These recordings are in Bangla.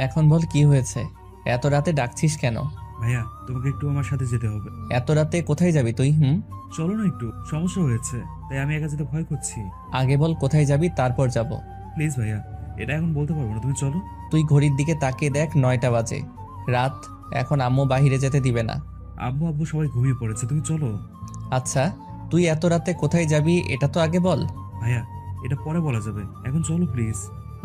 এখন বল কি হয়েছে? এত রাতে ডাকছিস কেন? ভাইয়া তোমাকে একটু আমার সাথে যেতে হবে। এত রাতে কোথায় যাবি তুই? চলো না, একটু সমস্যা হয়েছে, তাই আমি একা যেতে ভয় করছি। আগে বল কোথায় যাবি, তারপর যাব। প্লিজ ভাইয়া, এটা এখন বলতে পারবো না, তুমি চলো। তুই ঘড়ির দিকে তাকিয়ে দেখ, 9টা বাজে, রাত। এখন আম্মু বাইরে যেতে দিবে না। আব্বু আব্বু সবাই ঘুমিয়ে পড়েছে, তুমি চলো। আচ্ছা, তুই এত রাতে কোথায় যাবি এটা তো আগে বল। ভাইয়া এটা পরে বলা যাবে, এখন চলো প্লিজ।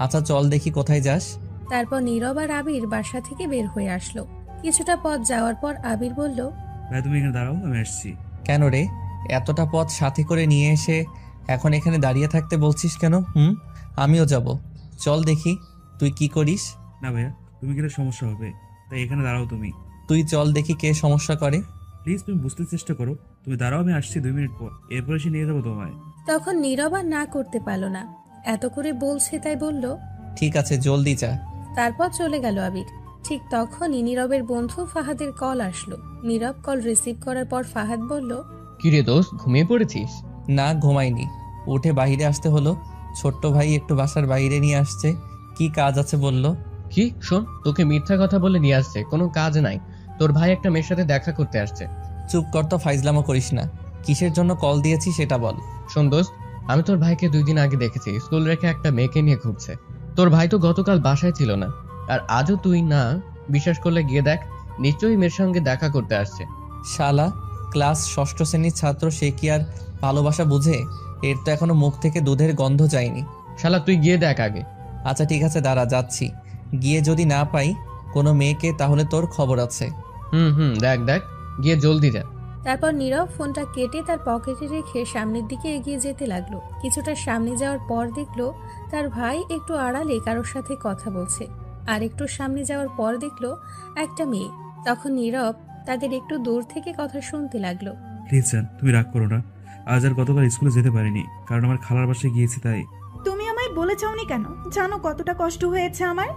আচ্ছা চল দেখি কোথায় যাস। তারপর নীরব আর আবির বাসা থেকে বের হয়ে আসলো। কিছুটা পথ যাওয়ার পর আবির বলল, ভাইয়া তুমি এখানে দাঁড়াও, আমি আসছি। কেন রে? এতটা পথ সাথে করে নিয়ে এসে এখন এখানে দাঁড়িয়ে থাকতে বলছিস কেন? আমিও যাব, চল দেখি তুই কি করিস। না ভাইয়া, তুমি গেলে সমস্যা হবে, তাই এখানে দাঁড়াও তুমি। তুই চল দেখি কে সমস্যা করে। প্লিজ তুমি বুঝতে চেষ্টা করো, তুমি দাঁড়াও, আমি আসছি 2 মিনিট পর, এরপর এসে নিয়ে যাবো তোমায়। তখন নীরব আর না করতে পারল না, এত করে বলছে তাই বলল। ঠিক আছে জলদি যা। তারপর চলে গেল আবির। ঠিক তখনই নীরবের বন্ধু ফাহাদের কল আসলো। নীরব কল রিসিভ করার পর ফাহাদ বলল, কিরে দোস্ত, ঘুমিয়ে পড়েছিস? না ঘুমাইনি, উঠে বাইরে আসতে হলো। ছোট্ট ভাই একটু বাসার বাইরে নিয়ে আসছে, কি কাজ আছে বলল। কি শোন, তোকে মিথ্যা কথা বলে নিয়ে আসছে, কোনো কাজ নাই। তোর ভাই একটা মেয়ের সাথে দেখা করতে আসছে। চুপ কর তো, ফাইজলামো করিস না। কিসের জন্য কল দিয়েছি সেটা বল। শোন দোস্ত, আমি তোর ভাইকে 2 দিন আগে দেখেছি স্কুল রেখে একটা মেয়েকে নিয়ে ঘুরছে। তোর ভাই তো গতকাল বাসায় ছিল না, আর আজও তুই না বিশ্বাস করলে গিয়ে দেখ, নিশ্চয়ই মেয়ের সঙ্গে দেখা করতে আসছে। শালা, ক্লাস ষষ্ঠ শ্রেণীর ছাত্র, সে কি আর ভালোবাসা বুঝে? এর তো এখনো মুখ থেকে দুধের গন্ধ যায়নি। শালা তুই গিয়ে দেখ আগে। আচ্ছা ঠিক আছে দাঁড়া, যাচ্ছি। গিয়ে যদি না পাই কোনো মেয়েকে, তাহলে তোর খবর আছে। দেখ দেখ, গিয়ে জলদি যা। তারপর নীরব ফোনটা কেটে তার পকেটে রেখে সামনের দিকে এগিয়ে যেতে লাগলো। কিছুটা সামনে যাওয়ার পর দেখলো তার ভাই একটু আড়ালে কারোর সাথে কথা বলছে। আর একটু সামনে যাওয়ার পর দেখলো একটা মেয়ে। তখন নীরব তাদের একটু দূর থেকে কথা শুনতে লাগলো। প্লিজ জান, তুমি রাগ করো না, আজ আর গতকাল স্কুলে যেতে পারিনি, কারণ আমার খালার বাসায় গিয়েছি তাই। তুমি আমায় বলে যাওনি কেন? জানো কতটা কষ্ট হয়েছে আমার।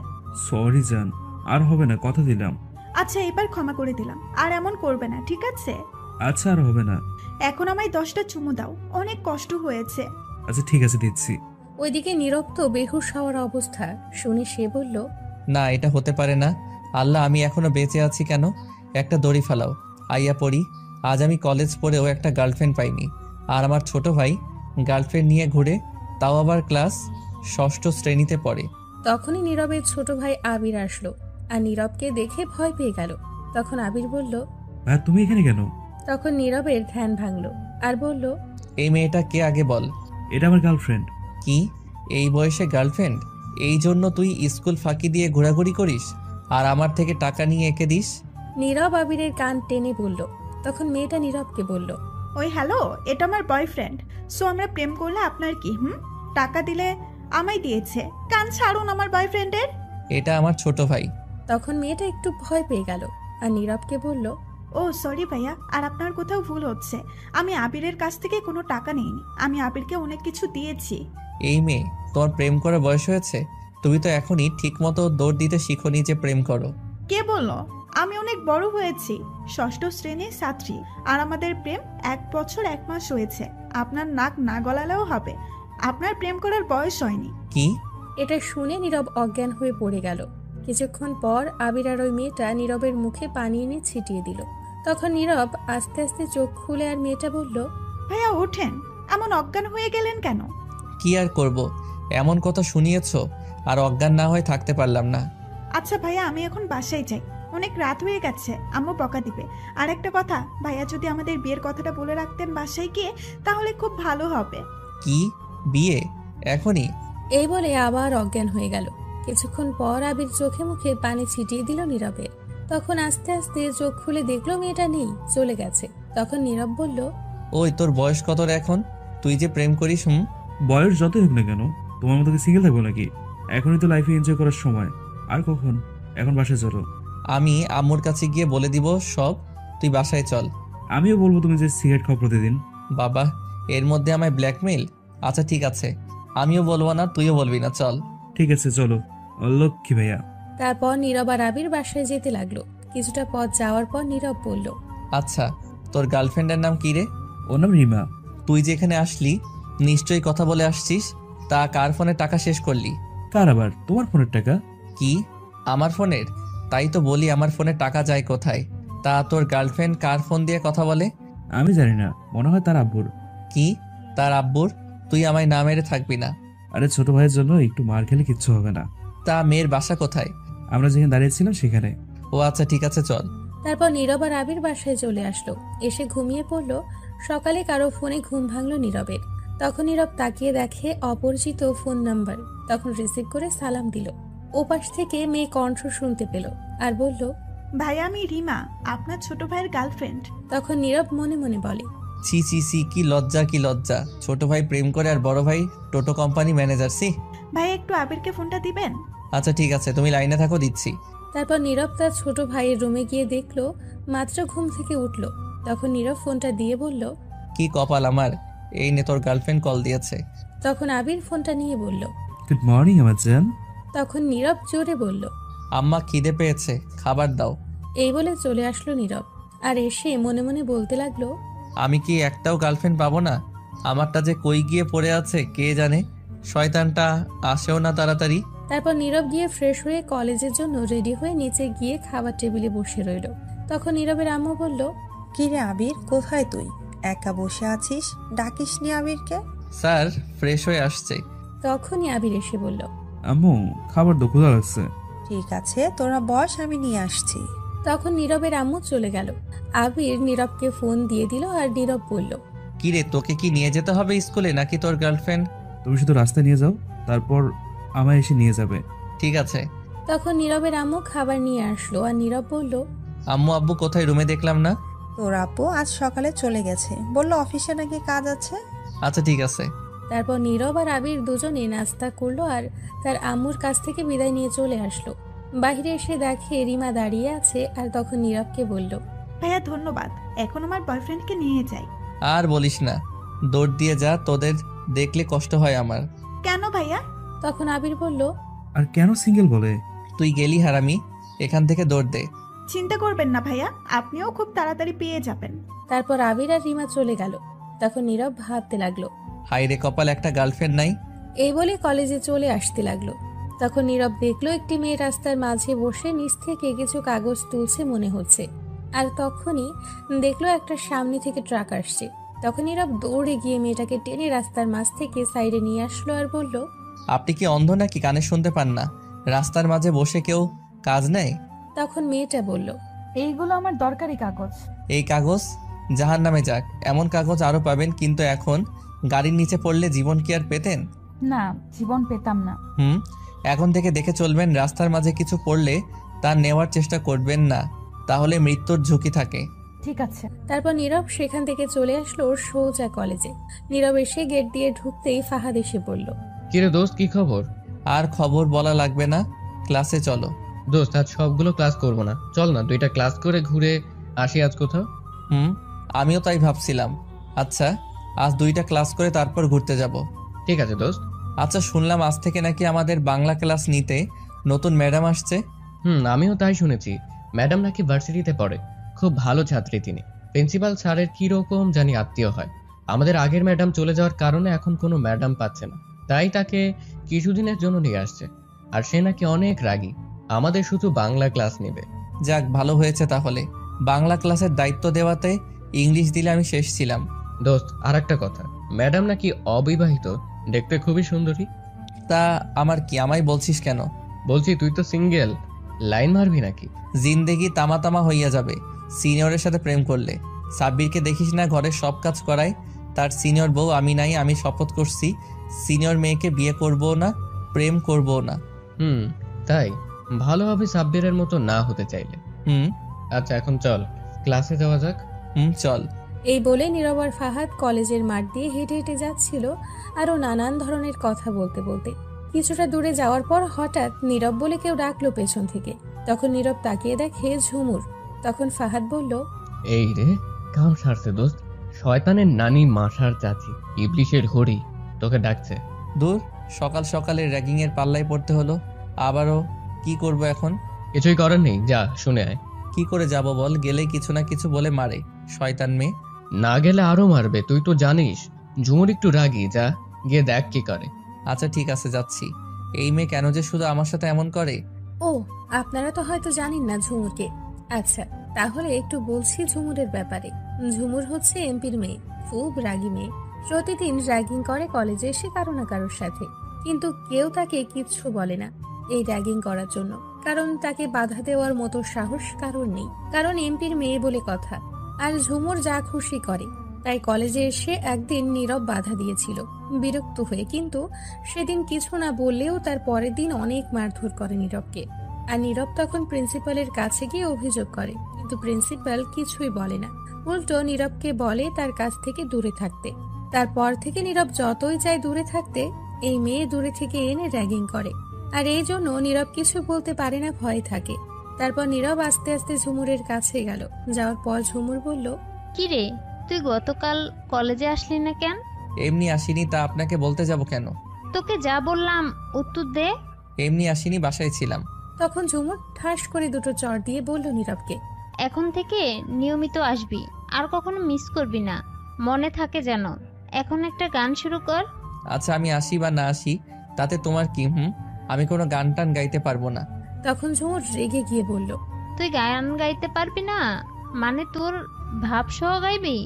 সরি জান, আর হবে না, কথা দিলাম। আচ্ছা এবার ক্ষমা করে দিলাম, আর এমন করবে না, ঠিক আছে? আচ্ছা আর হবে না। এখন আমায় 10টা চুমু দাও, অনেক কষ্ট হয়েছে। আচ্ছা ঠিক আছে, দিচ্ছি। ওইদিকে নীরব তো বেহুশ হওয়ার অবস্থা। শুনে সে বলল, না এটা হতে পারে না। আল্লাহ, আমি এখনো বেঁচে আছি কেন? একটা দড়ি ফেলাও, আইয়া পড়ি। আজ আমি কলেজ পড়েও একটা গার্লফ্রেন্ড পাইনি, আর আমার ছোট ভাই গার্লফ্রেন্ড নিয়ে ঘুরে, তাও আবার ক্লাস ষষ্ঠ শ্রেণীতে পড়ে। তখনই নীরবের ছোট ভাই আবির আসলো আর নীরবকে দেখে ভয় পেয়ে গেল। তখন আবির বলল, ভাই তুমি এখানে কেন? তখন নীরবের ধ্যান ভাঙলো আর বলল, এই মেয়েটা কে আগে বল। এটা আমার গার্লফ্রেন্ড। কি? এই বয়সে গার্লফ্রেন্ড? এই জন্য তুই স্কুল ফাঁকি দিয়ে ঘোরাঘুরি করিস আর আমার থেকে টাকা নিয়ে এঁকে দিস? নীরব আবিরের কান টেনে বলল। তখন মেয়েটা নীরবকে বলল, ওই হ্যালো, এটা আমার বয়ফ্রেন্ড। সো আমরা প্রেম করলে আপনার কি? টাকা দিলে আমায় দিয়েছে। কান ছাড়ুন আমার বয়ফ্রেন্ডের। এটা আমার ছোট ভাই। তখন মেয়েটা একটু ভয় পেয়ে গেল আর নীরবকে বলল, ও সরি ভাইয়া, আর আপনার কোথাও ভুল হচ্ছে। আমি আবিরের কাছ থেকে কোনো টাকা নিইনি, আমি আবিরকে অনেক কিছু দিয়েছি। এই মেয়ে, তোমার প্রেম করার বয়স হয়েছে? তুমি তো এখনই ঠিক মতো দৌড় দিতে শিখোনি যে প্রেম করো। কে বললো? আমি অনেক বড় হয়েছি, ষষ্ঠ শ্রেণীর ছাত্রী, আর আমাদের প্রেম 1 বছর 1 মাস হয়েছে। আপনার নাক না গলালেও হবে, আপনার প্রেম করার বয়স হয়নি। কি? এটা শুনে নীরব অজ্ঞান হয়ে পড়ে গেল। কিছুক্ষণ পর আবির আর ওই মেয়েটা নীরবের মুখে পানি এনে ছিটিয়ে দিল। তখন নীরব আস্তে আস্তে চোখ খুলে আর মেয়েটা বলল, ভাইয়া ওঠেন, এমন অজ্ঞান হয়ে গেলেন কেন? কি আর করব, এমন কথা শুনিয়েছো আর অজ্ঞান না হয়ে থাকতে পারলাম না। আচ্ছা ভাইয়া, আমি এখন বাসায় যাই, অনেক রাত হয়ে গেছে, আম্মু বকা দিবে। আর একটা কথা, ভাইয়া যদি আমাদের বিয়ের কথাটা বলে রাখতেন বাসায় গিয়ে, তাহলে খুব ভালো হবে। কি? বিয়ে এখনই? এই বলে আবার অজ্ঞান হয়ে গেল। কিছুক্ষণ পর আবির চোখে মুখে পানি ছিটিয়ে দিল নীরবের। তখন আস্তে আস্তে চোখ খুলে দেখলো মেয়েটা নেই, চলে গেছে। তখন নীরব বলল, ওই তোর বয়স কত রে এখন? তুই যে প্রেম করিস? বয়স যতই হোক না কেন, তোমার মতো কি সিঙ্গেল থাকবো নাকি? এখনই তো লাইফে এনজয় করার সময়, আর কখন? এখন বাসায় চলো। আমি আম্মুর কাছে গিয়ে বলে দিব সব, তুই বাসায় চল। আমিও বলবো তুমি যে সিগারেট খাও প্রতিদিন। বাবা, এর মধ্যে আমায় ব্ল্যাকমেইল? আচ্ছা ঠিক আছে, আমিও বলবো না, তুইও বলবি না, চল। ঠিক আছে চলো। লক্ষ্মী ভাইয়া। তারপর নীরব আর আবির বাসায় যেতে লাগলো। কিছুটা পথ যাওয়ার পর নীরব বলল, আচ্ছা, তোর গার্লফ্রেন্ডের নাম কি রে? ওর নাম রিমা। তুই যেখানে আসলি নিশ্চয়ই কথা বলে আসছিস, তা কার ফোনে টাকা শেষ করলি? কার আবার? তোমার ফোনের টাকা। কি? আমার ফোনের? তাই তো বলি আমার ফোনে টাকা যায় কোথায়। তা তোর গার্লফ্রেন্ড কার ফোন দিয়ে কথা বলে? আমি জানি না, মনে হয় তার আব্বুর। কি? তার আব্বুর? তুই আমায় না মেরে থাকবি না। আরে ছোট ভাইয়ের জন্য একটু মার খেলে কিচ্ছু হবে না। তা মেয়ের বাসা কোথায়? আমরা যেখানে দাঁড়িয়েছিলাম সেখানে। ও আচ্ছা, ঠিক আছে, চল। তারপর নীরব আর আবির বাসায় চলে আসলো। এসে ঘুমিয়ে পড়লো। সকালে কারো ফোনে ঘুম ভাঙলো নীরবের। তখন নীরব তাকিয়ে দেখে অপরিচিত ফোন নাম্বার। তখন রিসিভ করে সালাম দিল। ওপাশ থেকে মেয়ে কণ্ঠ শুনতে পেল আর বলল, ভাই আমি রিমা, আপনার ছোট ভাইয়ের গার্লফ্রেন্ড। তখন নীরব মনে মনে বলে, ছি ছি ছি, কি লজ্জা কি লজ্জা। ছোট ভাই প্রেম করে আর বড় ভাই টোটো কোম্পানি ম্যানেজার। সি। ভাই একটু আবিরকে ফোনটা দিবেন? আচ্ছা ঠিক আছে, তুমি লাইনে থাকো, দিচ্ছি। তারপর নীরব তার ছোট ভাইয়ের রুমে গিয়ে দেখলো মাত্র ঘুম থেকে উঠলো। তখন নীরব ফোনটা দিয়ে বলল, কি কপাল আমার, এই নে তোর গার্লফ্রেন্ড কল দিয়েছে। তখন আবির ফোনটা নিয়ে বলল। গুড মর্নিং আমার জান। তখন নীরব জোরে বলল, আম্মা খিদে পেয়েছে, খাবার দাও। এই বলে চলে আসলো নীরব। আর এসে মনে মনে বলতে লাগলো, আমি কি একটাও গার্লফ্রেন্ড পাবো না? আমারটা যে কই গিয়ে পড়ে আছে কে জানে। শয়তানটা আসেও না তাড়াতাড়ি। তারপর নীরব গিয়ে ফ্রেশ হয়ে কলেজের জন্য রেডি হয়ে নিচে গিয়ে খাবার টেবিলে বসে রইল। তখন নীরবের আম্মু বলল, কিরে আবির, কোথায় তুই? একা বসে আছিস, ডাকিসনি আবিরকে? স্যার ফ্রেশ হয়ে আসছে। তখনই আবির এসে বলল, আম্মু খাবার দো, ক্ষুধা লাগছে। ঠিক আছে, তোরা বস, আমি নিয়ে আসছি। তখন নীরবের আম্মু চলে গেল। আবির নীরবকে ফোন দিয়ে দিল আর নীরব বলল, কি রে, তোকে কি নিয়ে যেতে হবে স্কুলে নাকি তোর গার্লফ্রেন্ড? তুমি শুধু রাস্তায় নিয়ে যাও, তারপর আমায় এসে নিয়ে যাবে। ঠিক আছে। তখন নীরবের আম্মু খাবার নিয়ে আসলো আর নীরব বলল, আম্মু আব্বু কোথায়? রুমে দেখলাম না। তোর আপু আজ সকালে চলে গেছে, বললো অফিসে নাকি কাজ আছে। আচ্ছা ঠিক আছে। তারপর নীরব আর আবির দুজনে নাস্তা করলো আর তার আম্মুর কাছ থেকে বিদায় নিয়ে চলে আসলো। বাইরে এসে দেখে রিমা দাঁড়িয়ে আছে আর তখন নীরবকে বলল, ভাইয়া ধন্যবাদ, এখন আমার বয়ফ্রেন্ডকে নিয়ে যাই। আর বলিস না, দৌড় দিয়ে যা, তোদের দেখলে কষ্ট হয় আমার। কেন ভাইয়া? তখন আবির বলল, আর কেন সিঙ্গেল বলে? তুই গেলি হারামি, এখান থেকে দৌড় দে। চিন্তা করবেন না ভাইয়া, আপনিও খুব তাড়াতাড়ি পেয়ে যাবেন। তারপর আবির আর রিমা চলে গেল। তখন নীরব ভাবতে লাগলো, হাই রে কপাল, একটা গার্লফ্রেন্ড নাই। এই বলে কলেজে চলে আসতে লাগলো। তখন নীরব দেখলো একটি মেয়ে রাস্তার মাঝে বসে নিচ থেকে কিছু কাগজ তুলছে মনে হচ্ছে। আর তখনই দেখলো একটা সামনে থেকে ট্রাক আসছে। তখন নীরব দৌড়ে গিয়ে মেয়েটাকে টেনে রাস্তার মাঝ থেকে সাইডে নিয়ে আসলো আর বলল, আপনি কি অন্ধ নাকি, কানে শুনতে পান না? রাস্তার মাঝে বসে কেউ কাজ নেয়? তখন মেয়েটা বলল, এইগুলো আমার দরকারি কাগজ। এই কাগজ জাহান নামে যাক, এমন কাগজ আরো পাবেন, কিন্তু এখন গাড়ির নিচে পড়লে জীবন কি আর পেতেন? না, জীবন পেতাম না। এখন থেকে দেখে চলবেন, রাস্তার মাঝে কিছু পড়লে তা নেওয়ার চেষ্টা করবেন না, তাহলে মৃত্যুর ঝুঁকি থাকে। ঠিক আছে। তারপর নীরব সেখান থেকে চলে আসলো সোজা কলেজে। নীরব এসে গেট দিয়ে ঢুকতেই ফাহাদ এসে বলল, কিরে দোস্ত, কি খবর? আর খবর বলা লাগবে না, ক্লাসে চলো। দোস্ত আজ সবগুলো ক্লাস করব না, চল না 2টা ক্লাস করে ঘুরে আসি আজ কোথাও। আমিও তাই ভাবছিলাম। আচ্ছা, আজ 2টা ক্লাস করে তারপর ঘুরতে যাব। ঠিক আছে দোস্ত। আচ্ছা, শুনলাম আজ থেকে নাকি আমাদের বাংলা ক্লাস নিতে নতুন ম্যাডাম আসছে। আমিও তাই শুনেছি। ম্যাডাম নাকি ভার্সিটিতে পড়ে, খুব ভালো ছাত্রী তিনি। প্রিন্সিপাল স্যারের কিরকম জানি আত্মীয় হয়। আমাদের আগের ম্যাডাম চলে যাওয়ার কারণে এখন কোনো ম্যাডাম পাচ্ছে না, তাই তাকে কিছুদিনের জন্য নিয়ে আসছে। আর সে নাকি অনেক রাগী, আমাদের শুধু বাংলা ক্লাস নেবে। যাক, ভালো হয়েছে তাহলে। বাংলা ক্লাসের দায়িত্ব দেওয়াতে ইংলিশ দিলে আমি শেষ ছিলাম। দোস্ত আর একটা কথা, ম্যাডাম নাকি অবিবাহিত, দেখতে খুবই সুন্দরী। তা আমার কি, আমায় বলছিস কেন? বলছি তুই তো সিঙ্গেল, লাইন মারবি নাকি? জিন্দেগি তামা তামা হইয়া যাবে সিনিয়রের সাথে প্রেম করলে। সাব্বিরকে দেখিস না, ঘরের সব কাজ করায়। তার সিনিয়র বউ আমি নাই। আমি শপথ করছি সিনিয়র মেয়েকে বিয়ে করবো না, প্রেম করবো না। তাই ভালো হবে সাব্বিরের মতো না হতে চাইলে। আচ্ছা এখন চল ক্লাসে যাওয়া যাক। চল। এই বলে নীরব আর ফাহাদ কলেজের মাঠ দিয়ে হেঁটে হেঁটে যাচ্ছিল আরো নানান ধরনের কথা বলতে বলতে। কিছুটা দূরে যাওয়ার পর হঠাৎ নীরব বলে কেউ ডাকলো পেছন থেকে। তখন নীরব তাকিয়ে দেখে ঝুমুর। তখন ফাহাদ বলল, এই রে, কাম সারছে দোস্ত, শয়তানের নানি মাসার চাচি ইবলিশের হরি তোকে ডাকছে। দূর, সকাল সকালে র্যাগিং এর পাল্লায় পড়তে হলো। আবারও কি করব এখন? কিছুই করার নেই, যা শুনে আয়। কি করে যাব বল? গেলেই কিছু না কিছু বলে মারে, শয়তান মেয়ে। না গেলে আরো মারবে, তুই তো জানিস। ঝুমুর একটু রাগি, যা গিয়ে দেখ কি করে। আচ্ছা ঠিক আছে, যাচ্ছি। এই মেয়ে কেন যে শুধু আমার সাথে এমন করে। ও, আপনারা তো হয়তো জানেন না ঝুমুরকে। আচ্ছা, তাহলে একটু বলছি ঝুমুরের ব্যাপারে। ঝুমুর হচ্ছে এমপির মেয়ে, খুব রাগী মেয়ে। প্রতিদিন র্যাগিং করে কলেজে এসে কারো না কারোর সাথে, কিন্তু কেউ তাকে কিচ্ছু বলে না এই র্যাগিং করার জন্য, কারণ তাকে বাধা দেওয়ার মতো সাহস কারোর নেই, কারণ এমপির মেয়ে বলে কথা। আর ঝুমুর যা খুশি করে। তাই কলেজে এসে একদিন নীরব বাধা দিয়েছিল বিরক্ত হয়ে, কিন্তু সেদিন কিছু না বললেও তার পরের দিন অনেক মারধর করে নীরবকে। আর নীরব তখন প্রিন্সিপালের কাছে গিয়ে অভিযোগ করে, কিন্তু প্রিন্সিপাল কিছুই বলে না, উল্টো নীরবকে বলে তার কাছ থেকে দূরে থাকতে। তারপর থেকে নীরব যতই চায় দূরে থাকতে, এই মেয়ে দূরে থেকে এনে র্যাগিং করে। আর এই জন্য নীরব কিছু বলতে পারে না, ভয়ে থাকে। তারপর নীরব আস্তে আস্তে ঝুমুরের কাছে গেল। যাওয়ার পর ঝুমুর বলল, কি রে, তুই গতকাল কলেজে আসলি না কেন? এমনি আসিনি, তা আপনাকে বলতে যাব কেন? তোকে যা বললাম উত্তর দে। এমনি আসিনি, বাসায় ছিলাম। তখন ঝুমুর ঠাস করে দুটো চড় দিয়ে বলল নীরবকে, এখন থেকে নিয়মিত আসবি, আর কখনো মিস করবি না, মনে থাকে যেন। এখন একটা গান শুরু কর। আচ্ছা, আমি আসি বা না আসি তাতে তোমার কি? আমি কোনো গান টান গাইতে পারবো না। তখন ঝুমুর রেগে গিয়ে বলল, তুই গান গাইতে পারবি না মানে তোর ভাব সহ গাইবি?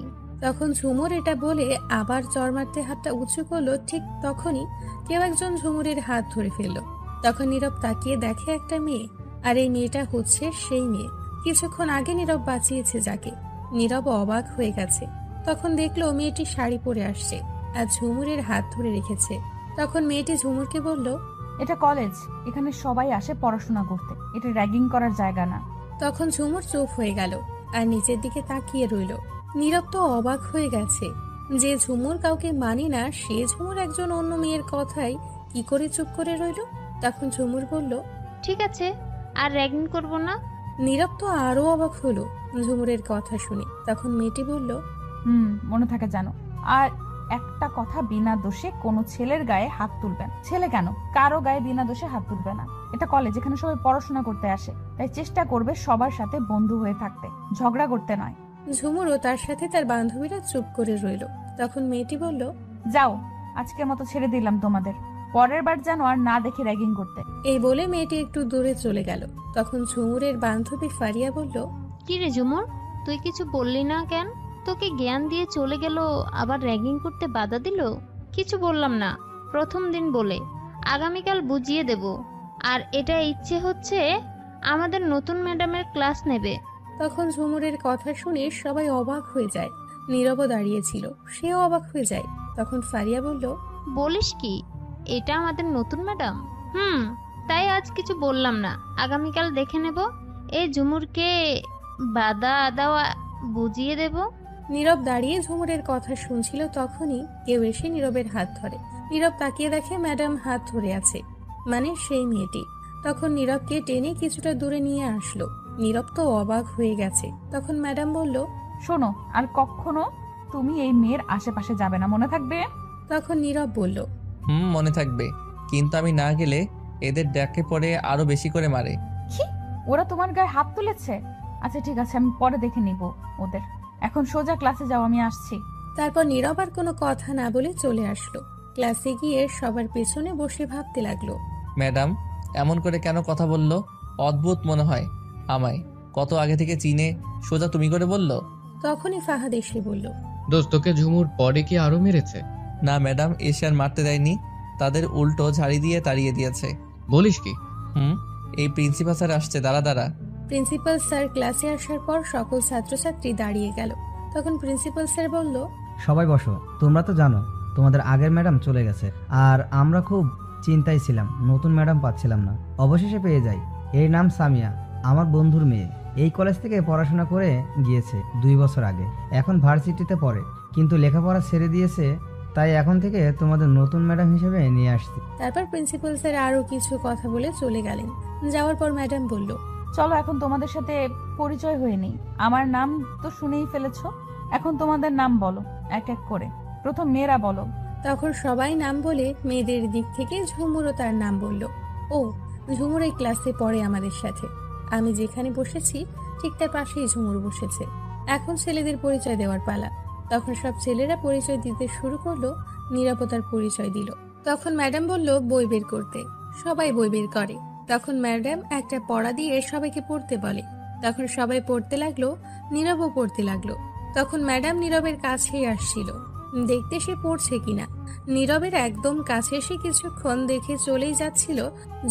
তখন ঝুমুর এটা বলে আবার চড় মারতে হাতটা উঁচু করলো। ঠিক তখনই কেউ একজন ঝুমুরের হাত ধরে ফেললো। তখন নীরব তাকিয়ে দেখে একটা মেয়ে, আর এই মেয়েটা হচ্ছে সেই মেয়ে কিছুক্ষণ আগে নীরব বাঁচিয়েছে যাকে। নীরব অবাক হয়ে গেছে। তখন দেখলো মেয়েটি শাড়ি পরে আসছে আর ঝুমুরের হাত ধরে রেখেছে। তখন মেয়েটি ঝুমুরকে বলল, এটা কলেজ, এখানে সবাই আসে পড়াশোনা করতে, এটা র্যাগিং করার জায়গা না। তখন ঝুমুর চুপ হয়ে গেল আর নিচের দিকে তাকিয়ে রইল। নীরব তো অবাক হয়ে গেছে, যে ঝুমুর কাউকে মানে না, সে ঝুমুর একজন অন্য মেয়ের কথাই কি করে চুপ করে রইল। তখন ঝুমুর বলল, ঠিক আছে, আর র্যাগিং করব না। নীরব তো আরো অবাক হলো ঝুমুরের কথা শুনে। তখন মেয়েটি বলল, মনে থাকে জানো। আর একটা কথা, বিনা দোষে কোনো ছেলের গায়ে হাত তুলবেন। ছেলে কেন, কারো গায়ে বিনা দোষে হাত তুলবে না। এটা কলেজ, এখানে সবাই পড়াশোনা করতে আসে, তাই চেষ্টা করবে সবার সাথে বন্ধু হয়ে থাকতে, ঝগড়া করতে নয়। ঝুমুরও তার সাথে তার বান্ধবীরা চুপ করে রইল। তখন মেয়েটি বলল, যাও, আজকের মতো ছেড়ে দিলাম তোমাদের, পরের বার যেন আর না দেখে র্যাগিং করতে। এই বলে মেয়েটি একটু দূরে চলে গেল। তখন ঝুমুরের বান্ধবী ফারিয়া বলল, কি রে ঝুমুর, তুই কিছু বললি না কেন? তোকে জ্ঞান দিয়ে চলে গেল, আবার র্যাগিং করতে বাধা দিল। কিছু বললাম না প্রথম দিন বলে, আগামীকাল বুঝিয়ে দেব। আর এটা ইচ্ছে হচ্ছে আমাদের নতুন ম্যাডামের ক্লাস নেবে। তখন ঝুমুরের কথা শুনে সবাই অবাক হয়ে যায়। নীরবও দাঁড়িয়েছিল, সেও অবাক হয়ে যায়। তখন ফারিয়া বলল, বলিস কি, এটা আমাদের নতুন ম্যাডাম? তাই আজ কিছু বললাম না, আগামীকাল দেখে নেব। এই ঝুমুরকে বাধা দেওয়া বুঝিয়ে দেব। নীরব দাঁড়িয়ে ঝুমুরের কথা শুনছিল। তখনই কেউ এসে নীরবের হাত ধরে। নীরব তাকিয়ে দেখে ম্যাডাম হাত ধরে আছে, মানে সেই মেয়েটি। তখন নীরবকে টেনে কিছুটা দূরে নিয়ে আসলো। নীরব তো অবাক হয়ে গেছে। তখন ম্যাডাম বলল, শোনো, আর কখনো তুমি এই মেয়ের আশেপাশে যাবে না, মনে থাকবে। তখন নীরব বলল, মনে থাকবে, কিন্তু আমি না গেলে এদের ডাকে পড়ে আরো বেশি করে মারে। কি, ওরা তোমার গায়ে হাত তুলেছে? আচ্ছা ঠিক আছে, আমি পরে দেখে নিব ওদের। এখন সোজা ক্লাসে যাও, আমি আসছি। তারপর নীরব আর কোনো কথা না বলে চলে আসলো। ক্লাসে গিয়ে সবার পেছনে বসে ভাবতে লাগলো, ম্যাডাম এমন করে কেন কথা বললো? অদ্ভুত মনে হয় আমায়, কত আগে থেকে চিনে সোজা তুমি করে বলল। তখনই ফাহাদ এসে বলল, দোস্তকে ঝুমুর পরে কি আরো মেরেছে? না ম্যাডাম, এসে আর মারতে দেয়নি, তাদের উল্টো ঝাড়ি দিয়ে তাড়িয়ে দিয়েছে। বলিস কি? এই প্রিন্সিপাল স্যার আসছে, দাঁড়া। প্রিন্সিপাল স্যার ক্লাসে আসার পর সকল ছাত্রছাত্রী দাঁড়িয়ে গেল। তখন প্রিন্সিপাল স্যার বলল, সবাই বসো। তোমরা তো জানো তোমাদের আগের ম্যাডাম চলে গেছে, আর আমরা খুব চিন্তায় ছিলাম, নতুন ম্যাডাম পাচ্ছিলাম না। অবশেষে পেয়ে যাই। এর নাম সামিয়া, আমার বন্ধুর মেয়ে। এই কলেজ থেকে পড়াশোনা করে গিয়েছে 2 বছর আগে, এখন ভার্সিটিতে পড়ে, কিন্তু লেখাপড়া ছেড়ে দিয়েছে। তাই এখন থেকে তোমাদের নতুন ম্যাডাম হিসেবে নিয়ে আসছি। তারপর প্রিন্সিপাল স্যার আরো কিছু কথা বলে চলে গেলেন। যাওয়ার পর ম্যাডাম বলল, চলো এখন তোমাদের সাথে পরিচয় হয়ে নেই। আমার নাম তো শুনেই ফেলেছো, এখন তোমাদের নাম বলো এক এক করে। প্রথম মেয়েরা বলো। তখন সবাই নাম বলে মেয়েদের দিক থেকে ঝুমুরও তার নাম বলল। ও, ঝুমুর এই ক্লাসে পড়ে আমাদের সাথে। আমি যেখানে বসেছি ঠিক তার পাশেই ঝুমুর বসেছে। এখন ছেলেদের পরিচয় দেওয়ার পালা। তখন সব ছেলেরা পরিচয় দিতে শুরু করলো। নিরাপত্তার পরিচয় দিল। তখন ম্যাডাম বলল বই বের করতে। সবাই বই বের করে। তখন ম্যাডাম একটা পড়া দিয়ে সবাইকে পড়তে বলে। তখন সবাই পড়তে লাগলো, নীরবও পড়তে লাগলো। তখন ম্যাডাম নীরবের কাছেই আসছিল, দেখতে সে পড়ছে কিনা। নীরবের একদম কাছে এসে কিছুক্ষণ দেখে চলেই যাচ্ছিল।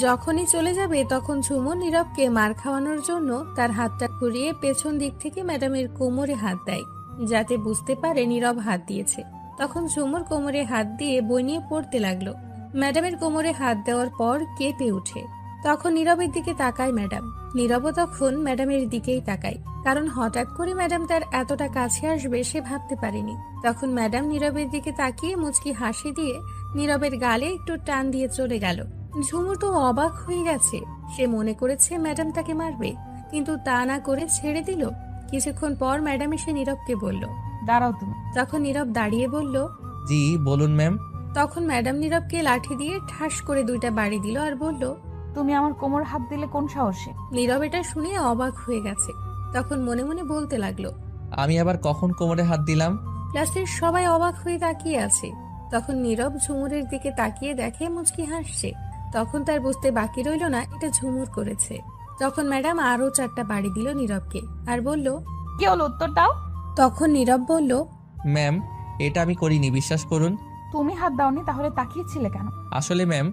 যখনই চলে যাবে তখন ঝুমুর নীরবকে মার খাওয়ানোর জন্য তার হাতটা ঘুরিয়ে পেছন দিক থেকে ম্যাডামের কোমরে হাত দেয়, যাতে বুঝতে পারে নীরব হাত দিয়েছে। তখন ঝুমুর কোমরে হাত দিয়ে বই নিয়ে পড়তে লাগলো। ম্যাডামের কোমরে হাত দেওয়ার পর কেঁপে ওঠে। তখন নীরবের দিকে তাকায় ম্যাডাম। নীরবও তখন ম্যাডামের দিকেই তাকায়, কারণ হঠাৎ করে ম্যাডাম তার এতটা কাছে আসবে সে ভাবতে পারেনি। তখন ম্যাডাম নীরবের দিকে তাকিয়ে মুচকি হাসি দিয়ে নীরবের গালে একটু টান দিয়ে চলে গেল। ঝুমুর তো অবাক হয়ে গেছে। সে মনে করেছে ম্যাডাম তাকে মারবে, কিন্তু তা না করে ছেড়ে দিল। কিছুক্ষণ পর ম্যাডাম এসে নীরবকে বলল, দাঁড়াও তুমি। তখন নীরব দাঁড়িয়ে বলল, জি বলুন ম্যাম। তখন ম্যাডাম নীরবকে লাঠি দিয়ে ঠাস করে 2টা বাড়ি দিল আর বলল, তুমি আমার কোমর হাত দিলে কোন সাহসে? নীরব এটা শুনে অবাক হয়ে গেছে। তখন মনে মনে বলতে লাগলো, আমি আবার কখন কোমরে হাত দিলাম? ক্লাসের সবাই অবাক হয়ে তাকিয়ে আছে। তখন নীরব ঝুমুরের দিকে তাকিয়ে দেখে মুচকি হাসছে। তখন তার বুঝতে বাকি রইল না এটা ঝুমুর করেছে। তখন ম্যাডাম আরো 4টা বাড়ি দিল নীরবকে আর বলল, কি হলো, উত্তর দাও। তখন নীরব বলল, ম্যাম এটা আমি করিনি, বিশ্বাস করুন। তুমি হাত দাওনি, তাহলে তাকিয়েছিলে কেন? আসলে ম্যাম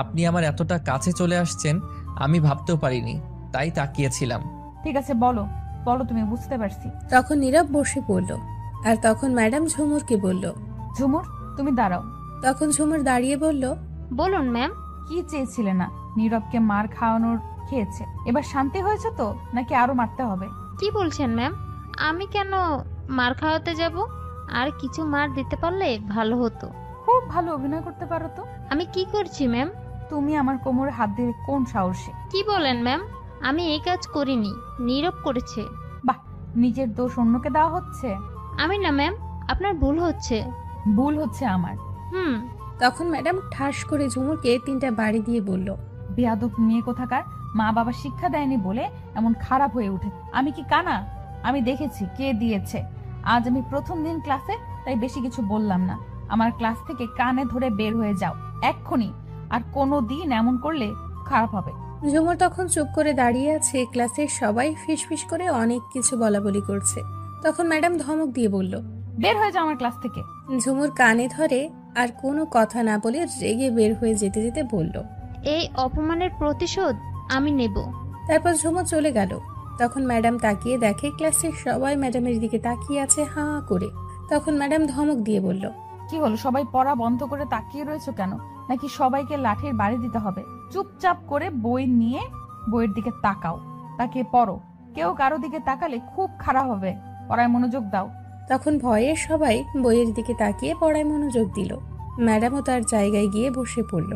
আপনি আমার এতটা কাছে চলে আসছেন আমি ভাবতেও পারিনি, তাই তাকিয়েছিলাম। ঠিক আছে, বলো বলো, তুমি বুঝতে পারছি। তখন নীরব বসে পড়ল। আর তখন ম্যাডাম ঝুমুরকে বলল, ঝুমুর তুমি দাঁড়াও। তখন ঝুমুর দাঁড়িয়ে বলল, বলুন ম্যাম। কি চেয়েছিলে না? নীরবকে মার খাওয়ানোর খেয়েছে, এবার শান্তি হয়েছে তো, নাকি আরো মারতে হবে? কি বলছেন ম্যাম? আমি কেন মার খাওয়াতে যাব? আর কিছু মার দিতে পারলে ভালো হতো। খুব ভালো অভিনয় করতে পারো তো। আমি কি করছি ম্যাম? তুমি আমার কোমরে হাত দিলে কোন সাহসে? কি বলেন ম্যাম? আমি এই কাজ করিনি, নীরব করেছে। বাহ, নিজের দোষ অন্যকে দেওয়া হচ্ছে। আমি না ম্যাম, আপনার ভুল হচ্ছে। ভুল হচ্ছে আমার। তখন ম্যাডাম ঠাস করে ঝুমুরকে 3টা বাড়ি দিয়ে বলল, বেয়াদব মেয়ে কোথাকার, মা বাবা শিক্ষা দেয়নি বলে এমন খারাপ হয়ে উঠে। আমি কি কানা? আমি দেখেছি কে দিয়েছে। আজ আমি প্রথম দিন ক্লাসে, তাই বেশি কিছু বললাম না। আমার ক্লাস থেকে কানে ধরে বের হয়ে যাও এক্ষুনি, আর কোনো দিন এমন করলে খারাপ হবে। ঝুমুর তখন চুপ করে দাঁড়িয়ে আছে। ক্লাসের সবাই ফিসফিস করে অনেক কিছু বলাবলি করছে। তখন ম্যাডাম ধমক দিয়ে বলল, বের হয়ে যাও আমার ক্লাস থেকে। ঝুমুর কানে ধরে আর কোনো কথা না বলে রেগে বের হয়ে যেতে যেতে বলল, এই অপমানের প্রতিশোধ আমি নেব। তারপর ঝুমুর চলে গেল। তখন ম্যাডাম তাকিয়ে দেখে ক্লাসের সবাই ম্যাডামের দিকে তাকিয়ে আছে হাঁ করে। তখন ম্যাডাম ধমক দিয়ে বলল, কি হলো, সবাই পড়া বন্ধ করে তাকিয়ে রয়েছো কেন? নাকি সবাইকে লাঠির বাড়ি দিতে হবে? চুপচাপ করে বই নিয়ে বইয়ের দিকে তাকাও, তাকিয়ে পড়ো। কেউ কারো দিকে তাকালে খুব খারাপ হবে। পড়ায় মনোযোগ দাও। তখন ভয়ে সবাই বইয়ের দিকে তাকিয়ে পড়ায় মনোযোগ দিল। ম্যাডামও তার জায়গায় গিয়ে বসে পড়ল।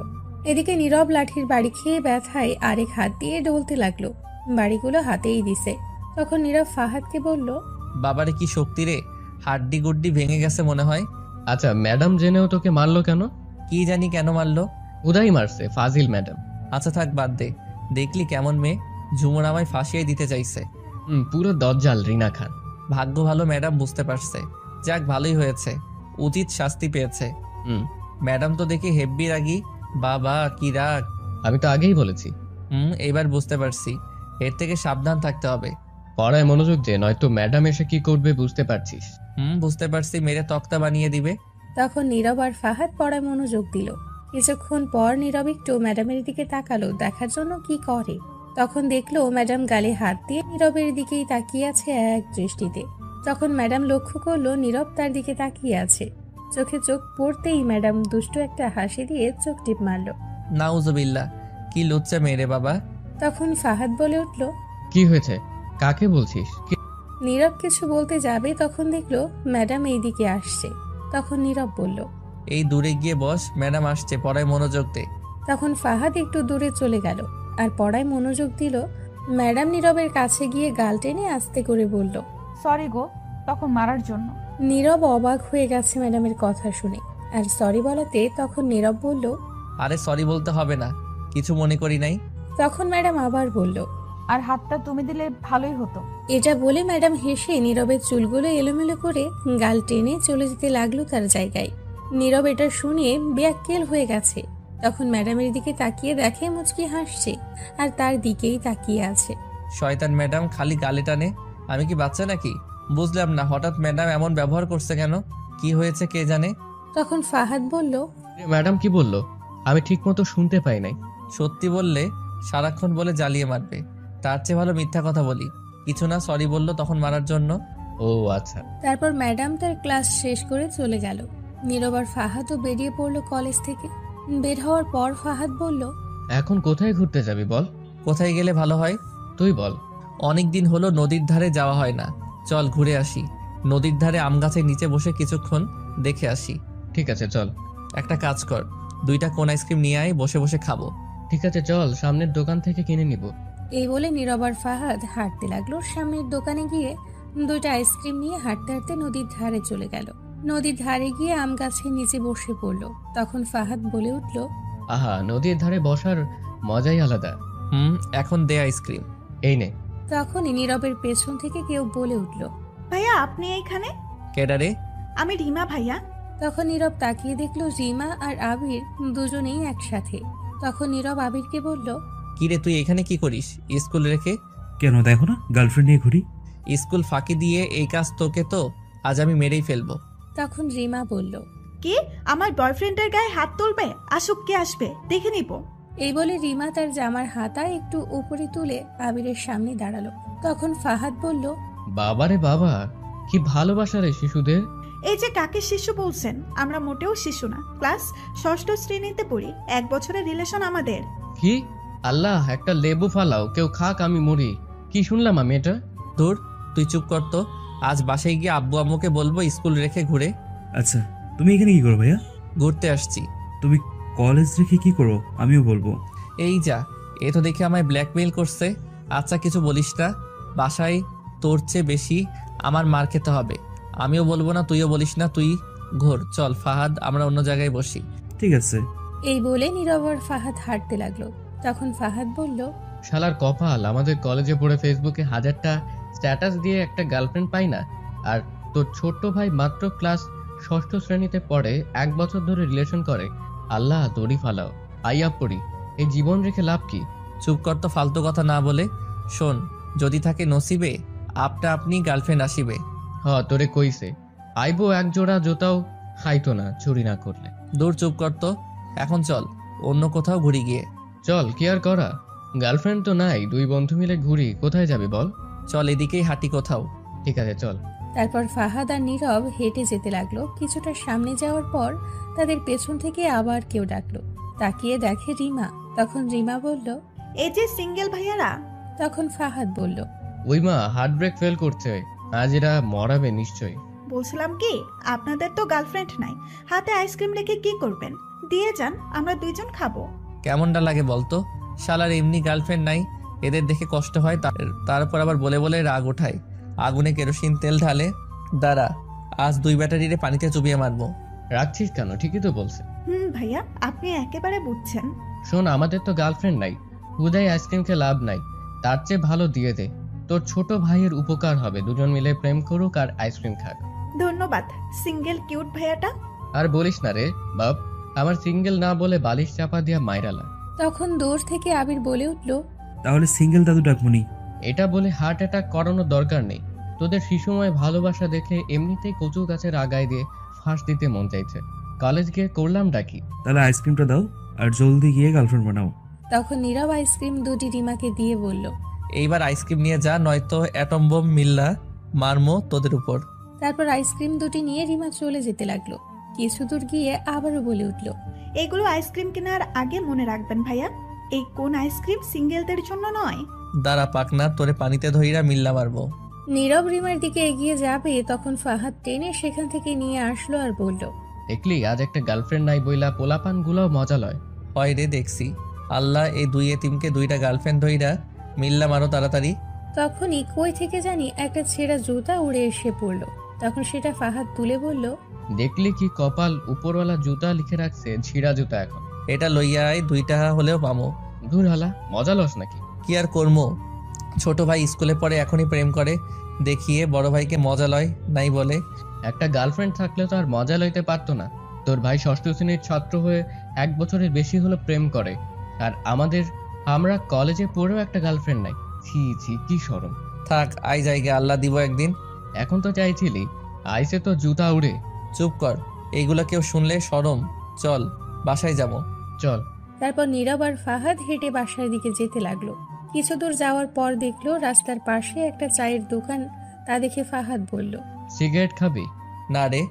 এদিকে নীরব লাঠির বাড়ি খেয়ে ব্যথায় আরেক হাত দিয়ে ডলতে লাগলো। বাড়িগুলো হাতেই দিছে। তখন নীরব ফাহাদকে বলল, বাবারে কি শক্তি রে, হাড্ডি গুড্ডি ভেঙে গেছে মনে হয়। আচ্ছা, ম্যাডাম জেনেও তোকে মারলো কেন? কি জানি কেন মারলো। উদাই মারছে, ফাজিল ম্যাডাম। আচ্ছা থাক, বাদ দে। দেখলি কেমন মেয়ে, ঝুমুর আমায় ফাঁসিয়ে দিতে চাইছে। পুরো দজ্জাল রিনা খান। ভাগ্য ভালো ম্যাডাম বুঝতে পারছে। যাক ভালোই হয়েছে, উচিত শাস্তি পেয়েছে। ম্যাডাম তো দেখি হেব্বি রাগী। বাবা কি রাগ। আমি তো আগেই বলেছি। এবার বুঝতে পারছি, এর থেকে সাবধান থাকতে হবে। পড়ায় মনোযোগ দে, নয়তো ম্যাডাম এসে কি করবে বুঝতে পারছিস। বুঝতে পারছি, মেরে তক্তা বানিয়ে দিবে। তখন নীরব আর ফাহাদ পড়ায় মনোযোগ দিল। কিছুক্ষণ পর নীরব একটু ম্যাডামের দিকে তাকালো দেখার জন্য কি করে। তখন দেখলো ম্যাডাম গালে হাত দিয়ে নীরবের দিকেই তাকিয়ে আছে এক দৃষ্টিতে। তখন ম্যাডাম লক্ষ্য করলো নীরব তার দিকে তাকিয়ে আছে। চোখে চোখ পড়তেই ম্যাডাম দুষ্টু একটা হাসি দিয়ে চোখ টিপ মারল। নাউজুবিল্লাহ, কি লুচ্চা মেরে বাবা। তখন ফাহাদ বলে উঠল, কি হয়েছে, কাকে বলছিস? নীরব কিছু বলতে যাবে তখন দেখলো ম্যাডাম এই দিকে আসছে। তখন নীরব বলল, এই দূরে গিয়ে বস, ম্যাডাম আসছে, পড়ায় মনোযোগ দে। তখন ফাহাদ একটু দূরে চলে গেল আর পড়ায় মনোযোগ দিল। ম্যাডাম নীরবের কাছে গিয়ে গাল টেনে আস্তে করে বলল, সরি গো, তখন মারার জন্য। নীরব অবাক হয়ে গেছে ম্যাডামের কথা শুনে। আর সরি বলাতে তখন নীরব বলল, আরে সরি বলতে হবে না, কিছু মনে করি নাই। তখন ম্যাডাম আবার বলল, আর হাতটা তুমি দিলে ভালোই হতো। এটা বলে ম্যাডাম হেসে নীরবের চুলগুলো এলোমেলো করে গাল টেনে চলে যেতে লাগলো তার জায়গায়। নীরব এটা শুনে বেয়াক্কেল হয়ে গেছে। তখন ম্যাডামের দিকে তাকিয়ে দেখে মুচকি হাসছে আর তার দিকেই তাকিয়ে আছে। শয়তান ম্যাডাম খালি গালে টানে। আমি কি বাচ্চা নাকি? বুঝলাম না হঠাৎ ম্যাডাম এমন ব্যবহার করছে কেন? কি হয়েছে কে জানে? তখন ফাহাদ বলল, ম্যাডাম কি বললো? আমি ঠিক মতো শুনতে পাই নাই। সত্যি বললে সারাক্ষণ বলে জ্বালিয়ে মারবে, তার চেয়ে ভালো মিথ্যা কথা বলি। কিছু না, সরি বললো তখন মারার জন্য। ও আচ্ছা। তারপর ম্যাডাম তার ক্লাস শেষ করে চলে গেল। নীরব আর ফাহাদও বেরিয়ে পড়লো কলেজ থেকে। বের হওয়ার পর ফাহাদ বলল, এখন কোথায় ঘুরতে যাবি বল? কোথায় গেলে ভালো হয়? তুই বল। অনেক দিন হলো নদীর ধারে যাওয়া হয় না, চল ঘুরে আসি। নদীর ধারে আম গাছের নিচে বসে কিছুক্ষণ দেখে আসি। ঠিক আছে চল। একটা কাজ কর, 2টা কোন আইসক্রিম নিয়ে আয়, বসে বসে খাবো। ঠিক আছে চল, সামনের দোকান থেকে কিনে নিব। এই বলে নীরব আর ফাহাদ হাঁটতে লাগলো। সামনের দোকানে গিয়ে 2টা আইসক্রিম নিয়ে হাঁটতে হাঁটতে নদীর ধারে চলে গেল। নদীর ধারে গিয়ে আম গাছের নিচে বসে পড়লো। তখন ফাহাদ বলে উঠল, আহা, নদীর ধারে বসার মজাই আলাদা। এখন দে আইসক্রিম। এই নে। তখনই নীরবের পেছন থেকে কেউ বলে উঠল, ভাইয়া আপনি এইখানে? কেডারে? আমি রিমা ভাইয়া। তখন নীরব তাকিয়ে দেখলো রিমা আর আবির দুজনেই একসাথে। তখন নীরব আবিরকে বলল, কিরে তুই এখানে কি করিস স্কুল রেখে? কেন, দেখো না গার্লফ্রেন্ড নিয়ে ঘুরি। স্কুল ফাঁকি দিয়ে এই কাজ তোকে তো আজ আমি মেরেই ফেলবো। তখন রিমা বলল, কি আমার বয়ফ্রেন্ডের গায়ে হাত তুলবে? আসুক, কে আসবে দেখে নিব। এই বলে রিমা তার জামার হাতা একটু উপরে তুলে আবিরের সামনে দাঁড়ালো। তখন ফাহাদ বলল, বাবারে বাবা, কি ভালোবাসা রে শিশুদের। এই যে কাকে শিশু বলছেন? আমরা মোটেও শিশু না, ক্লাস 6ষ্ঠ শ্রেণীতে পড়ি। 1 বছরের রিলেশন আমাদের। কি? আল্লাহ, একটা লেবু ফালাও, কেউ খাক আমি মরি। কি শুনলাম আমি এটা? দূর, তুই চুপ কর তো। আজ বাসায় গিয়ে আব্বু আম্মুকে বলবো স্কুল রেখে ঘুরে। আচ্ছা, তুমি এখানে কি করো ভাইয়া? ঘুরতে আসছি। তুমি কলেজ রেখে কি করো আমিও বলবো। এই যা, এ তো দেখে আমায় ব্ল্যাকমেইল করছে। আচ্ছা কিছু বলিস না, বাসায় তোর চেয়ে বেশি আমার মার খেতে হবে। আমিও বলবো না, তুইও বলিস না, তুই ঘোর। চল ফাহাদ, আমরা অন্য জায়গায় বসি। ঠিক আছে। এই বলে নীরব আর ফাহাদ হাঁটতে লাগলো। তখন ফাহাদ বলল, শালার কপাল, আমাদের কলেজে পড়ে ফেসবুকে 1000টা স্ট্যাটাস দিয়ে একটা গার্লফ্রেন্ড পাই না, আর তোর ছোট্ট ভাই মাত্র ক্লাস 6ষ্ঠ শ্রেণীতে পড়ে, 1 বছর ধরে রিলেশন করে। আল্লাহ দড়ি ফালাও, আইয়া পড়ি। এই জীবন রেখে লাভ কি? চুপ কর তো, ফালতু কথা না বলে। শোন, যদি থাকে নসিবে আপনা আপনি গার্লফ্রেন্ড আসিবে। তোরে কইছে আইবো, এক জোড়া জুতাও খাইতো না চুরি না করলে। দূর, চুপ কর তো। এখন চল অন্য কোথাও ঘুরি গিয়ে। চল, কি আর করা, গার্লফ্রেন্ড তো নাই, 2 বন্ধু মিলে ঘুরি। কোথায় যাবি বল? চল এদিকেই হাঁটি কোথাও। ঠিক আছে চল। তারপর ফাহাদ আর নীরব হেঁটে যেতে লাগলো। কিছুটা সামনে যাওয়ার পর তাদের পেছন থেকে আবার কেউ ডাকলো। তাকিয়ে দেখে রিমা। তখন রিমা বলল, এই যে সিঙ্গেল ভাইয়ারা। তখন ফাহাদ বলল, ওই মা হার্ট ব্রেক ফেল করছে, আজ এরা মরাবে নিশ্চয়ই। বলছিলাম কি, আপনাদের তো গার্লফ্রেন্ড নাই, হাতে আইসক্রিম রেখে কি করবেন? দিয়ে যান, আমরা 2 জন খাবো। কেমনটা লাগে বলতো? শালার এমনি গার্লফ্রেন্ড নাই, এদের দেখে কষ্ট হয়, তারপর আবার বলে বলে রাগ ওঠায়। আগুনে কেরোসিন তেল ঢালে। দাঁড়া, আজ 2 ব্যাটারিরে পানিতে চুবিয়ে মারবো। রাখছিস কেন? ঠিকই তো বলছে। ভাইয়া আপনি একেবারে বুঝছেন। শোন, আমাদের তো গার্লফ্রেন্ড নাই, হুদাই আইসক্রিম খেয়ে লাভ নাই, তার চেয়ে ভালো দিয়ে দে। তোর ছোট ভাইয়ের উপকার হবে, 2 জন মিলে প্রেম করুক আর আইসক্রিম খাক। ধন্যবাদ সিঙ্গেল কিউট ভাইয়াটা। আর বলিস না রে বাপ, আমার সিঙ্গেল না বলে বালিশ চাপা দিয়া মাইরালা। তখন দূর থেকে আবির বলে উঠল, তাহলে সিঙ্গেল দাদু ডাকমনি। এটা বলে হার্ট অ্যাটাক করানোর দরকার নেই। তোদের শিশুময় ভালোবাসা দেখে এমনিতেই কচু গাছের আগায় দিয়ে ফাঁস দিতে মন চাইছে। কলেজ গিয়ে করলাম ডাকি। তাহলে আইসক্রিমটা দাও আর জলদি গিয়ে গার্লফ্রেন্ড বানাও। তখন নীরব আইসক্রিম 2টি রিমাকে দিয়ে বলল, এইবার আইসক্রিম নিয়ে যা, নয়তো অ্যাটম বোম মিল্লা মারমো তোদের উপর। তারপর আইসক্রিম 2টি নিয়ে রিমা চলে যেতে লাগলো। কিছু দূর গিয়ে আবারও বলে উঠল, এগুলো আইসক্রিম কেনার আগে মনে রাখবেন ভাইয়া, এই কোন আইসক্রিম সিঙ্গেলদের জন্য নয়। দাঁড়া পাকনা, তোরে পানিতে ধইরা মিল্লা মারবো। নীরব রিমার দিকে এগিয়ে যাবে, তখন ফাহাদ টেনে সেখান থেকে নিয়ে আসলো আর বলল, দেখলি আজ একটা গার্লফ্রেন্ড নাই বইলা পোলাপান গুলাও মজা লয়। হয় রে দেখছি। আল্লাহ, এই 2 এতিমকে 2টা গার্লফ্রেন্ড ধইরা মিল্লা মারো তাড়াতাড়ি। তখনই কই থেকে জানি একটা ছেঁড়া জুতা উড়ে এসে পড়লো। তখন সেটা ফাহাদ তুলে বলল, দেখলি কি কপাল, উপরওয়ালা জুতা লিখে রাখছে ছিঁড়া জুতা। এখন এটা লইয়া আয়, 2টা হলেও পামো। দূর হালা, মজা লস নাকি? কি আর করমো, ছোট ভাই স্কুলে পড়ে এখনই প্রেম করে দেখিয়ে বড় ভাইকে মজা লয় নাই বলে। একটা গার্লফ্রেন্ড থাকলে তো আর মজা লইতে পারতো না। তোর ভাই 6ষ্ঠ শ্রেণীর ছাত্র হয়ে 1 বছরের বেশি হলো প্রেম করে, আর আমরা কলেজে পড়েও একটা গার্লফ্রেন্ড নাই। ছি ছি, কি শরম। থাক, আই জায়গা, আল্লাহ দিব একদিন। এখন তো চাইছিলি, আইসে তো জুতা উড়ে। চুপ কর, এইগুলো কেউ শুনলে শরম। চল বাসায় যাব। চল। তারপর নীরব আর ফাহাদ হেঁটে বাসার দিকে যেতে লাগলো। কিছু দূর যাওয়ার পর দেখলো রাস্তার পাশে একটা চায়ের দোকান। তা দেখে ফাহাদ বলল, সিগারেট খাবি? না রে।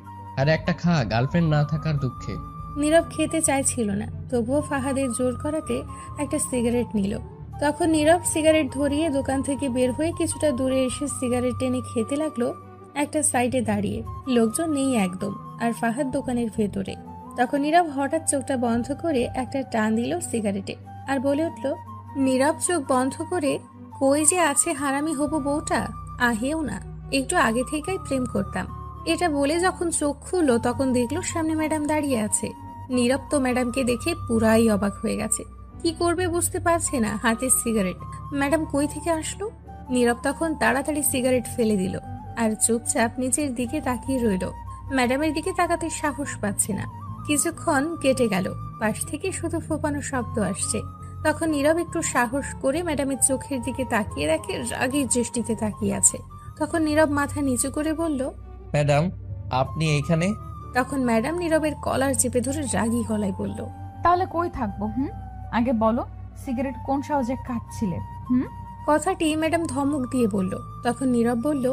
আর একটা খা, গার্লফ্রেন্ড না থাকার দুঃখে। নীরব খেতে চাইছিল না, তবুও ফাহাদের জোর করাতে একটা সিগারেট নিল। তখন নীরব সিগারেট ধরিয়ে দোকান থেকে বের হয়ে কিছুটা দূরে এসে সিগারেট টেনে খেতে লাগলো। একটা সাইডে দাঁড়িয়ে, লোকজন নেই একদম, আর ফাহাদ দোকানের ভেতরে। তখন নীরব হঠাৎ চোখটা বন্ধ করে একটা টান দিল সিগারেটে, আর বলে উঠল, নীরব চোখ বন্ধ করে, কই যে আছে হারামি হবু বউটা, আহেও না, একটু আগে থেকেই প্রেম করতাম। এটা বলে যখন চোখ খুললো তখন দেখলো সামনে ম্যাডাম দাঁড়িয়ে আছে। নীরব তো ম্যাডামকে দেখে পুরাই অবাক হয়ে গেছে, কি করবে বুঝতে পারছে না। হাতে সিগারেট, ম্যাডাম কই থেকে আসলো? নীরব তখন তাড়াতাড়ি সিগারেট ফেলে দিল আর চুপচাপ নিচের দিকে তাকিয়ে রইল। ম্যাডামের দিকে তাকাতে সাহস পাচ্ছে না। কিছুক্ষণ কেটে গেল, পাশ থেকে শুধু ফোপানো শব্দ আসছে। তখন নীরব একটু সাহস করে ম্যাডামের চোখের দিকে তাকিয়ে দেখে রাগের দৃষ্টিতে তাকিয়ে আছে। তখন নীরব মাথা নিচু করে বলল, ম্যাডাম আপনি এইখানে? তখন ম্যাডাম নীরবের কলার চেপে ধরে রাগী গলায় বলল, তাহলে কই থাকবো? আগে বলো, সিগারেট কোন সাহসে খাচ্ছিলে? কথাটি ম্যাডাম ধমক দিয়ে বলল। তখন নীরব বলল,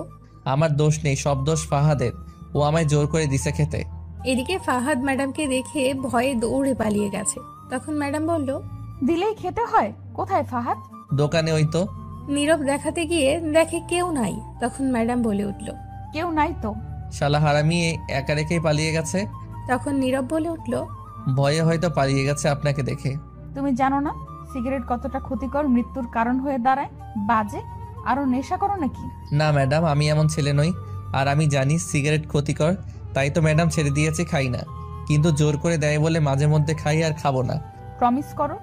আমার দোষ নেই, সব দোষ ফাহাদের, ও আমায় জোর করে দিছে খেতে। এদিকে ফাহাদ ম্যাডামকে দেখে ভয়ে দৌড়ে পালিয়ে গেছে। তখন ম্যাডাম বলল, দিলেই খেতে হয়? কোথায় ফাহাদ? দোকানে ওই তো। নীরব দেখাতে গিয়ে দেখে কেউ নাই। তখন ম্যাডাম বলে উঠল, কেউ নাই তো? শালা হারামি একা রেখেই পালিয়ে গেছে। তখন নীরব বলে উঠল, ভয়ে হয়তো পালিয়ে গেছে আপনাকে দেখে। তুমি জানো না সিগারেট কতটা ক্ষতিকর, মৃত্যুর কারণ হয়ে দাঁড়ায়? বাজে, আরো নেশা করো নাকি? না ম্যাডাম, আমি এমন ছেলে নই। আর আমি জানি সিগারেট ক্ষতিকর, তাই তো ম্যাডাম ছেড়ে দিয়েছি, খাই না। কিন্তু জোর করে দেয় বলে মাঝে মধ্যে খাই, আর খাবো না। প্রমিস করো।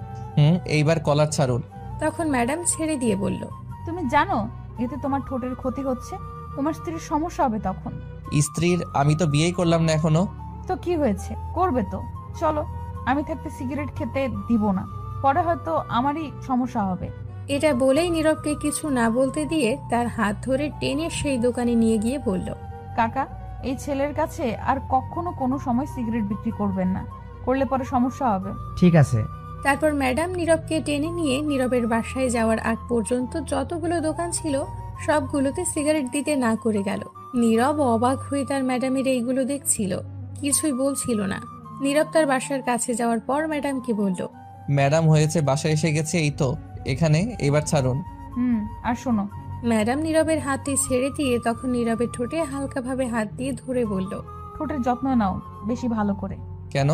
এইবার কলার ছাড়ুন। তখন ম্যাডাম ছেড়ে দিয়ে বলল, তুমি জানো এতে তোমার ঠোঁটের ক্ষতি হচ্ছে, তোমার স্ত্রীর সমস্যা হবে তখন। স্ত্রীর? আমি তো বিয়েই করলাম না এখনো। তো কি হয়েছে, করবে তো। চলো, আমি থাকতে সিগারেট খেতে দিব না, পরে হয়তো আমারই সমস্যা হবে। এটা বলেই নীরবকে কিছু না বলতে দিয়ে তার হাত ধরে টেনে সেই দোকানে নিয়ে গিয়ে বলল, কাকা, এই ছেলের কাছে আর কখনো কোনো সময় সিগারেট বিক্রি করবেন না, করলে পরে সমস্যা হবে। ঠিক আছে। তারপর ম্যাডাম নীরবকে টেনে নিয়ে নীরবের বাসায় যাওয়ার আগ পর্যন্ত যতগুলো দোকান ছিল সবগুলোতে সিগারেট দিতে না করে গেল। নীরব অবাক হয়ে তার ম্যাডামের এইগুলো দেখছিল, কিছুই বলছিল না। নীরব তার বাসার কাছে যাওয়ার পর ম্যাডামকে বলল, ম্যাডাম হয়েছে, বাসায় এসে গেছে, এই তো এখানে, এবার ছাড়ুন। আর শোনো। ম্যাডাম নীরবের হাতটি ছেড়ে দিয়ে তখন নীরবের ঠোঁটে হালকাভাবে হাত দিয়ে ধরে বলল, ঠোঁটের যত্ন নাও বেশি ভালো করে। কেন?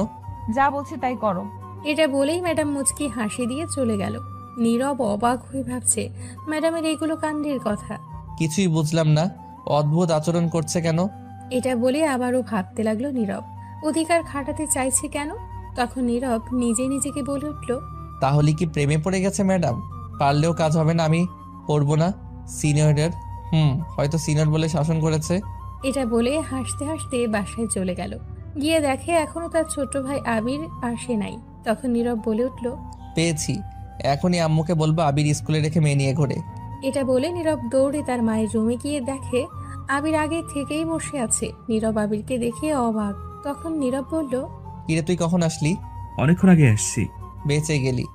যা বলছি তাই করো। এটা বলেই ম্যাডাম মুচকি হাসি দিয়ে চলে গেল। নীরব অবাক হয়ে ভাবছে ম্যাডামের এইগুলো কাণ্ডের কথা। কিছুই বুঝলাম না, অদ্ভুত আচরণ করছে কেন? এটা বলে আবারও ভাবতে লাগলো নীরব, অধিকার খাটাতে চাইছে কেন? তখন নীরব নিজে নিজেকে বলে উঠল, তাহলে কি প্রেমে পড়ে গেছে ম্যাডাম? পারলেও কাজ হবে না, আমি করবো না। সিনিয়রের হয়তো সিনিয়র বলে শাসন করেছে। এটা বলে হাসতে হাসতে বাসায় চলে গেল। গিয়ে দেখে এখনো তার ছোট ভাই আবির আসে নাই। তখন নীরব বলে উঠল, পেয়েছি, এখনই আম্মুকে বলবো আবির স্কুলে রেখে মেয়ে নিয়ে ঘোরে। এটা বলে নীরব দৌড়ে তার মায়ের রুমে গিয়ে দেখে আবির আগে থেকেই বসে আছে। নীরব আবিরকে দেখে অবাক। তখন নীরব বলল, কিরে তুই কখন আসলি? অনেকক্ষণ আগে আসছি। বেঁচে গেলি।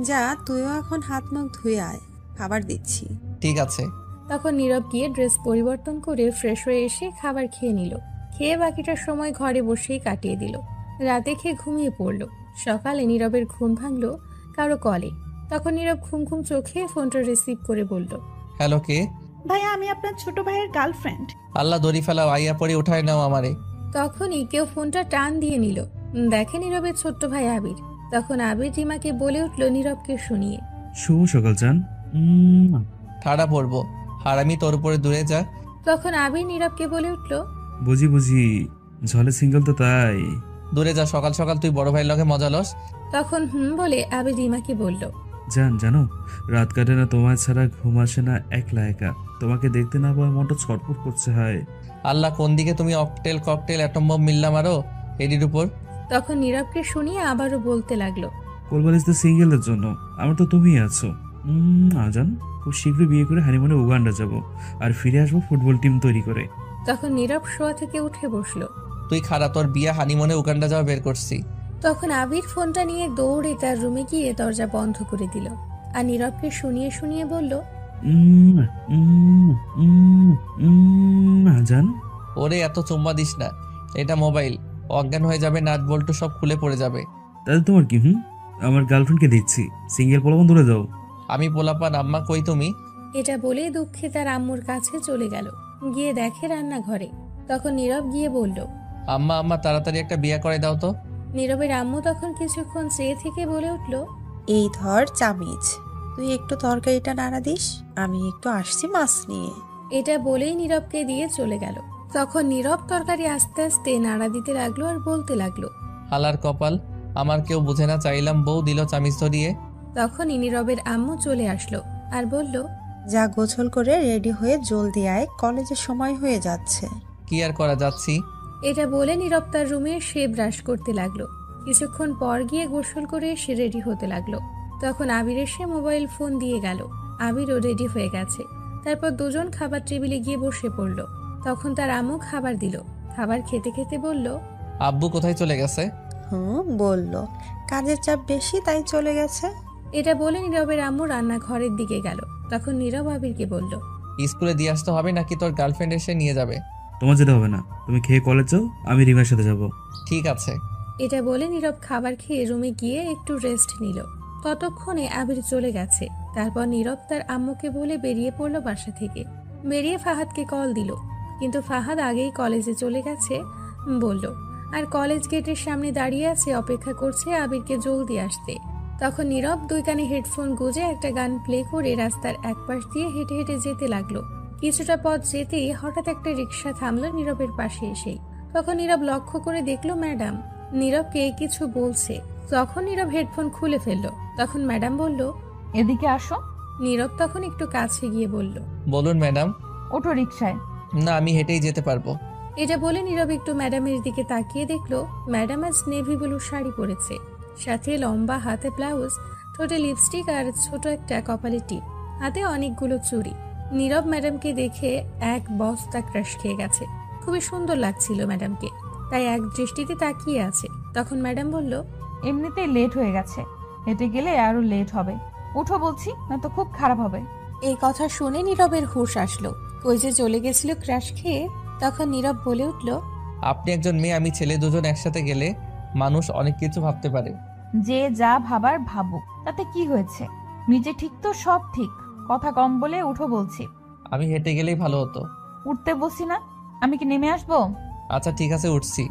যা, তুইও এখন হাত মুখ ধুয়ে আয়, খাবার দিচ্ছি। ঠিক আছে। তখন নীরব গিয়ে ড্রেস পরিবর্তন করে ফ্রেশ হয়ে এসে খাবার খেয়ে নিল। খেয়ে বাকিটা সময় ঘরে বসেই কাটিয়ে দিল। রাতে খেয়ে ঘুমিয়ে পড়ল। সকালে নীরবের ঘুম ভাঙল কারো কলে। তখন নীরব ঘুম ঘুম চোখে ফোনটা রিসিভ করে বলল, হ্যালো, কে? ভাইয়া, আমি আপনার ছোট ভাইয়ের গার্লফ্রেন্ড। আল্লাহ দড়ি ফেলাও, আইয়া পরে উঠায় নাও আমারে। তখনই কেউ ফোনটা টান দিয়ে নিল। দেখে নীরবের ছোট্ট ভাই আবির। তখন আবির রিমাকে বলে উঠল নীরবকে শুনিয়ে, শুভ সকাল জান। ঠাড়া পড়বো, হারামি তোর উপরে দূরে যা। তখন আবির নীরবকে বলে উঠল, বুঝি ঝলে সিঙ্গেল তো তাই। দূরে যা, সকাল সকাল তুই বড় ভাইয়ের লগে মজা লস। তখন বলে আবির রিমাকে বলল, জানো রাত কাটে না তোমার ছাড়া, ঘুম আসে না একলা একা, তোমাকে দেখতে না পাওয়ার মনটা ছটফট করছে। হয় আল্লাহ, কোন দিকে তুমি অকটেল ককটেল অ্যাটম বম মিললাম আরো এডির উপর। তখন নীরবকে শুনিয়ে আবারও বলতে লাগলো, কোলবালিশ তো সিঙ্গেলদের জন্য, আমার তো তুমিই আছো। আজান, খুব শীঘ্রই বিয়ে করে হানিমুনে উগান্ডা যাব, আর ফিরে আসবো ফুটবল টিম তৈরি করে। তখন নীরব শোয়া থেকে উঠে বসলো। তুই খারাপ, তোর বিয়ে হানিমুনে উগান্ডা যাওয়া বের করছি। তখন আবির ফোনটা নিয়ে দৌড়ে তার রুমে গিয়ে দরজা বন্ধ করে দিল আর নীরবকে শুনিয়ে শুনিয়ে বলল, আজান, ওরে এত চুম্মা দিস না, এটা মোবাইল, অজ্ঞান হয়ে যাবে, নাট বল্টু সব খুলে পড়ে যাবে। তাহলে তোমার কি? আমার গার্লফ্রেন্ডকে দিচ্ছি, সিঙ্গেল পোলাপান ধরে যাও। আমি পোলাপান, আম্মা কই তুমি? এটা বলে দুঃখে তার আম্মুর কাছে চলে গেল, গিয়ে দেখে রান্নাঘরে। তখন নীরব গিয়ে বলল, আম্মা আম্মা তাড়াতাড়ি একটা বিয়ে করে দাও তো। নীরবের আম্মু তখন কিছুক্ষণ চেয়ে থেকে বলে উঠল, এই ধর চামিচ, তুই একটু তরকারিটা নাড়া দিস, আমি একটু আসছি মাছ নিয়ে। এটা বলেই নীরবকে দিয়ে চলে গেল। তখন নীরব তরকারি আস্তে আস্তে নাড়া দিতে লাগলো আর বলতে লাগলো, হালার কপাল, আমার কেউ বুঝে না, চাইলাম বউ দিল চামিচ ধরিয়ে। তখনই নীরবের আম্মু চলে আসলো আর বলল, যা গোছল করে রেডি হয়ে জলদি আয়, কলেজের সময় হয়ে যাচ্ছে। কি আর করা, যাচ্ছি। এটা বলে নীরব তার রুমে সে ব্রাশ করতে লাগলো। কিছুক্ষণ পর গিয়ে গোসল করে সে রেডি হতে লাগলো। তখন আবির এসে মোবাইল ফোন দিয়ে গেল। আবিরও রেডি হয়ে গেছে। তারপর দুজন খাবার টেবিলে গিয়ে বসে পড়লো। তখন তার আম্মু খাবার দিল। খাবার খেতে খেতে বলল, আব্বু কোথায় চলে গেছে? বললো কাজের চাপ বেশি তাই চলে গেছে। এটা বলে নীরবের আম্মু রান্নাঘরের দিকে গেল। তখন নীরব আবিরকে বলল, স্কুলে দিয়ে আসতে হবে নাকি তোর গার্লফ্রেন্ড এসে নিয়ে যাবে? তোমার যেতে হবে না, তুমি খেয়ে কলেজ যাও, আমি রিমার সাথে যাব। ঠিক আছে। এটা বলে নীরব খাবার খেয়ে রুমে গিয়ে একটু রেস্ট নিল। ততক্ষণে আবির চলে গেছে। তারপর নীরব তার আম্মুকে বলে বেরিয়ে পড়লো বাসা থেকে। বেরিয়ে ফাহাদকে কল দিল, কিন্তু ফাহাদ আগেই কলেজে চলে গেছে বলল, আর কলেজ গেটের সামনে দাঁড়িয়ে আছে, অপেক্ষা করছে আবিরকে জলদি আসতে। তখন নীরব দুই কানে হেডফোন গুঁজে একটা গান প্লে করে রাস্তার এক পাশ দিয়ে হেঁটে হেঁটে যেতে লাগলো। কিছুটা পথ যেতেই হঠাৎ একটা রিক্সা থামলো নীরবের পাশে এসেই। তখন নীরব লক্ষ্য করে দেখলো ম্যাডাম নীরবকে কিছু বলছে। তখন নীরব হেডফোন খুলে ফেললো। তখন ম্যাডাম বলল, এদিকে আসো। নীরব তখন একটু কাছে গিয়ে বলল, বলুন ম্যাডাম। ওটো রিক্সায়। না, আমি হেঁটেই যেতে পারবো। এটা বলে নীরব একটু ম্যাডামের দিকে তাকিয়ে দেখলো ম্যাডাম আজ নেভি ব্লু শাড়ি পরেছে, সাথে লম্বা হাতে ব্লাউজ, ঠোঁটে লিপস্টিক আর ছোট একটা কপালে টিপ, হাতে অনেকগুলো চুড়ি। নীরব ম্যাডামকে দেখে এক বস্তা ক্রাশ খেয়ে গেছে। খুবই সুন্দর লাগছিল ম্যাডামকে, তাই এক দৃষ্টিতে তাকিয়ে আছে। তখন ম্যাডাম বলল, এমনিতেই লেট হয়ে গেছে, হেঁটে গেলে আরো লেট হবে, উঠো বলছি, না তো খুব খারাপ হবে। এই কথা শুনে নীরবের হুঁশ আসলো, কই যে চলে গেছিল ক্রাশ খেয়ে। তখন নীরব বলে উঠল, আপনি একজন মেয়ে, আমি ছেলে, দুজন একসাথে গেলে মানুষ অনেক কিছু ভাবতে পারে। যে যা ভাবার ভাবুক, তাতে কি হয়েছে? নিচে ঠিক তো সব ঠিক, কথা কম বলে উঠো বলছি। আমি হেঁটে গেলেই ভালো হতো। উঠতে বলছি না, আমি কি নেমে আসবো? আচ্ছা ঠিক আছে, উঠছি।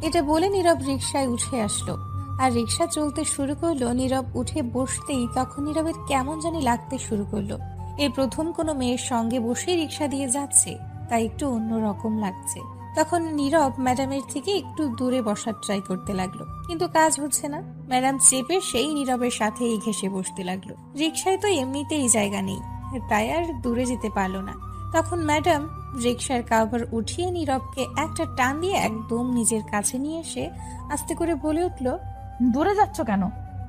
এটা বলে নীরব রিকশায় উঠে আসলো আর রিকশা চলতে শুরু করলো। নীরব উঠে বসতেই তখন নীরবের কেমন জানি লাগতে শুরু করলো। এই প্রথম কোনো মেয়ের সঙ্গে বসে রিকশা দিয়ে যাচ্ছে, তাই একটু অন্যরকম লাগছে। তখন নীরব ম্যাডামের থেকে একটু দূরে বসার ট্রাই করতে লাগলো, কিন্তু কাজ হচ্ছে না। ম্যাডাম চেপে সেই নীরবের সাথেই ঘেঁষে বসতে লাগলো। রিকশায় তো এমনিতেই জায়গা নেই, তাই আর দূরে যেতে পারলো না। তখন ম্যাডাম রিকশার কাভার উঠিয়ে নীরবকে একটা টান দিয়ে একদম নিজের কাছে নিয়ে এসে আস্তে করে বলে উঠল, দূরে যাচ্ছ কেন?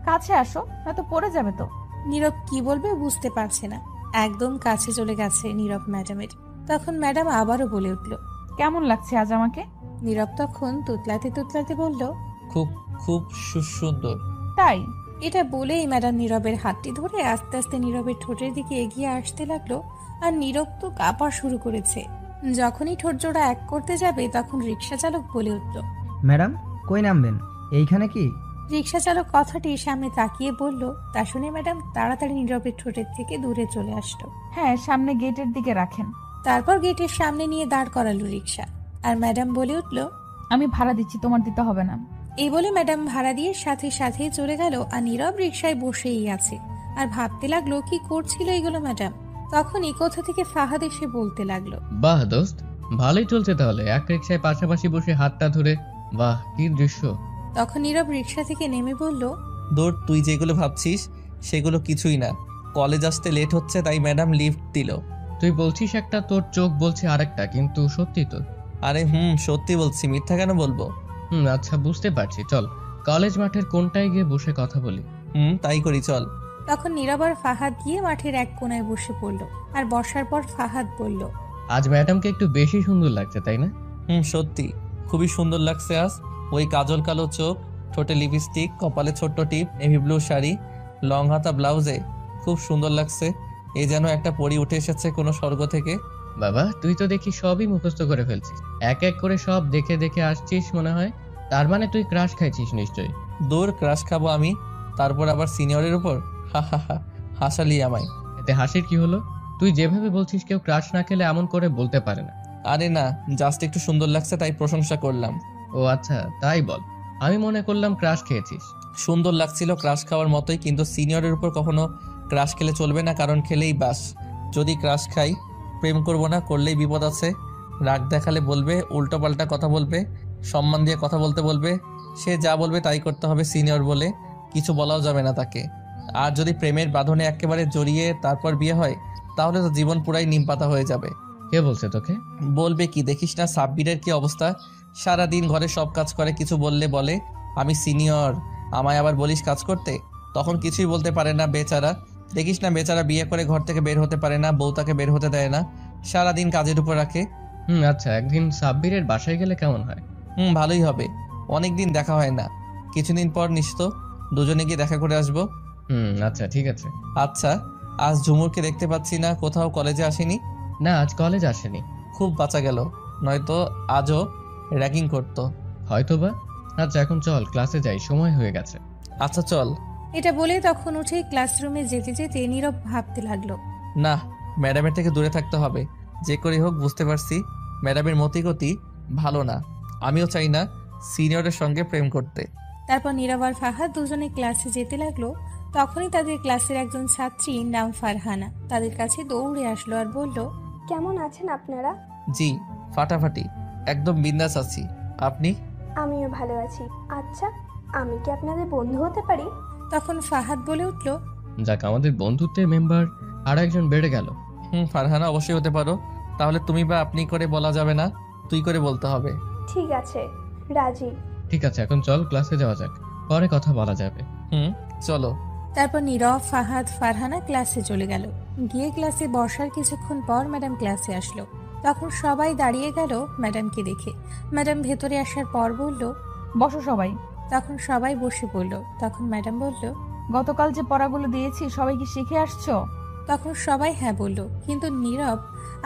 কাছে আসো, না তো পড়ে যাবে তো। নীরব কি বলবে বুঝতে পারছে না, একদম কাছে চলে গেছে নীরব ম্যাডামের। তখন ম্যাডাম আবারও বলে উঠল, কেমন লাগছে আজ আমাকে? নীরব তখন তুতলাতে তুতলাতে বলল, খুব খুব সুন্দর। তাই? এটা বলেই ম্যাডাম নীরবের হাতটি ধরে আস্তে আস্তে নীরবের ঠোঁটের দিকে এগিয়ে আসতে লাগলো। আর নীরব তো কাঁপা শুরু করেছে। যখনই ঠোঁট জোড়া এক করতে যাবে তখন রিক্সা চালক বলে উঠল, ম্যাডাম কই নামবেন? এইখানে কি? রিক্সা চালক কথাটি সামনে তাকিয়ে বলল। তা শুনে ম্যাডাম তাড়াতাড়ি নীরবের ঠোঁটের থেকে দূরে চলে আসলো। হ্যাঁ, সামনে গেটের দিকে রাখেন। তারপর গেটের সামনে নিয়ে দাঁড় করালো রিক্সা। আর ম্যাডাম বলে উঠল, আমি ভাড়া দিচ্ছি, তোমার দিতে হবে না। এই বলে ম্যাডাম ভাড়া দিয়ে সাথে সাথে চলে গেল। আর নীরব রিক্সায় বসেই আছে আর ভাবতে লাগলো কি করছিল এগুলো ম্যাডাম। তখন এই কোথা থেকে ফাহাদ এসে বলতে লাগলো, বাহ দোস্ত, ভালোই চলছে তাহলে, এক রিকশায় পাশাপাশি বসে হাতটা ধরে, বাহ কি দৃশ্য। তখন নীরব রিক্সা থেকে নেমে বলল, দূর, তুই যেগুলো ভাবছিস সেগুলো কিছুই না। কলেজ আসতে লেট হচ্ছে তাই ম্যাডাম লিফট দিল। তুই বলছিস একটা, তোর চোখ বলছে আরেকটা, কিন্তু সত্যি তো? আরে সত্যি বলছি, মিথ্যা কেন বলবো? আচ্ছা বুঝতে পারছি, চল কলেজ মাঠের কোনটায় গিয়ে বসে কথা বলি? তাই করি, চল। তখন নীরব আর ফাহাদ গিয়ে মাঠের এক কোণায় বসে পড়ল। আর বসার পর ফাহাদ বলল, আজ ম্যাডামকে একটু বেশি সুন্দর লাগছে, তাই না? সত্যি খুবই সুন্দর লাগছে আজ। ওই কাজল কালো চোখ, ঠোঁটে লিপস্টিক, কপালে ছোট্ট টিপ, নেভি ব্লু শাড়ি, লং হাতা ব্লাউজে খুব সুন্দর লাগছে। এই যেন একটা পরি উঠে এসেছে কোনো স্বর্গ থেকে। বাবা, তুই তো দেখি সবই মুখস্থ করে ফেলছিস। এক এক করে সব দেখে দেখে আসছিস মনে হয়। তার মানে তুই ক্রাশ খাইছিস নিশ্চয়ই। দূর, ক্রাশ খাবো আমি? তারপর আবার সিনিয়রের উপর? হা হা হা, হাসালি আমায়। এতে হাসির কি হলো? তুই যেভাবে বলছিস কেউ ক্রাশ না খেলে এমন করে বলতে পারে না। আরে না, জাস্ট একটু সুন্দর লাগছে তাই প্রশংসা করলাম। ও আচ্ছা, তাই বল। আমি মনে করলাম ক্রাশ খেয়েছিস। সুন্দর লাগছিল ক্রাশ খাওয়ার মতোই, কিন্তু সিনিয়রের উপর কখনো ক্রাশ খেলে চলবে না, কারণ খেলেই বাস। যদি ক্রাশ খাই, প্রেম করব না, করলেই বিপদ আছে। রাগ দেখালে বলবে, উল্টোপাল্টা কথা বলবে, সম্মান দিয়ে কথা বলতে বলবে। সে যা বলবে তাই করতে হবে, সিনিয়র বলে কিছু বলাও যাবে না তাকে। আর যদি প্রেমের বাঁধনে একেবারে জড়িয়ে তারপর বিয়ে হয়, তাহলে তো জীবন পুরাই নিমপাতা হয়ে যাবে। কে বলছে তোকে? বলবে কি, দেখিস না সাব্বিরের কি অবস্থা? সারাদিন ঘরে সব কাজ করে, কিছু বললে বলে আমি সিনিয়র, আমায় আবার বলিস কাজ করতে। তখন কিছুই বলতে পারে না বেচারা। দেখিস না বেচারা বিয়ে করে ঘর থেকে বের হতে পারে না, বউ তাকে বের হতে দেয় না, সারাদিন কাজের উপর রাখে। আচ্ছা, একদিন সাব্বিরের বাসায় গেলে কেমন হয়? ভালোই হবে। অনেকদিন দেখা হয় না, কিছুদিন পর নিশ্চয় দুজনে গিয়ে দেখা করে আসবো। আচ্ছা ঠিক আছে। আচ্ছা, আজ ঝুমুরকে দেখতে পাচ্ছি না, কোথাও কলেজে আসেনি? না, আজ কলেজ আসেনি। খুব বাঁচা গেল, নয়তো আজও র্যাগিং করতো হয়তোবা। আচ্ছা এখন চল, ক্লাসে যাই, সময় হয়ে গেছে। আচ্ছা চল। এটা বলে তখন উঠে ক্লাসরুমে যেতে যেতে নীরব ভাবতে লাগলো, না, ম্যাডামের থেকে দূরে থাকতে হবে। যে করে হোক, বুঝতে পারছি ম্যাডামের মতিগতি ভালো না। আমিও চাই না সিনিয়রের সঙ্গে প্রেম করতে। তারপর নীরব আর ফাহাদ দুজনে ক্লাসে যেতে লাগলো। তখনই তাদের ক্লাসের একজন ছাত্রী নাম ফারহানা তাদের কাছে দৌড়ে আসলো আর বলল, কেমন আছেন আপনারা? জি, ফাটাফাটি, একদম বিন্দাস আছি। আপনি? আমিও ভালো আছি। আচ্ছা, আমি কি আপনাদের বন্ধু হতে পারি? তখন ফাহাদ বলে উঠল, যাক, আমাদের বন্ধুত্বের মেম্বার আর একজন বেড়ে গেল। ফারহানা অবশ্যই হতে পারো। তাহলে তুমি বা আপনি করে বলা যাবে না, তুই করে বলতে হবে। ঠিক আছে, রাজি। ঠিক আছে, এখন চল ক্লাসে যাওয়া যাক, পরে কথা বলা যাবে। চলো। তারপর নীরব, ফাহাদ, ফারহানা ক্লাসে চলে গেল। গিয়ে ক্লাসে বসার কিছুক্ষণ পর ম্যাডাম ক্লাসে আসলো। তখন সবাই দাঁড়িয়ে গেল ম্যাডামকে দেখে। ম্যাডাম ভেতরে আসার পর বলল, বসো সবাই। তখন সবাই বসে পড়ল। তখন ম্যাডাম বলল, গতকাল যে পড়াগুলো দিয়েছি সবাই কি শিখে আসছো? তখন সবাই হ্যাঁ বলল, কিন্তু নীরব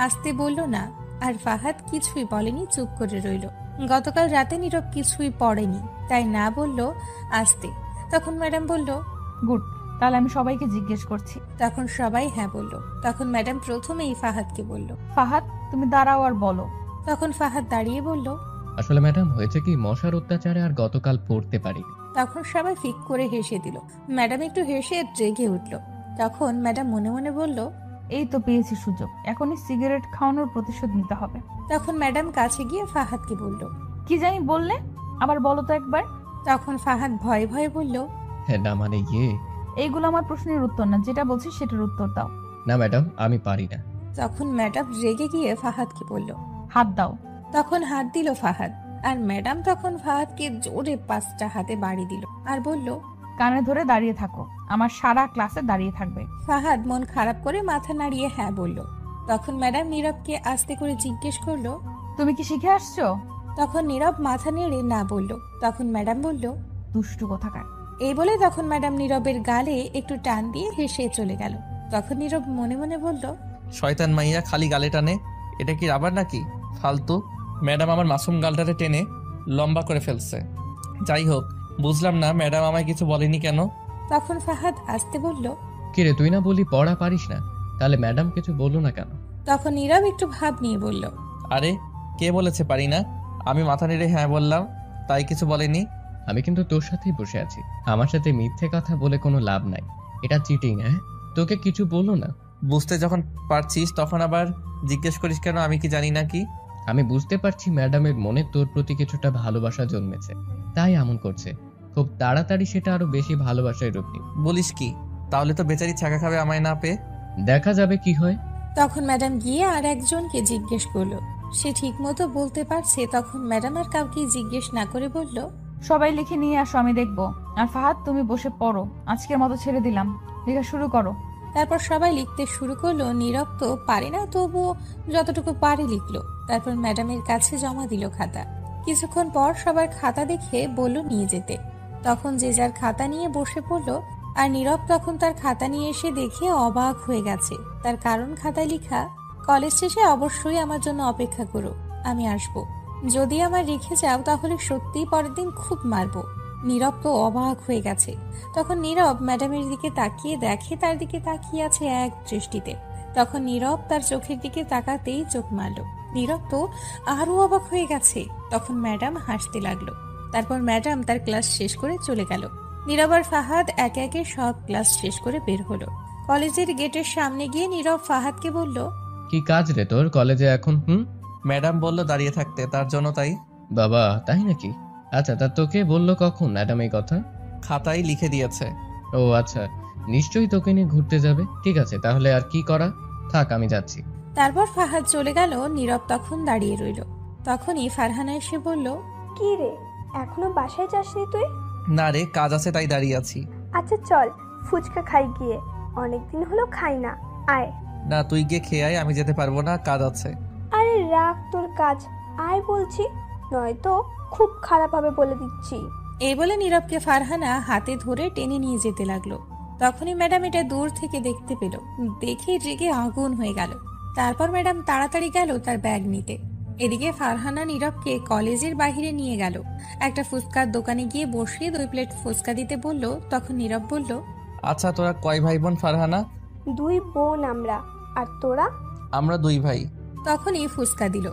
আসতে বলল না। আর ফাহাদ কিছুই বলেনি, চুপ করে রইল। গতকাল রাতে নীরব কিছুই পড়েনি, তাই না বলল আসতে। তখন ম্যাডাম বলল, গুড, তাহলে আমি সবাইকে জিজ্ঞেস করছি। তখন সবাই হ্যাঁ বলল। তখন ম্যাডাম প্রথমেই ফাহাদকে বলল, ফাহাদ তুমি দাঁড়াও আর বলো। তখন ফাহাদ দাঁড়িয়ে বলল, আসলে ম্যাডাম হয়েছে কি, মশার অত্যাচারে আর গতকাল পড়তে পারি। তখন সবাই ফিক করে হেসে দিল। ম্যাডাম একটু হেসে রেগে উঠল। তখন ম্যাডাম মনে মনে বলল, এই তো পেয়েছি সুযোগ, এখনই সিগারেট খাওয়ানোর প্রতিশোধ নিতে হবে। তখন ম্যাডাম কাছে গিয়ে ফাহাদকে বলল, কি জানি বললে, আবার বলো তো একবার। তখন ফাহাদ ভয়ে ভয়ে বলল, হ্যাঁ না মানে এইগুলো আমার প্রশ্নের উত্তর না, যেটা বলছি সেটার উত্তর দাও। না ম্যাডাম, আমি পারি না। তখন ম্যাডাম রেগে গিয়ে ফাহাদকে বলল, হাত দাও। তখন হাত দিল ফাহাদ। আর ম্যাডাম তখন ফাহাদকে জোরে 5টা হাতে বাড়ি দিল আর বলল, কানে ধরে দাঁড়িয়ে থাকো, আমার সারা ক্লাসে দাঁড়িয়ে থাকবে। ফাহাদ মন খারাপ করে মাথা নাড়িয়ে হ্যাঁ বলল। তখন ম্যাডাম নীরবকে আস্তে করে জিজ্ঞেস করলো, তুমি কি শিখে আসছো? তখন নীরব মাথা নেড়ে না বলল। তখন ম্যাডাম বলল, দুষ্টু কোথাকার। এই বলে তখন ম্যাডাম নীরবের গালে একটু টান দিয়ে হেসে চলে গেল। তখন নীরব মনে মনে বলল, শয়তান মাইয়া, খালি গালে টানে, এটা কি রাবার নাকি? ফালতু। ম্যাডাম আমার মাসুম গালটারে টেনে লম্বা করে ফেলছে। যাই হোক, বুঝলাম না ম্যাডাম আমায় কিছু বলেনি কেন। তখন ফাহাদ আসতে বলল, কিরে তুই না বলি পড়া পারিস না, তাহলে ম্যাডাম কিছু বললো না কেন? তখন নীরব একটু ভাব নিয়ে বলল, আরে কে বলেছে পারি না? আমি মাথা নেড়ে হ্যাঁ বললাম, তাই কিছু বলেনি। আমি কিন্তু তোর সাথেই বসে আছি, আমার সাথে মিথ্যে কথা বলে কোনো লাভ নাই, এটা চিটিং। হ্যাঁ, তোকে কিছু বললো না? বুঝতে যখন পারছিস তখন আবার জিজ্ঞেস করিস কেন? আমি কি জানি না কি? আমি বুঝতে পারছি ম্যাডামের মনে তোর প্রতি কিছুটা ভালোবাসা জন্মেছে, তাই এমন করছে। খুব তাড়াতাড়ি সেটা আরো বেশি ভালোবাসায় রূপ নিক। বলিস কি? তাহলে তো বেচারি ছাকা খাবে আমায় না পেয়ে। দেখা যাবে কি হয়। তখন ম্যাডাম গিয়ে আর একজনকে জিজ্ঞেস করলো। সে ঠিক মতো বলতে পারছে। তখন ম্যাডাম আর কাউকে জিজ্ঞেস না করে বলল, সবাই লিখে নিয়ে আসো, আমি দেখবো। আর ফাহাদ, তুমি বসে পড়ো, আজকের মতো ছেড়ে দিলাম, লেখা শুরু করো। তারপর সবাই লিখতে শুরু করলো। নীরব তো পারে না, তবুও যতটুকু পারে লিখলো। তারপর ম্যাডামের কাছে জমা দিল খাতা। কিছুক্ষণ পর সবার খাতা দেখে বলল নিয়ে যেতে। তখন যে যার খাতা নিয়ে বসে পড়লো। আর নীরব তখন তার খাতা নিয়ে এসে দেখে অবাক হয়ে গেছে। তার কারণ খাতায় লেখা, কলেজ শেষে অবশ্যই আমার জন্য অপেক্ষা করো, আমি আসবো। যদি আমার রেখে যাও তাহলে সত্যিই পরের দিন খুব মারবো। নীরব তো অবাক হয়ে গেছে। তখন নীরব ম্যাডামের দিকে তাকিয়ে দেখে তার দিকে তাকিয়ে আছে এক দৃষ্টিতে। তখন নীরব তার চোখের দিকে তাকাতেই চোখ মারল। নীরব তো আরো অবাক হয়ে গেছে। তখন ম্যাডাম হাসতে লাগলো। তারপর ম্যাডাম তার ক্লাস শেষ করে চলে গেল। নীরব আর ফাহাদ একে একে সব ক্লাস শেষ করে বের হলো। কলেজের গেটের সামনে গিয়ে নীরব ফাহাদকে বলল, কি কাজ রে তোর কলেজে এখন? ম্যাডাম বলল দাঁড়িয়ে থাকতে, তার জন্য তাই। বাবা, তাই নাকি? আচ্ছা, তা তোকে বললো কখন ম্যাডাম এই কথা? খাতায় লিখে দিয়েছে। ও আচ্ছা, নিশ্চয়ই তোকে নিয়ে ঘুরতে যাবে। ঠিক আছে, তাহলে আর কি করা, থাক আমি যাচ্ছি। তারপর ফাহাদ চলে গেল। নীরব তখন দাঁড়িয়ে রইল। তখনই ফারহানা এসে বলল, কি রে, এখনো বাসায় যাসনি তুই? না রে, কাজ আছে তাই দাঁড়িয়ে আছি। আচ্ছা চল, ফুচকা খাই গিয়ে, অনেকদিন হলো খাই না, আয়। না, তুই গিয়ে খেয়ে আয়, আমি যেতে পারবো না, কাজ আছে। আরে রাখ তোর কাজ, আয় বলছি, নয়তো খুব খারাপ হবে বলে দিচ্ছি। এই বলে নীরবকে ফারহানা হাতে ধরে টেনে নিয়ে যেতে লাগলো। তখনই ম্যাডাম এটা দূর থেকে দেখতে পেল। দেখে রেগে আগুন হয়ে গেল। তারপর ম্যাডাম তাড়াতাড়ি গেল তার ব্যাগ নিতে। এদিকে ফারহানা নীরবকে কলেজের বাইরে নিয়ে গেল। একটা ফুচকার দোকানে গিয়ে বসিয়ে 2 প্লেট ফুচকা দিতে বলল। তখন নীরব বলল, আচ্ছা তোরা কয় ভাই বোন ফারহানা? 2 বোন আমরা, আর তোরা? আমরা 2 ভাই। তখনই ফুচকা দিল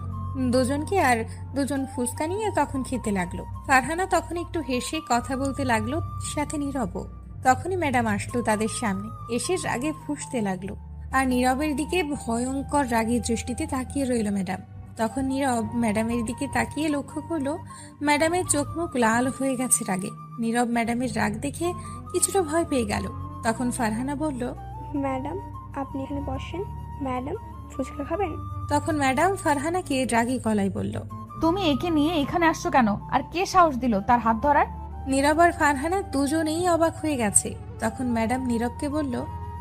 দুজনকে, আর দুজন ফুচকা নিয়ে তখন খেতে লাগলো। ফারহানা তখন একটু হেসে কথা বলতে লাগলো, সাথে নীরবও। তখনই ম্যাডাম আসলো তাদের সামনে, এসে রাগে ফুঁসতে লাগলো। আর নীরবের দিকে ভয়ঙ্কর রাগের দৃষ্টিতে তাকিয়ে রইল ম্যাডাম। তখন নীরব ম্যাডামের দিকে তাকিয়ে লক্ষ্য করলো ম্যাডামের চোখ মুখ লাল হয়ে গেছে রাগে। নীরব ম্যাডামের রাগ দেখে কিছুটা ভয় পেয়ে গেল। তখন ফারহানা বলল, ম্যাডাম আপনি এখানে বসেন, ম্যাডাম ফুচকা খাবেন? তখন ম্যাডাম ফারহানাকে রাগী গলায় বলল, তুমি একে নিয়ে এখানে আসছো কেন? আর কে সাহস দিল তার হাত ধরার? নীরব আর ফারহানা দুজনেই অবাক হয়ে গেছে। তখন ম্যাডাম নীরবকে বলল,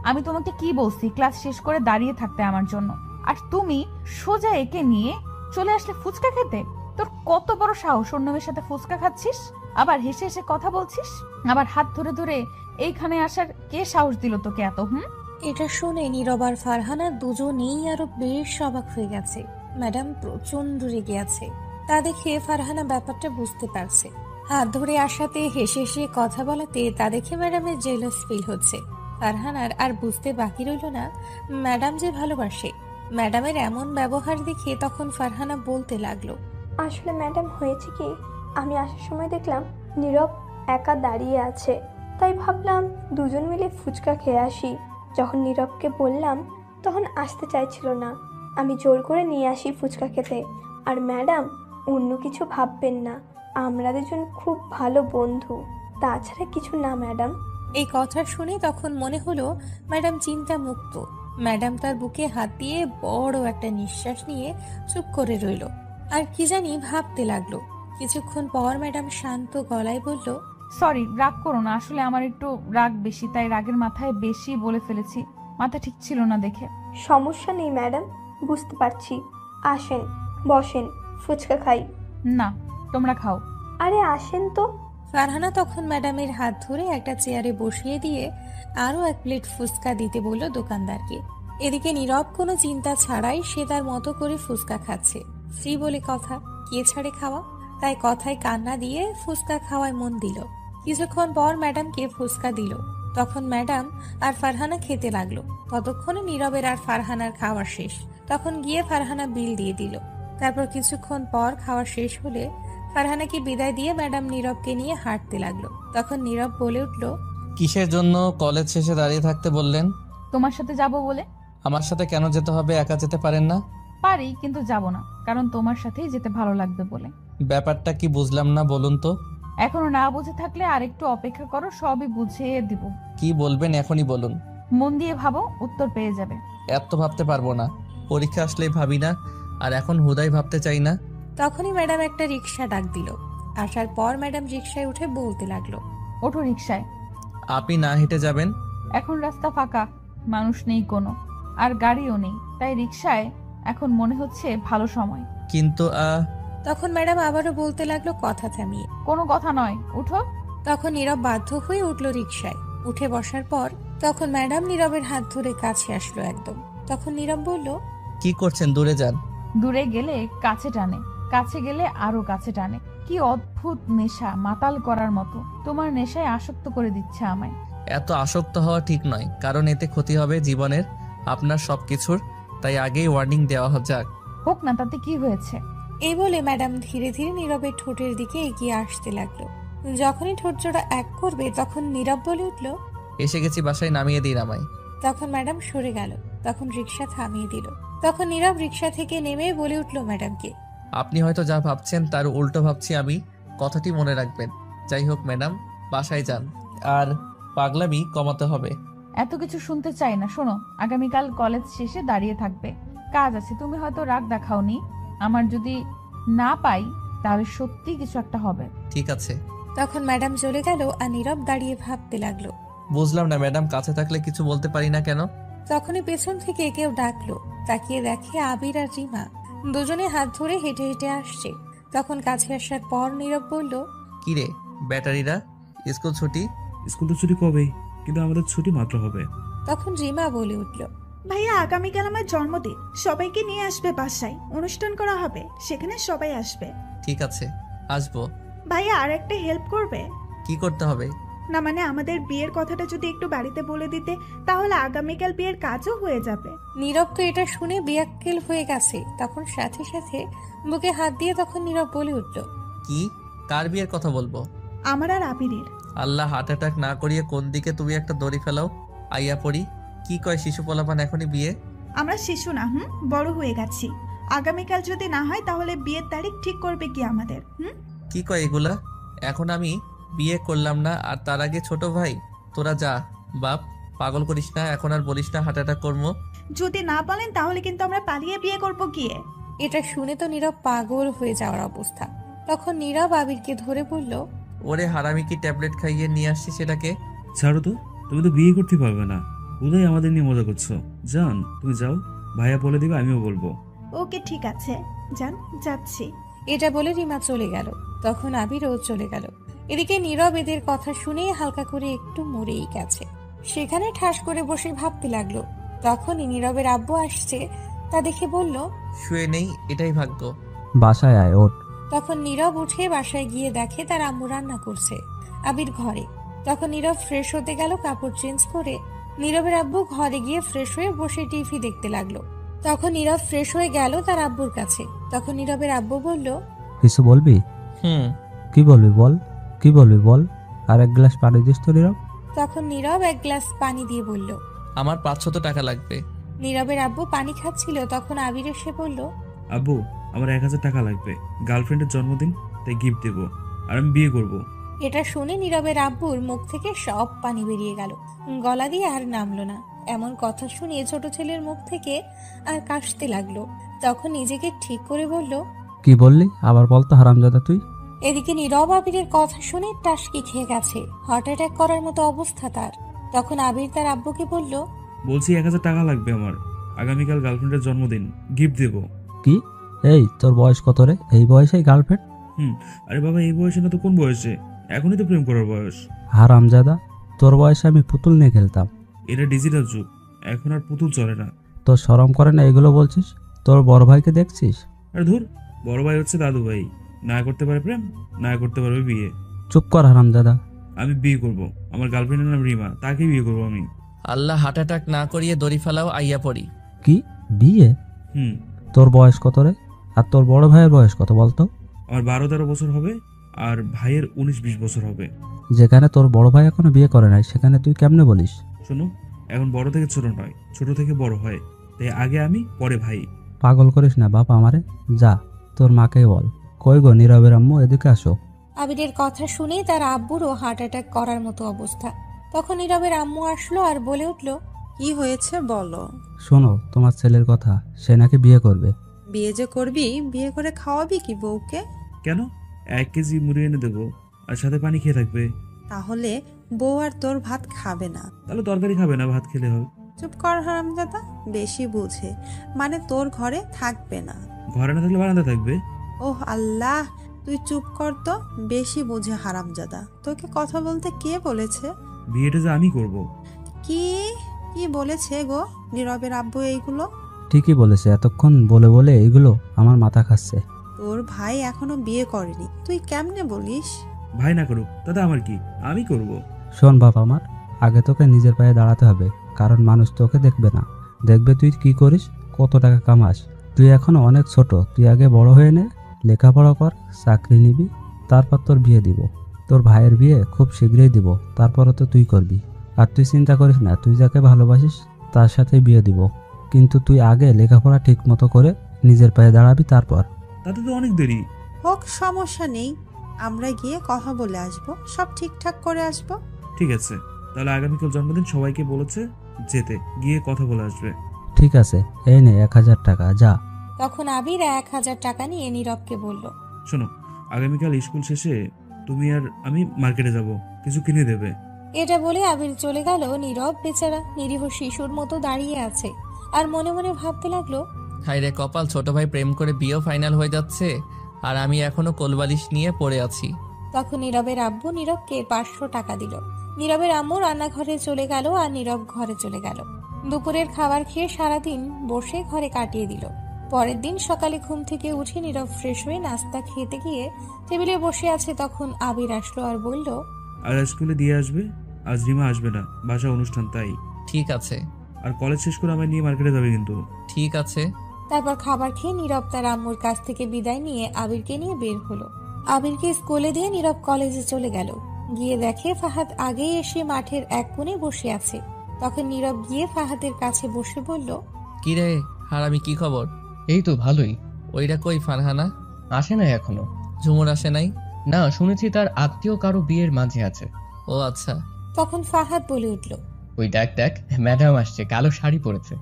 আমি তোমাকে কি বলছি ক্লাস শেষ করে দাঁড়িয়ে থাকতে আমার জন্য, আর তুমি সোজা একে নিয়ে চলে আসলে ফুচকা খেতে? তোর কত বড় সাহস, অন্য মেয়ের সাথে ফুচকা খাচ্ছিস, আবার হেসে হেসে কথা বলছিস, আবার হাত ধরে ধরে এইখানে আসার কে সাহস দিল তোকে এত? এটা শুনে নীরব আর ফারহানা দুজনেই আরো বেশ অবাক হয়ে গেছে। ম্যাডাম প্রচন্ড রেগে আছে। তা দেখে ফারহানা ব্যাপারটা বুঝতে পারছে। হাত ধরে আসাতে হেসে হেসে কথা বলাতে তা দেখে ম্যাডামের জেলাস ফিল হচ্ছে। ফারহানার আর বুঝতে বাকি রইল না ম্যাডাম যে ভালোবাসে। ম্যাডামের এমন ব্যবহার দেখে তখন ফারহানা বলতে লাগলো, আসলে ম্যাডাম হয়েছে কি, আমি আসার সময় দেখলাম নীরব একা দাঁড়িয়ে আছে, তাই ভাবলাম দুজন মিলে ফুচকা খেয়ে আসি। যখন নীরবকে বললাম তখন আসতে চাইছিল না, আমি জোর করে নিয়ে আসি ফুচকা খেতে। আর ম্যাডাম অন্য কিছু ভাববেন না, আমরা দুজন খুব ভালো বন্ধু, তাছাড়া কিছু না ম্যাডাম। এই কথা শুনে তখন মনে হলো ম্যাডাম চিন্তা মুক্ত। ম্যাডাম তার বুকে হাত দিয়ে বড় একটা নিঃশ্বাস নিয়ে চুপ করে রইল, আর কি জানি ভাবতে লাগলো। কিছুক্ষণ পর ম্যাডাম শান্ত গলায় বলল, সরি, রাগ করো না, আসলে আমার একটু রাগ বেশি, তাই রাগের মাথায় বেশি বলে ফেলেছি, মাথা ঠিক ছিল না দেখে। সমস্যা নেই ম্যাডাম, বুঝতে পারছি, আসেন বসেন, ফুচকা খাই। না, তোমরা খাও। আরে আসেন তো। ফারহানা তখন ম্যাডামের হাত ধরে একটা চেয়ারে বসিয়ে দিয়ে আরো 1 প্লেট ফুচকা দিতে বলল দোকানদারকে। এদিকে নীরব কোনো চিন্তা ছাড়াই সে তার মতো করে ফুচকা খাচ্ছে। ফ্রি বলে কথা, কে ছাড়ে খাওয়া, তাই কথায় কান্না দিয়ে ফুচকা খাওয়ায় মন দিল। কিছুক্ষণ পর ম্যাডামকে ফুচকা দিল। তখন ম্যাডাম আর ফারহানা খেতে লাগলো। ততক্ষণে নীরবের আর ফারহানার খাওয়া শেষ। তখন গিয়ে ফারহানা বিল দিয়ে দিল। তারপর কিছুক্ষণ পর খাওয়া শেষ হলে ফারহানাকে বিদায় দিয়ে ম্যাডাম নীরবকে নিয়ে হাঁটতে লাগলো। তখন নীরব বলে উঠল, কিসের জন্য কলেজ শেষে দাঁড়িয়ে থাকতে বললেন? তোমার সাথে যাব বলে। আমার সাথে কেন যেতে হবে? একা যেতে পারেন না? পারি, কিন্তু যাব না, কারণ তোমার সাথেই যেতে ভালো লাগবে বলে। ব্যাপারটা কি বুঝলাম না, বলুন তো। এখনো না বুঝে থাকলে আর একটু অপেক্ষা করো, সবই বুঝিয়ে দিব। কি বলবেন এখনই বলুন। মন দিয়ে ভাবো, উত্তর পেয়ে যাবে। এত ভাবতে পারবো না, পরীক্ষা আসলেই ভাবি না, আর এখন হুদাই ভাবতে চাই না। তখনই ম্যাডাম একটা রিক্সা ডাক দিল। আসার পর ম্যাডাম রিকশায় উঠে বলতে লাগলো, ওঠো রিকশায়। আপনি না হেঁটে যাবেন? এখন রাস্তা ফাঁকা, মানুষ নেই কোনো, আর গাড়িও নেই, তাই রিকশায় এখন মনে হচ্ছে ভালো সময়। কিন্তু তখন ম্যাডাম আবারও বলতে লাগলো কথা থামিয়ে, কোনো কথা নয়, উঠো। তখন নীরব বাধ্য হয়ে উঠল রিকশায়। উঠে বসার পর তখন ম্যাডাম নীরবের হাত ধরে কাছে আসলো একদম। তখন নীরব বলল, কি করছেন? দূরে যান। দূরে গেলে কাছে টানে, কাছে গেলে আরো কাছে টানে। কি অদ্ভুত নেশা, মাতাল করার মতো। তোমার নেশায় আসক্ত করে দিচ্ছে আমায়। এত আসক্ত হওয়া ঠিক নয়, কারণ এতে ক্ষতি হবে জীবনের, আপনার সবকিছুর। তাই আগেই ওয়ার্নিং দেওয়া যাক। হোক না, তাতে কি হয়েছে? এই বলে ম্যাডাম ধীরে ধীরে নীরবের ঠোঁটের দিকে এগিয়ে আসতে লাগলো। যখনই ঠোঁট জোড়া এক করবে তখন নীরব বলে উঠল, এসে গেছি, বাসায় নামিয়ে দিন আমায়। তখন ম্যাডাম সরে গেল। তখন রিকশা থামিয়ে দিল। তখন নীরব রিকশা থেকে নেমে বলে উঠল ম্যাডামকে, আপনি হয়তো যা ভাবছেন তার উল্টো ভাবছি আমি, কথাটি মনে রাখবেন। যাই হোক ম্যাডাম, বাসায় যান, আর পাগলামি কমাতে হবে। এত কিছু শুনতে চাই না। শোনো, আগামীকাল কলেজ শেষে দাঁড়িয়ে থাকবে, কাজ আছে। তুমি হয়তো রাগ দেখাওনি, আমার যদি না পাই তাহলে সত্যি কিছু একটা হবে। ঠিক আছে। তখন ম্যাডাম চলে গেল আর নীরব দাঁড়িয়ে ভাবতে লাগলো। বুঝলাম না ম্যাডাম, কাছে থাকলে কিছু বলতে পারি না কেন? তখনই পেছন থেকে কেউ ডাকলো। তাকিয়ে দেখে আবির আর রিমা দুজনে হাত ধরে হেঁটে হেঁটে আসছে। তখন কাছে আসার পর নীরব বলল, কিরে ব্যাটারিরা, স্কুল ছুটি? স্কুল তো ছুটি কবেই, কিন্তু আমাদের ছুটি মাত্র হবে। তখন রিমা বলে উঠল, ভাইয়া আগামীকাল আমার জন্মদিন, সবাইকে নিয়ে আসবে বাসায়, অনুষ্ঠান করা হবে, সেখানে সবাই আসবে। ঠিক আছে, আসবো। ভাইয়া আর একটা হেল্প করবে? কি করতে হবে? না মানে আমাদের বিয়ের কথাটা যদি একটু বাড়িতে বলে দিতে, তাহলে আগামীকাল বিয়ের কাজও হয়ে যাবে। নীরব তো এটা শুনে বেয়াক্কেল হয়ে গেছে। তখন সাথে সাথে বুকে হাত দিয়ে তখন নীরব বলে উঠল, কি? কার বিয়ের কথা বলবো? আমার আর আবিরের। আল্লাহ হার্ট অ্যাটাক না করিয়ে কোন দিকে তুমি একটা দড়ি ফেলাও। আইয়া পড়ি, কি কয় শিশু পোলাপান এখনই বিয়ে? আমরা শিশু না, বড় হয়ে গেছি। আগামীকাল যদি না হয় তাহলে বিয়ের তারিখ ঠিক করবে কি আমাদের? কি কয় এগুলা? এখন আমি বিয়ে করলাম না, আর তার আগে ছোট ভাই? তোরা যা বাপ, পাগল করিস না, এখন আর বলিস না হার্ট অ্যাটাক করবো। যদি না বলেন তাহলে কিন্তু আমরা পালিয়ে বিয়ে করব গিয়ে। এটা শুনে তো নীরব পাগল হয়ে যাওয়ার অবস্থা। তখন নীরব আবিরকে ধরে বলল, ওরে হারামি, কি ট্যাবলেট খাইয়ে নিয়ে আসছি সেটাকে? ছাড়ো তো, তুমি তো বিয়ে করতে পারবে না। উদয় আমাদের নিয়ে মজা করছো। যান, তুমি যাও, ভাইয়া বলে দিবে, আমিও বলবো। ওকে ঠিক আছে, যান, যাচ্ছি। এটা বলে রিমা চলে গেল। তখন আবিরও চলে গেল। এদিকে নীরব এদের কথা শুনে হালকা করে একটু মরেই গেছে। সেখানে ঠাস করে বসে ভাবতে লাগলো। তখনই নীরবের আব্বু আসছে, তা দেখে বলল, শুয়ে নেই, এটাই ভাগ্য। বাসায় আয়, ওঠ। তখন নীরব উঠে বাসায় গিয়ে দেখে তার আম্মু রান্না করছে, আবির ঘরে। তখন নীরব ফ্রেশ হতে গেল কাপড় চেঞ্জ করে। নীরবের আব্বু ঘরে গিয়ে ফ্রেশ হয়ে বসে টিভি দেখতে লাগলো। তখন নীরব ফ্রেশ হয়ে গেল তার আব্বুর কাছে। তখন নীরবের আব্বু বলল, কিছু বলবি? কি বলবি বল, কি বলবি বল। আর এক গ্লাস পানি দিস তো নীরব। তখন নীরব এক গ্লাস পানি দিয়ে বলল, আমার 500 টাকা লাগবে। নীরবের আব্বু পানি খাচ্ছিল। তখন আবির এসে বলল, আব্বু, আমার 1000 টাকা লাগবে, গার্লফ্রেন্ডের জন্মদিন, তাই গিফট দেবো, আর আমি বিয়ে করব। এটা শুনে নীরবের আব্বুর মুখ থেকে সব পানি বেরিয়ে গেল, গলা দিয়ে আর নামলো না। এমন কথা শুনে ছোট ছেলের মুখ থেকে আর কাশতে লাগলো। তখন নিজেকে ঠিক করে বলল, কি বললি আবার বলতো হারামজাদা তুই। এদিকে নীরব আবিরের কথা শুনে টাসকি খেয়ে গেছে, হার্ট অ্যাটাক করার মতো অবস্থা তার। তখন আবির তার আব্বুকে বলল, বলছি 1000 টাকা লাগবে আমার, আগামীকাল গার্লফ্রেন্ডের জন্মদিন, গিফট দেবো। কি? এই তোর বয়স কত রে? এই বয়সেই গার্লফ্রেন্ড? আরে বাবা, এই বয়সে না তো কোন বয়সে? এখনই তো প্রেম করার বয়স। হারামজাদা, তোর বয়সে আমি পুতুল নিয়ে খেলতাম। এটা ডিজিটাল যুগ, এখন আর পুতুল চলে না। তোর শরম করে না এগুলো বলছিস? তোর বড় ভাইকে দেখছিস? আরে ধুর, বড় ভাই হচ্ছে দাদু ভাই, না করতে পারে প্রেম, না করতে পারবে বিয়ে। চুপ কর হারামজাদা। আমি বিয়ে করব, আমার গার্লফ্রেন্ডের নাম রিমা, তাকে বিয়ে করব আমি। আল্লাহ হার্ট অ্যাটাক না করিয়ে দড়ি ফেলাও, আইয়া পড়ি। কি বিয়ে? তোর বয়স কত রে? আর তোর বড় ভাইয়ের বয়স কত বলতো? আমার 12-13 বছর হবে, আর ভাইয়ের 19-20 বছর হবে। যেখানে তোর বড় ভাই এখনো বিয়ে করে নাই, সেখানে তুই কেমনে বলিস? শোনো, এখন বড় থেকে ছোট নয়, ছোট থেকে বড় হয়, তাই আগে আমি, পরে ভাই। পাগল করিস না বাপ আমারে। যা তোর মাকে বল। কই গো নীরবের আম্মু, এদিকে আসো। আবিরের কথা শুনে তার আব্বুরও হার্ট অ্যাটাক করার মতো অবস্থা। তখন নীরবের আম্মু আসলো আর বলে উঠল, কি হয়েছে বলো। শোনো তোমার ছেলের কথা, সে নাকি বিয়ে করবে। বিয়ে যে করবি, বিয়ে করে খাওয়াবি কি বউকে? কেন? 1 কেজি মুড়ি এনে দেবো, আর সাথে পানি খেয়ে থাকবে। তাহলে বউ আর তোর ভাত খাবে না। তাহলে তরকারি খাবে না, ভাত খেলে হবে। চুপ কর হারামজাদা, বেশি বুঝে। মানে তোর ঘরে থাকবে না। ঘরে না থাকলে বারান্দা থাকবে। ওহ আল্লাহ, তুই চুপ কর তো, বেশি বুঝে হারামজাদা। তোকে কথা বলতে কে বলেছে? বিয়েটা যে আমি করব। কি কি বলেছে গো নীরবের আব্বু এইগুলো? ঠিকই বলেছে, এতক্ষণ বলে বলে এগুলো আমার মাথা খাচ্ছে। তোর ভাই এখনো বিয়ে করেনি, তুই কেমনে বলিস? ভাই না করুক তাতে আমার কি, আমি করব। শোন বাবা আমার, আগে তোকে নিজের পায়ে দাঁড়াতে হবে, কারণ মানুষ তোকে দেখবে না, দেখবে তুই কি করিস, কত টাকা কামাস। তুই এখনো অনেক ছোট, তুই আগে বড় হয়ে নে, লেখাপড়া কর, চাকরি নিবি, তারপর তোর বিয়ে দিব। তোর ভাইয়ের বিয়ে খুব শীঘ্রই দিব, তারপরও তো তুই করবি। আর তুই চিন্তা করিস না, তুই যাকে ভালোবাসিস তার সাথে বিয়ে দিব, কিন্তু তুই আগে লেখাপড়া ঠিক মতো করে নিজের পায়ে দাঁড়াবি, তারপর। তাতে তো অনেক দেরি। হোক, সমস্যা নেই, আমরা গিয়ে কথা বলে আসবো, সব ঠিকঠাক করে আসবো। ঠিক আছে, তাহলে আগামীকাল জন্মদিন সবাইকে বলেছে যেতে, গিয়ে কথা বলে আসবে। ঠিক আছে, এই নে 1000 টাকা, যা। তখন আবির 1000 টাকা নিয়ে নীরবকে বলল, শোনো, আগামীকাল স্কুল শেষে তুমি আর আমি মার্কেটে যাব, কিছু কিনে দেবে। এটা বলে আবির চলে গেল। নীরব বেচারা নিরীহ শিশুর মতো দাঁড়িয়ে আছে আর মনে মনে ভাবতে লাগলো, হায় রে কপাল, ছোট ভাই প্রেম করে বিয়েও ফাইনাল হয়ে যাচ্ছে আর আমি এখনো কোলবালিশ নিয়ে পড়ে আছি। তখন নীরবের আব্বু নীরবকে 500 টাকা দিল। নীরবের আম্মু রান্নাঘরে চলে গেল আর নীরব ঘরে চলে গেল। দুপুরের খাবার খেয়ে সারাদিন বসে ঘরে কাটিয়ে দিল। পরের দিন সকালে ঘুম থেকে উঠে নীরব ফ্রেশ হয়ে নাস্তা খেতে গিয়ে টেবিলে বসে আছে। তখন আবির আসলো আর বলল, আর স্কুলে দিয়ে আসবে, আজ রিমা আসবে না, বাসা অনুষ্ঠান তাই। ঠিক আছে। আর কলেজ শেষ করে আমায় নিয়ে মার্কেটে যাবে কিন্তু। ঠিক আছে। তারপর খাবার খেয়ে নীরব তার আম্মুর কাছ থেকে বিদায় নিয়ে আবিরকে নিয়ে বের হলো। আবিরকে স্কুলে দিয়ে নীরব কলেজে চলে গেল। গিয়ে দেখে ফাহাদ আগেই এসে মাঠের এক কোণে বসে আছে। তখন নীরব গিয়ে ফাহাদের কাছে বসে বলল, কি রে হারামি, কি খবর? এই তো ভালোই। ওইটা কই ফারহানা? আসে নাই এখনো। ঝুমুর আসে নাই? না, শুনেছি তার আত্মীয় কারো বিয়ের মাঝে আছে। ও আচ্ছা। তখন ফাহাদ বলে উঠল, ওই দেখ দেখ, ম্যাডাম আসছে, কালো শাড়ি পরেছে,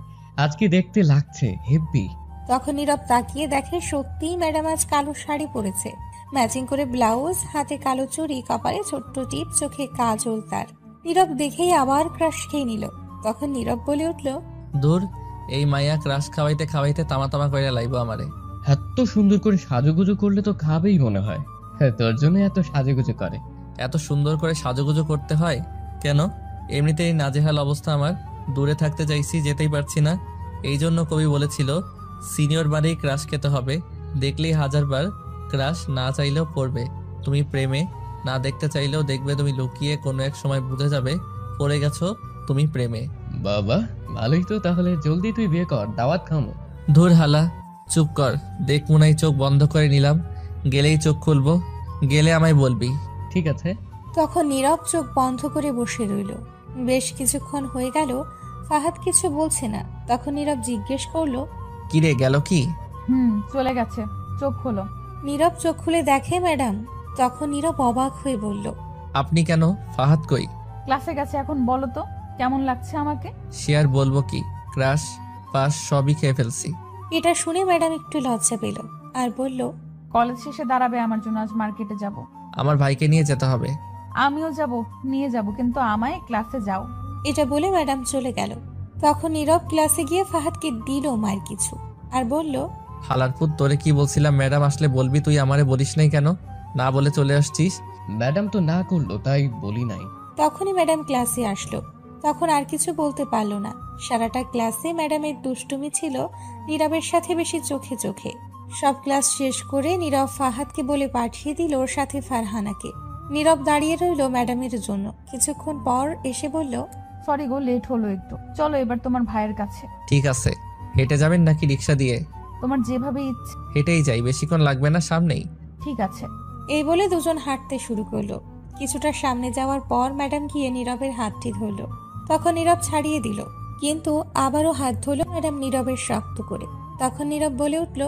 আজকে দেখতে লাগছে হেব্বি। তখন নীরব তাকিয়ে দেখে সত্যিই ম্যাডাম আজ কালো শাড়ি পরেছে, ম্যাচিং করে ব্লাউজ, হাতে কালো চুড়ি, কপালে ছোট্ট টিপ, চোখে কাজল তার। নীরব দেখেই আবার ক্রাশ খেয়ে নিল। তখন নীরব বলে উঠল, দূর, এই মাইয়া ক্রাশ খাওয়াইতে খাওয়াইতে তামা তামা করে লাইব আমারে। এত সুন্দর করে সাজুগুজু করলে তো খাবেই মনে হয়। হ্যাঁ, তোর জন্য এত সাজুগুজু করে। এত সুন্দর করে সাজুগুজু করতে হয় কেন? এমনিতেই নাজেহাল অবস্থা আমার, দূরে থাকতে চাইছি, যেতেই পারছি না। এই জন্য কবি বলেছিল সিনিয়র বারেই ক্রাশ খেতে হবে, দেখলেই 1000 বার ক্রাশ না চাইলেও পড়বে। তুমি প্রেমে, না দেখতে চাইলেও দেখবে, তুমি লুকিয়ে কোনো এক সময় বুঝে যাবে পড়ে গেছো তুমি প্রেমে। বাবা ভালোই তো, তাহলে জলদি তুই বিয়ে কর, দাওয়াত খামো। ধুর হালা, চুপ কর। দেখ মুনাই, চোখ বন্ধ করে নিলাম, গেলেই চোখ খুলবো, গেলে আমায় বলবি। ঠিক আছে। তখন নীরব চোখ বন্ধ করে বসে রইল। বেশ কিছুক্ষণ হয়ে গেল, ফাহাদ কিছু বলছে না। তখন নীরব জিজ্ঞেস করলো, কি রে, গেল কি? চলে গেছে, চোখ খোলো। নীরব চোখ খুলে দেখে ম্যাডাম। তখন নীরব অবাক হয়ে বলল, আপনি কেন? ফাহাদ কই? ক্লাসে গেছে। এখন বলো তো কেমন লাগছে আমাকে? সে আর বলবো কি, ক্রাশ পাস সবই খেয়ে ফেলছি। এটা শুনে ম্যাডাম একটু লজ্জা পেল আর বলল, কলেজ শেষে দাঁড়াবে আমার জন্য, আজ মার্কেটে যাব। আমার ভাইকে নিয়ে যেতে হবে। আমিও যাব, নিয়ে যাব, কিন্তু আমায় ক্লাসে যাও। এটা বলে ম্যাডাম চলে গেল। তখন নীরব ক্লাসে গিয়ে ফাহাদকে দিল মায়ের কিছু আর বলল, হালারপুত, তোরে কি বলছিলাম ম্যাডাম আসলে বলবি, তুই আমারে বলিস নাই কেন? না বলে চলে আসছিস। ম্যাডাম তো না করলো তাই বলি নাই। তখনই ম্যাডাম ক্লাসে আসলো। তখন আর কিছু বলতে পারলো না। সারাটা ক্লাসে ম্যাডামের দুষ্টুমি ছিল নীরবের সাথে বেশি চোখে চোখে। সব ক্লাস শেষ করে নীরব ফাহাদকে বলে পাঠিয়ে দিল ওর সাথে ফারহানাকে। নীরব দাঁড়িয়ে রইল ম্যাডামের জন্য। কিছুক্ষণ পর এসে বলল, সরি গো, লেট হলো একটু, চলো এবার তোমার ভাইয়ের কাছে। ঠিক আছে। হেঁটে যাবেন নাকি রিক্সা দিয়ে? তোমার যেভাবে ইচ্ছে। হেঁটেই যাই, বেশিক্ষণ লাগবে না, সামনেই। ঠিক আছে। এই বলে দুজন হাঁটতে শুরু করলো। কিছুটা সামনে যাওয়ার পর ম্যাডাম গিয়ে নীরবের হাতটি ধরল। তখন নীরব ছাড়িয়ে দিল, কিন্তু আবারও হাত ধরল ম্যাডাম নীরবের শক্ত করে। তখন নীরব বলে উঠল,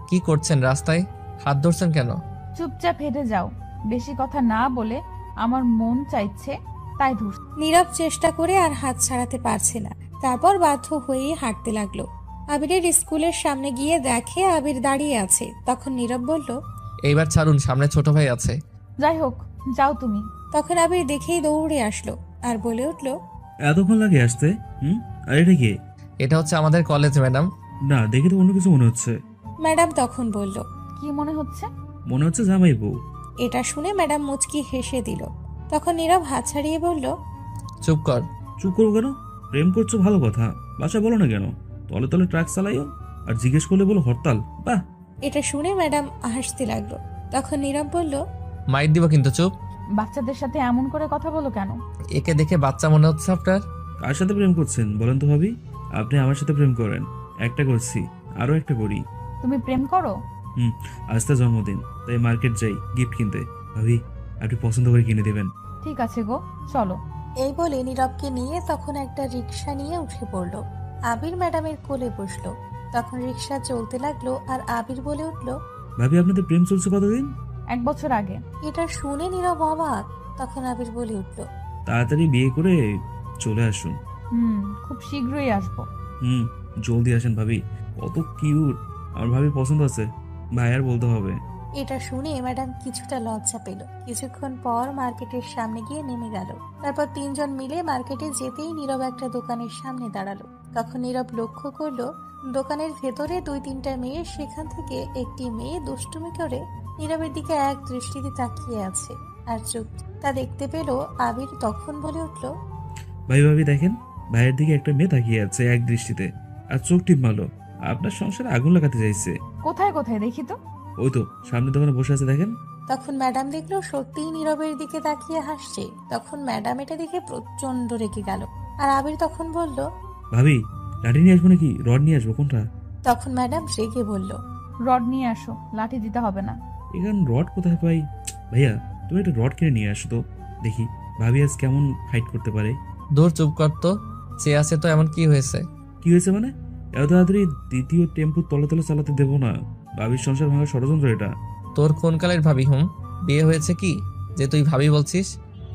কি করছেন রাস্তায়? হাত ধরছেন কেন? চুপচাপ হেঁটে যাও, বেশি কথা না বলে, আমার মন চাইছে তাই ধর। নীরব চেষ্টা করে আর হাত ছাড়াতে পারছে না। তারপর বাধ্য হয়ে হাঁটতে লাগলো। আবিরের স্কুলের সামনে গিয়ে দেখে আবির দাঁড়িয়ে আছে। তখন নীরব বলল, এইবার ছাড়ুন, সামনে ছোট ভাই আছে। যাই হোক, যাও তুমি। তখন আবির দেখেই দৌড়ে আসলো আর বলে উঠল, এতক্ষণ লাগে আসতে? আর এটা কি? এটা হচ্ছে আমাদের কলেজ ম্যাডাম। না, দেখে তো অন্য কিছু মনে হচ্ছে। ম্যাডাম তখন বলল, কি মনে হচ্ছে? মনে হচ্ছে জামাই বউ। এটা শুনে ম্যাডাম মুচকি হেসে দিল। তখন নীরব হাত ছাড়িয়ে বলল, চুপ কর। চুপ করবো কেন? প্রেম করছো ভালো কথা, বাসা বলো না কেন? তলে তলে ট্রাক চালাইও আর জিজ্ঞেস করলে বলো হরতাল। বাহ! এটা শুনে ম্যাডাম হাসতে লাগলো। তখন নীরব বলল, মাইর দিব কিন্তু, চুপ। বাচ্চাদের সাথে এমন করে কথা বলো কেন? একে দেখে বাচ্চা মনে হচ্ছে আপনার? কার সাথে প্রেম করছেন বলেন তো ভাবি? আপনি আমার সাথে প্রেম করেন। একটা করছি, আরো একটা করি। তুমি প্রেম করো? আজ তার জন্মদিন, তাই মার্কেট যাই গিফট কিনতে। ভাবি, আপনি পছন্দ করে কিনে দেবেন। ঠিক আছে গো, চলো। এই বলে নীরবকে নিয়ে তখন একটা রিক্সা নিয়ে উঠে পড়লো। আবির ম্যাডামের কোলে বসলো। তখন রিক্সা চলতে লাগলো আর আবির বলে উঠল, ভাবি, আপনাদের প্রেম চলছে কতদিন? 1 বছর আগে। এটা শুনে নীরব অবাক। তখন আবির বলে উঠল, তাড়াতাড়ি বিয়ে করে চলে আসুন। খুব শীঘ্রই আসবো। জলদি আসেন ভাবি, কত কিউট। আমার ভাবি পছন্দ আছে, ভাই আর বলতে হবে। এটা শুনে ম্যাডাম কিছুটা লজ্জা পেল। কিছুক্ষণ পর মার্কেটের সামনে গিয়ে নেমে গেল। তারপর 3 জন মিলে মার্কেটে যেতেই নীরব একটা দোকানের সামনে দাঁড়ালো। তখন নীরব লক্ষ্য করলো দোকানের ভেতরে 2-3টা মেয়ে, সেখান থেকে একটি মেয়ে দুষ্টুমি করে নীরবের দিকে এক দৃষ্টিতে তাকিয়ে আছে আর চুপ। তা দেখতে পেল আবির। তখন বলে উঠল, ভাই ভাবি দেখেন, ভাইয়ের দিকে একটা মেয়ে তাকিয়ে আছে এক দৃষ্টিতে আর চোখ টিপ মারলো। আপনার সংসারে আগুন লাগাতে চাইছে। কোথায় কোথায় দেখি তো? ওই তো সামনে দোকানে বসে আছে, দেখেন। তখন ম্যাডাম দেখলো সত্যিই নীরবের দিকে তাকিয়ে হাসছে। তখন ম্যাডাম এটা দেখে প্রচন্ড রেগে গেল। আর আবির তখন বলল, ভাবি, লাঠি নিয়ে আসবো নাকি রড নিয়ে আসবো, কোনটা? তখন ম্যাডাম রেগে বলল, রড নিয়ে আসো, লাঠি দিতে হবে না। এখানে রড কোথায় পাই? ভাইয়া, তুমি একটা রড কিনে নিয়ে আসো তো, দেখি ভাবি আজ কেমন ফাইট করতে পারে। দূর, চুপ কর তো। চেয়ে আছে তো, এমন কি হয়েছে? কি হয়েছে মানে? এত তাড়াতাড়ি দ্বিতীয় টেম্পু তলে তলে চালাতে দেবো না। ভাবির সংসার ভাঙার ষড়যন্ত্র এটা। তোর কোন কালের ভাবি? বিয়ে হয়েছে কি যে তুই ভাবি বলছিস?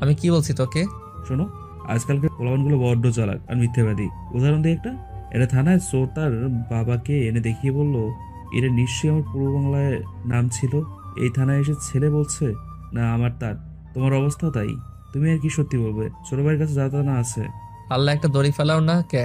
আমি কি বলছি তোকে? শোনো, আজকালকার পোলাপানগুলো বড্ড চালাক আর মিথ্যাবাদী। উদাহরণ দিই একটা। এটা থানায় চোর তার বাবাকে এনে দেখিয়ে বলল, এটা নিশ্চয়ই আমার পূর্ব বাংলায় নাম ছিল। এই থানায় এসে ছেলে বলছে না আমার তার। তোমার অবস্থাও তাই। তুমি আর কি সত্যি বলবে? ছোট ভাইয়ের কাছে যা তা না আছে। আল্লাহ একটা দড়ি ফেলাও না কে?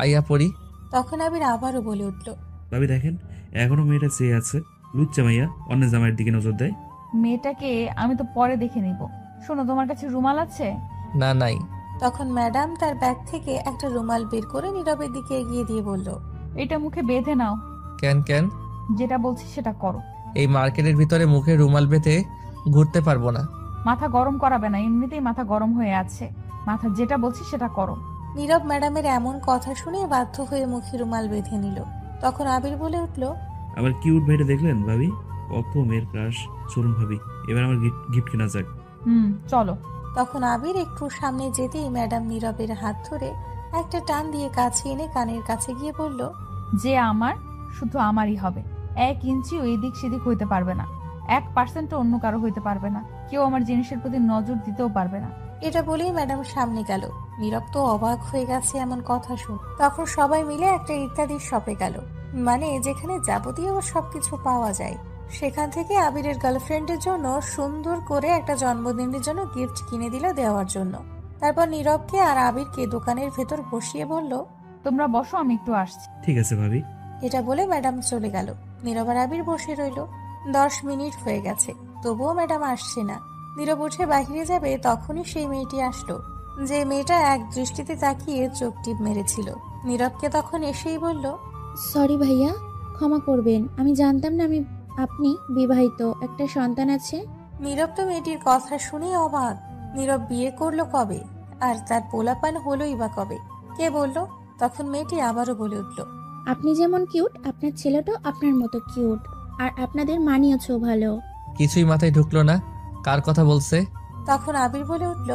আইয়া পড়ি। তখন আবির আবারও বলে উঠল, ভাবি দেখেন, এখনো মেয়েটা চেয়ে আছে। লুচ্চা মাইয়া, অন্য জামাইয়ের দিকে নজর দেয়। মেয়েটাকে আমি তো পরে দেখে নিব। শোনো, তোমার কাছে রুমাল আছে? না, নাই। তখন ম্যাডাম তার ব্যাগ থেকে একটা রুমাল বের করে নীরবের দিকে এগিয়ে দিয়ে বলল, এটা মুখে বেঁধে নাও। কেন কেন? যেটা বলছি সেটা করো। এই মার্কেটের ভিতরে মুখে রুমাল বেঁধে ঘুরতে পারবো না। মাথা গরম করাবে না, এমনিতেই মাথা গরম হয়ে আছে। মাথা যেটা বলছি সেটা করো। নীরব ম্যাডামের এমন কথা শুনে বাধ্য হয়ে মুখে রুমাল বেঁধে নিল। তখন আবির বলে উঠল, আমার কিউট ভাইটা দেখলেন ভাবি? কত মেয়ের ক্রাশ। চলুন ভাবি, এবার আমার গিফট কেনা যাক। চলো। তখন আবির একটু সামনে যেতেই ম্যাডাম নীরবের হাত ধরে একটা টান দিয়ে কাছে এনে কানের কাছে গিয়ে বলল, যে আমার শুধু আমারই হবে। 1 ইঞ্চিও এদিক সেদিক হইতে পারবে না। 1% অন্য কারো হইতে পারবে না। কেউ আমার জিনিসের প্রতি নজর দিতেও পারবে না। এটা বলেই ম্যাডাম সামনে গেল। নীরব তো অবাক হয়ে গেছে এমন কথা শুন। তখন সবাই মিলে একটা ইত্যাদি শপে গেল, মানে যেখানে যাবতীয় সবকিছু পাওয়া যায়। সেখান থেকে আবিরের গার্লফ্রেন্ডের জন্য সুন্দর করে একটা জন্মদিনের জন্য গিফট কিনে দিল দেওয়ার জন্য। তারপর নীরবকে আর আবিরকে দোকানের ভেতর বসিয়ে বলল, তোমরা বসো, আমি একটু আসছি। ঠিক আছে ভাবি। এটা বলে ম্যাডাম চলে গেল। নীরব আর আবির বসে রইল। 10 মিনিট হয়ে গেছে, তবুও ম্যাডাম আসছে না। নীরব উঠে বাহিরে যাবে, তখনই সেই মেয়েটি আসলো, যে মেয়েটা এক দৃষ্টিতে তাকিয়ে চোখ টিপ মেরেছিল। নীরবকে তখন এসেই বলল, সরি ভাইয়া, ক্ষমা করবেন, আমি জানতাম না আপনি বিবাহিত, একটা সন্তান আছে। নীরব তো মেয়েটির কথা শুনে অবাক। নীরব বিয়ে করলো কবে? আর তার পোলাপান হলোই বা কবে? কে বলল? তখন মেয়েটি আবারও বলে উঠল, আপনি যেমন কিউট, আপনার ছেলেটাও আপনার মতো কিউট, আর আপনাদের মানিয়েছেও ভালো। কিছুই মাথায় ঢুকলো না, কার কথা বলছে? তখন আবির বলে উঠল,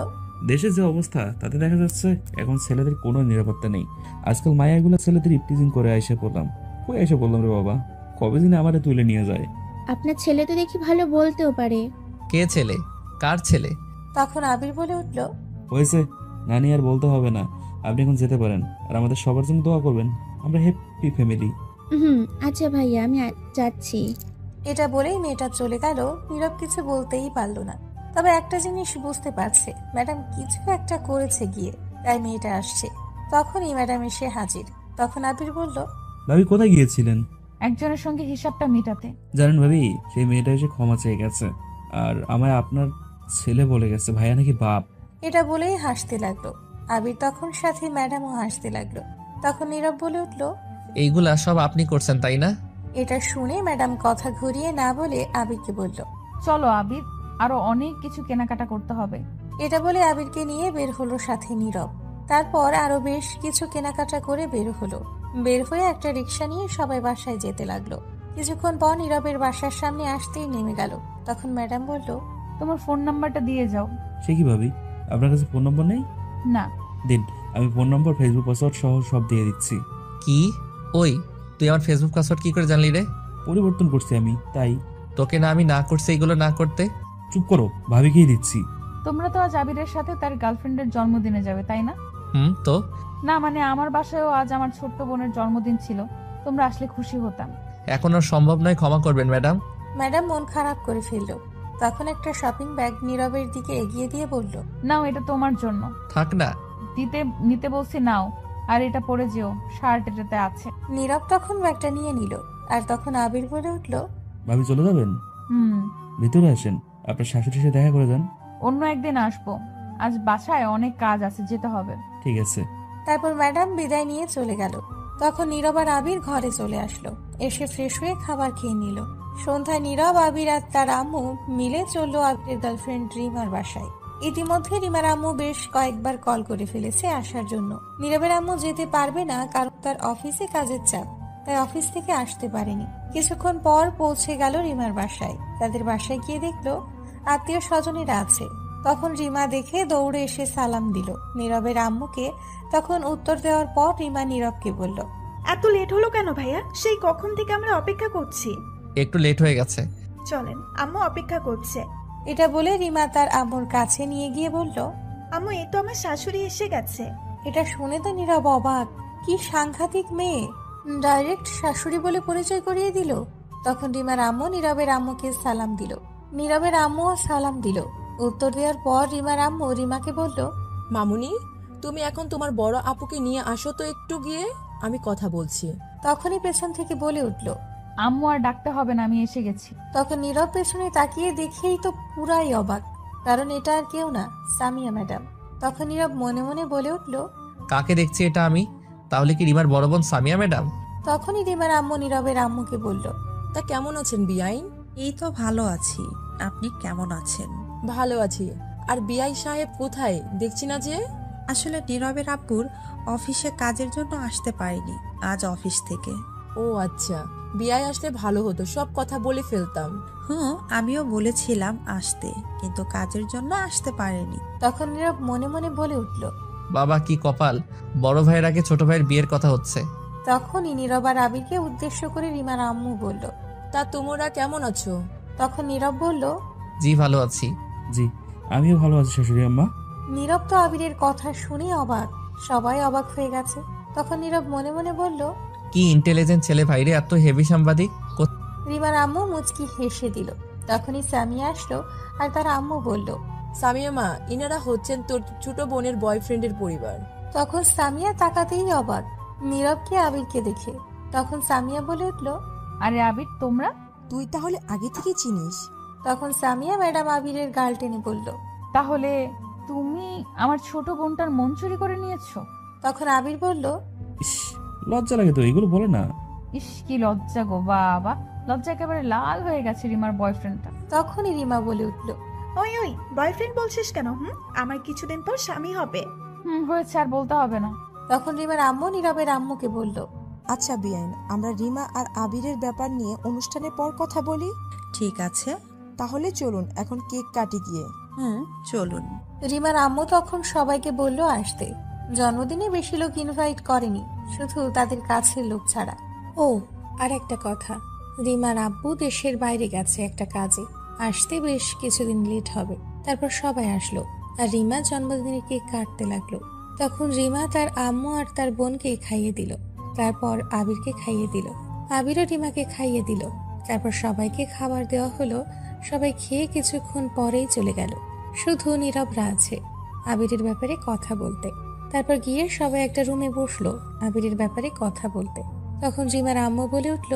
দেশের যে অবস্থা তাতে দেখা যাচ্ছে এখন ছেলেদের কোনো নিরাপত্তা নেই। আজকাল মায়াগুলো ছেলেদের ইপটিজিং করে এসে পড়লাম। কই এসে বললাম রে বাবা, কবে দিনে আমারে তুলে নিয়ে যায়। আপনার ছেলে তো দেখি ভালো বলতেও পারে। কে ছেলে? কার ছেলে? তখন আবির বলে উঠল, হয়েছে নানি, আর বলতে হবে না। আপনি এখন যেতে পারেন, আর আমাদের সবার জন্য দোয়া করবেন। আমরা হ্যাপি ফ্যামিলি। আচ্ছা ভাইয়া, আমি যাচ্ছি। এটা বলেই মেয়েটা চলে গেল। নীরব কিছু বলতেই পারল না। তবে একটা জিনিস বুঝতে পারছে, ম্যাডাম কিছু একটা করেছে গিয়ে, তাই মেয়েটা আসছে। তখনই ম্যাডাম এসে হাজির। তখন আবির বলল, ভাবি কোথায় গিয়েছিলেন? একজনের সঙ্গে হিসাবটা মেটাতে। জানেন ভাবি, সেই মেয়েটা এসে ক্ষমা চেয়ে গেছে আর আমায় আপনার ছেলে বলে গেছে। ভাইয়া নাকি বাপ। এটা বলেই হাসতে লাগলো আবির। তখন সাথে ম্যাডামও হাসতে লাগলো। তখন নীরব বলে উঠল, এইগুলা সব আপনি করছেন তাই না? এটা শুনে ম্যাডাম কথা ঘুরিয়ে না বলে আবিরকে বলল, চলো আবির, আরো অনেক কিছু কেনাকাটা করতে হবে। এটা বলে আবিরকে নিয়ে বের হলো সাথে নীরব। তারপর আরো বেশ কিছু কেনাকাটা করে বের হলো। বের হয়ে একটা রিক্সা নিয়ে সবাই বাসায় যেতে লাগলো। কিছুক্ষণ পর নীরবের বাসার সামনে আসতেই নেমে গেল। তখন ম্যাডাম বলল, তোমার ফোন নাম্বারটা দিয়ে যাও। সে কি ভাবি, আপনার কাছে ফোন নম্বর নেই? না। দিন, আমি ফোন নম্বর, ফেসবুক পাসওয়ার্ড সহ সব দিয়ে দিচ্ছি। কি? ওই তুই আমার ফেসবুক পাসওয়ার্ড কি করে জানলি রে? পরিবর্তন করছি আমি, তাই। তোকে না আমি না করছি এইগুলো না করতে? চুপ করো, ভাবিকেই দিচ্ছি। তোমরা তো আজ আবিরের সাথে তার গার্লফ্রেন্ডের জন্মদিনে যাবে, তাই না? তো না মানে আমার বাসায়ও আজ আমার ছোট্ট বোনের জন্মদিন ছিল, তোমরা আসলে খুশি হতাম। এখন আর সম্ভব নয়, ক্ষমা করবেন ম্যাডাম। ম্যাডাম মন খারাপ করে ফেলল। তখন একটা শপিং ব্যাগ নীরবের দিকে এগিয়ে দিয়ে বলল, নাও, এটা তোমার জন্য। থাক না। নিতে বলছি, নাও। আর এটা পরে যেও, শার্ট এটাতে আছে। নীরব তখন ব্যাগটা নিয়ে নিল। আর তখন আবির বলে উঠল, ভাবি চলে যাবেন? ভিতরে আসেন, আপনার শাশুড়ির সাথে দেখা করে যান। অন্য একদিন আসবো, আজ বাসায় অনেক কাজ আছে, যেতে হবে। ঠিক আছে। তারপর ম্যাডাম বিদায় নিয়ে চলে গেল। তখন নীরব আর আবির ঘরে চলে আসলো। এসে ফ্রেশ হয়ে খাবার খেয়ে নিল। সন্ধ্যায় নীরব, আবির আর তার আম্মু মিলে চললো আবিরের গার্লফ্রেন্ড রিমার বাসায়। ইতিমধ্যে রিমার আম্মু বেশ কয়েকবার কল করে ফেলেছে আসার জন্য। নীরবের আম্মু যেতে পারবে না, কারণ তার অফিসে কাজের চাপ, তাই অফিস থেকে আসতে পারেনি। কিছুক্ষণ পর পৌঁছে গেল রিমার বাসায়। তাদের বাসায় গিয়ে দেখলো আত্মীয় স্বজনেরা আছে। তখন রিমা দেখে দৌড়ে এসে সালাম দিল নীরবের আম্মুকে। তখন উত্তর দেওয়ার পর রিমা নীরবকে বলল, এত লেট হলো কেন ভাইয়া? সেই কখন থেকে আমরা অপেক্ষা করছি। একটু লেট হয়ে গেছে। চলেন, আম্মু অপেক্ষা করছে। এটা বলে রিমা তার আম্মুর কাছে নিয়ে গিয়ে বলল, আম্মু, এই তো আমার শাশুড়ি এসে গেছে। এটা শুনে তো নীরব অবাক। কি সাংঘাতিক মেয়ে, ডাইরেক্ট শাশুড়ি বলে পরিচয় করিয়ে দিল। তখন রিমার আম্মু নীরবের আম্মুকে সালাম দিল। নীরবের আম্মুও সালাম দিল। উত্তর দেওয়ার পর রিমার আম্মু রিমাকে বলল, মামুনি, তুমি এখন তোমার বড় আপুকে নিয়ে আসো তো একটু গিয়ে, আমি কথা বলছি। তখনই পেছন থেকে বলে উঠল, আম্মু আর ডাকতে হবে না, আমি এসে গেছি। তখন নীরব পেছনে তাকিয়ে দেখেই তো পুরাই অবাক, কারণ এটা আর কেউ না, সামিয়া ম্যাডাম। তখন নীরব মনে মনে বলে উঠল, কাকে দেখছি এটা আমি? তাহলে কি রিমার বড় বোন সামিয়া ম্যাডাম? তখনই রিমার আম্মু নীরবের আম্মুকে বলল, তা কেমন আছেন বিআইন? এই তো ভালো আছি, আপনি কেমন আছেন? ভালো আছি। আর বিআই সাহেব কোথায়, দেখছি না যে? আসলে নীরবের আব্বুর অফিসে কাজের জন্য আসতে পারিনি আজ অফিস থেকে। ও আচ্ছা, বিআই আসলে ভালো হতো, সব কথা বলে ফেলতাম। আমিও বলেছিলাম আসতে, কিন্তু কাজের জন্য আসতে পারেনি। তখন নীরব মনে মনে বলে উঠল, বাবা কি কপাল, বড় ভাইয়ের আগে ছোট ভাইয়ের বিয়ের কথা হচ্ছে। তখনই নীরব আর আবিরকে উদ্দেশ্য করে রিমার আম্মু বলল, তা তোমরা কেমন আছো? তখন নীরব বলল, জি ভালো আছি। জি, আমিও ভালো আছি শাশুড়ি আম্মা। নীরব তো আবিরের কথা শুনে অবাক। সবাই অবাক হয়ে গেছে। তখন নীরব মনে মনে বলল, কি ইন্টেলিজেন্ট ছেলে ভাইরে, এত হেভি সাংবাদিক। রিমার আম্মু মুচকি হেসে দিল। তখনই সামিয়া আসলো আর তার আম্মু বলল, সামিয়া মা, ইনারা হচ্ছেন তোর ছোট বোনের বয়ফ্রেন্ডের পরিবার। তখন সামিয়া তাকাতেই অবাক নীরবকে আবিরকে দেখে। তখন সামিয়া বলে উঠল, আরে আবির, তোমরা? তুই তাহলে আগে থেকে চিনিস? তখন সামিয়া ম্যাডাম আবিরের গাল টেনে বলল, তাহলে তুমি আমার ছোট বোনটার মন চুরি করে নিয়েছো? তখন আবির বলল, ইস, লজ্জা লাগে তো, এগুলো বলে না। ইস, কি লজ্জা গো বাবা, লজ্জা একেবারে লাল হয়ে গেছে রিমার বয়ফ্রেন্ডটা। তখনই রিমা বলে উঠল, ওই ওই, বয়ফ্রেন্ড বলছিস কেন? আমার কিছুদিন পর স্বামী হবে। হয়েছে, আর বলতে হবে না। তখন রিমার আম্মু নীরবের আম্মুকে বলল, আচ্ছা বিআইন, আমরা রিমা আর আবিরের ব্যাপার নিয়ে অনুষ্ঠানের পর কথা বলি। ঠিক আছে, তাহলে চলুন এখন কেক কাটি গিয়ে। চলুন। রিমার আম্মু তখন সবাইকে বলল আসতে। জন্মদিনে বেশি লোক ইনভাইট করেনি, শুধু তাদের কাছের লোক ছাড়া। ও আর একটা কথা, রিমার আব্বু দেশের বাইরে গেছে একটা কাজে, আসতে বেশ কিছুদিন লেট হবে। তারপর সবাই আসলো আর রিমা জন্মদিনে কেক কাটতে লাগলো। তখন রিমা তার আম্মু আর তার বোনকে খাইয়ে দিল। তারপর আবিরকে খাইয়ে দিল। আবিরও রিমাকে খাইয়ে দিল। তারপর সবাইকে খাবার দেওয়া হলো। সবাই খেয়ে কিছুক্ষণ পরেই চলে গেল। শুধু নীরবরা আছে আবিরের ব্যাপারে কথা বলতে। তারপর গিয়ে সবাই একটা রুমে বসলো আবিরের ব্যাপারে কথা বলতে। তখন রিমার আম্মু বলে উঠল,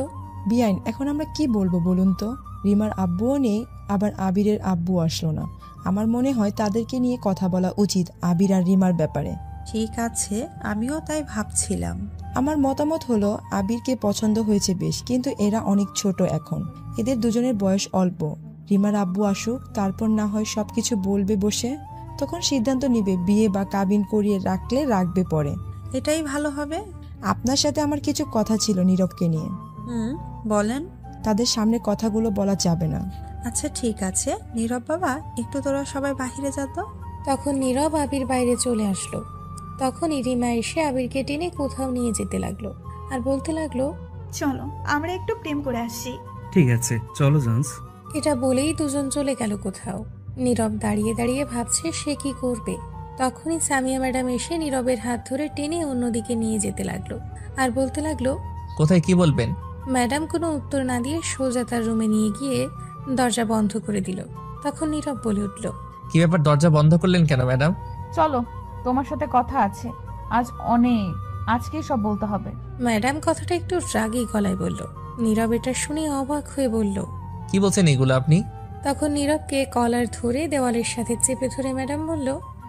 বিআইন, এখন আমরা কি বলবো বলুন তো? রিমার আব্বুও নেই, আবার আবিরের আব্বু আসলো না। আমার মনে হয় তাদেরকে নিয়ে কথা বলা উচিত আবির আর রিমার ব্যাপারে। ঠিক আছে, আমিও তাই ভাবছিলাম। আমার মতামত হলো আবিরকে পছন্দ হয়েছে বেশ, কিন্তু এরা অনেক ছোট এখন। এদের দুজনের বয়স অল্প। রিমার আব্বু আসুক, তারপর না হয় সবকিছু বলবে বসে। তখন সিদ্ধান্ত নিবে বিয়ে বা কাবিন করিয়ে রাখলে রাখবে পরে। এটাই ভালো হবে। আপনার সাথে আমার কিছু কথা ছিল নীরবকে নিয়ে। বলেন। তাদের সামনে কথাগুলো বলা যাবে না। আচ্ছা ঠিক আছে, নীরব বাবা, একটু তোরা সবাই বাহিরে যা তো। তখন নীরব আবির বাইরে চলে আসলো। তখনই রিমা এসে আবিরকে টেনে কোথাও নিয়ে যেতে লাগলো আর বলতে লাগলো, চলো আমরা একটু প্রেম করে আসি। ঠিক আছে, চলো জান্স। এটা বলেই দুজন চলে গেল কোথাও। নীরব দাঁড়িয়ে দাঁড়িয়ে ভাবছে সে কি করবে। তখনই সামিয়া ম্যাডাম এসে নীরবের হাত ধরে টেনে অন্যদিকে নিয়ে যেতে লাগলো আর বলতে লাগলো, কোথায় কি বলবেন? ম্যাডাম কোনো উত্তর না দিয়ে সোজা তার রুমে নিয়ে গিয়ে দরজা বন্ধ করে দিল। তখন নীরব বলে উঠল, কি ব্যাপার, দরজা বন্ধ করলেন কেন ম্যাডাম? চলো, তোমার সাথে কথা আছে আজ অনেক, আজকেই সব বলতে হবে। ম্যাডাম কথাটা একটু রাগী গলায় বলল। নীরব এটা শুনে অবাক হয়ে বলল, কি বলছেন এগুলো আপনি? তখন নীরবকে কলার ধরে দেওয়ালের সাথে চেপে ধরে ম্যাডাম বলল,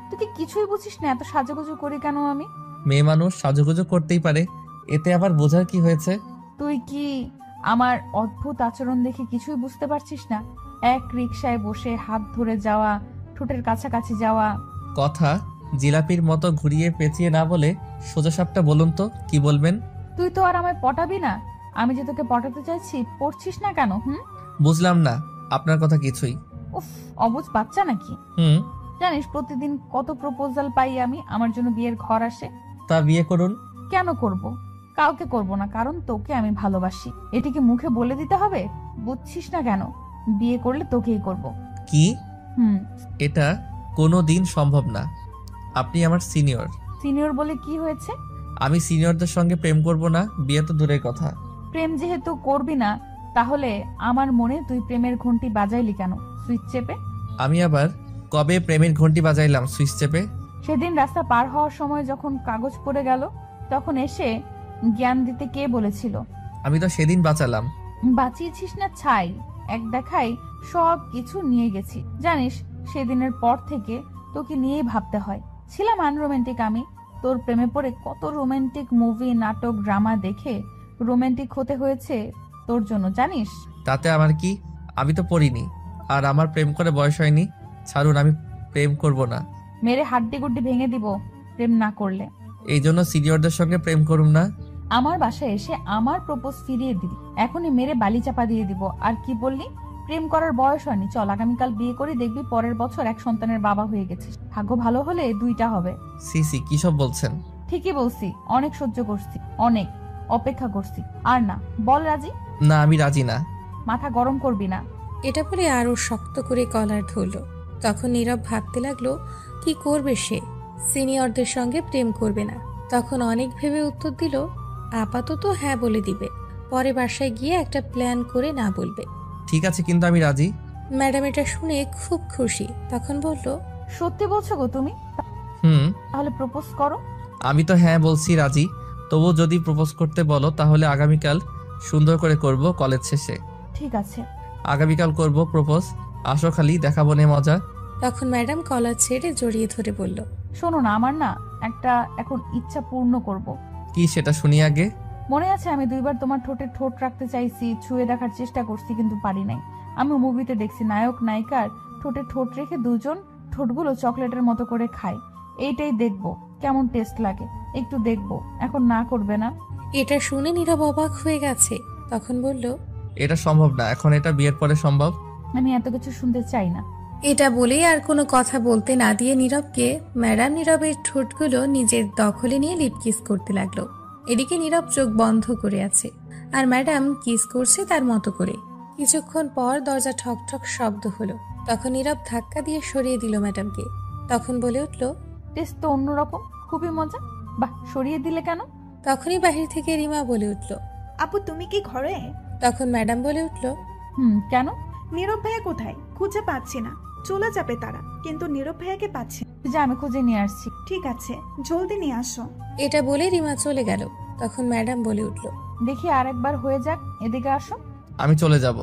তুই কি কিছুই বুঝিস না এত সাজুগুজু করি কেন আমি? মেয়ে মানুষ সাজুগুজু করতেই পারে, এতে আবার বোঝার কি হয়েছে? তুই কি আমার অদ্ভুত আচরণ দেখে কিছুই বুঝতে পারছিস না? এক রিকশায় বসে হাত ধরে যাওয়া, ঠোঁটের কাছাকাছি যাওয়া। কথা জিলাপির মতো ঘুরিয়ে পেঁচিয়ে না বলে সোজা সাপটা বলুন তো, কি বলবেন? তুই তো আর আমায় পটাবি না। আমি যে তোকে পটাতে চাইছি, পড়ছিস না কেন? বুঝলাম না আপনার কথা কিছুই। উফ, অবুঝ বাচ্চা নাকি? জানিস প্রতিদিন কত প্রপোজাল পাই আমি, আমার জন্য বিয়ের ঘর আসে। তা বিয়ে করুন। কেন করব? কাউকে করব না, কারণ তোকে আমি ভালোবাসি। এটিকে মুখে বলে দিতে হবে? বুঝছিস না কেন? বিয়ে করলে তোকেই করব। কি? এটা কোনো দিন সম্ভব না। আপনি আমার সিনিয়র। সিনিয়র বলে কি হয়েছে? আমি সিনিয়রদের সঙ্গে প্রেম করব না, বিয়ে তো দূরের কথা। প্রেম যেহেতু করবি না, তাহলে আমার মনে তুই প্রেমের ঘন্টি বাজাইলি কেন সুইচ চেপে? আমি আবার কবে প্রেমের ঘন্টি বাজাইলাম সুইচ চেপে? সেদিন রাস্তা পার হওয়ার সময় যখন কাগজ পড়ে গেল, তখন এসে জ্ঞান দিতে কে বলেছিল? আমি তো সেদিন বাঁচালাম। বাঁচিয়েছিস না ছাই, এক দেখাই সব কিছু নিয়ে গেছি। জানিস সেদিনের পর থেকে তোকে নিয়েই ভাবতে হয়। ছিলাম আনরোমান্টিক আমি, তোর প্রেমে পড়ে কত রোমান্টিক মুভি, নাটক, ড্রামা দেখে রোমান্টিক হতে হয়েছে তোর জন্য, জানিস? তাতে আমার কি? আমি তো পড়িনি, আর আমার প্রেম করে বয়স হয়নি। ছাড়ুন, আমি প্রেম করব না। মেরে হাড্ডি গুড্ডি ভেঙে দিব প্রেম না করলে। এই জন্য সিনিয়রদের সঙ্গে প্রেম করুম না। আমার বাসায় এসে আমার প্রপোজ ফিরিয়ে দিবি, এখনই মেরে বালি চাপা দিয়ে দিব। আর কি বললি? প্রেম করার বয়স হয়নি। চল আগামীকাল বিয়ে করি, দেখবি পরের বছর এক সন্তানের বাবা হয়ে গেছিস। ভাগ্য ভালো হলে 2টা হবে। সিসি কি সব বলছেন? ঠিকই বলছি, অনেক সহ্য করছি, অনেক অপেক্ষা করছি। আর না, বল রাজি? না, আমি রাজি না। মাথা গরম করবি না। এটা বলে আরো শক্ত করে কলার ধরল। তখন নীরব ভাবতে লাগলো কি করবে সে। সিনিয়রদের সঙ্গে প্রেম করবে না। তখন অনেক ভেবে উত্তর দিল, আপাতত হ্যাঁ বলে দিবে, পরে বাসায় গিয়ে একটা প্ল্যান করে না বলবে। ঠিক আছে, কিন্তু আমি রাজি। ম্যাডাম এটা শুনে খুব খুশি। তখন বলল, সত্যি বলছো গো তুমি? তাহলে প্রপোজ করো। আমি তো হ্যাঁ বলছি, রাজি। তবু যদি প্রপোজ করতে বলো তাহলে আগামীকাল সুন্দর করে করব কলেজ শেষে। ঠিক আছে, আগামীকাল করব প্রপোজ। আসো খালি, দেখাবো নে মজা। তখন ম্যাডাম কলার ছেড়ে জড়িয়ে ধরে বলল, শোনো না, আমার না একটা এখন ইচ্ছা পূর্ণ করব। কি সেটা শুনি আগে। মনে আছে আমি 2বার তোমার ঠোঁটে ঠোঁট রাখতে চাইছি, ছুঁয়ে দেখার চেষ্টা করছি, কিন্তু পারি নাই। আমি মুভিতে দেখছি নায়ক নায়িকার ঠোঁটে ঠোঁট রেখে দুজন ঠোঁটগুলো চকলেটের মতো করে খায়। এইটাই দেখবো কেমন টেস্ট লাগে, একটু দেখবো। এখন না করবে না? এটা শুনে নীরব অবাক হয়ে গেছে। তখন বলল, এটা সম্ভব না, এখন এটা বিয়ের পরে সম্ভব। আমি এত কিছু শুনতে চাই না। এটা বলেই আর কোনো কথা বলতে না দিয়ে নীরবকে ম্যাডাম নীরবের ঠোঁটগুলো নিজের দখলে নিয়ে লিপ কিস করতে লাগলো। এদিকে নীরব চোখ বন্ধ করে আছে আর ম্যাডাম কিস করছে তার মতো করে। কিছুক্ষণ পর দরজা ঠক ঠক শব্দ হলো। তখন নীরব ধাক্কা দিয়ে সরিয়ে দিল ম্যাডামকে। তখন বলে উঠল, টেস্ট তো অন্যরকম, খুবই মজা। বাহ, সরিয়ে দিলে কেন? তখনই বাহির থেকে রিমা বলে উঠল, আপু তুমি কি ঘরে? তখন ম্যাডাম বলে উঠল, কেন? নীরব ভাইয়া কোথায়? খুঁজে পাচ্ছি না। চলে যাবে তারা, কিন্তু নীরব ভাইয়াকে পাচ্ছি না। যা, আমি খুঁজে নিয়ে আসছি। ঠিক আছে, জলদি নিয়ে আসো। এটা বলে রিমা চলে গেল। তখন ম্যাডাম বলে উঠল, দেখি আরেকবার হয়ে যাক, এদিকে আসো। আমি চলে যাব।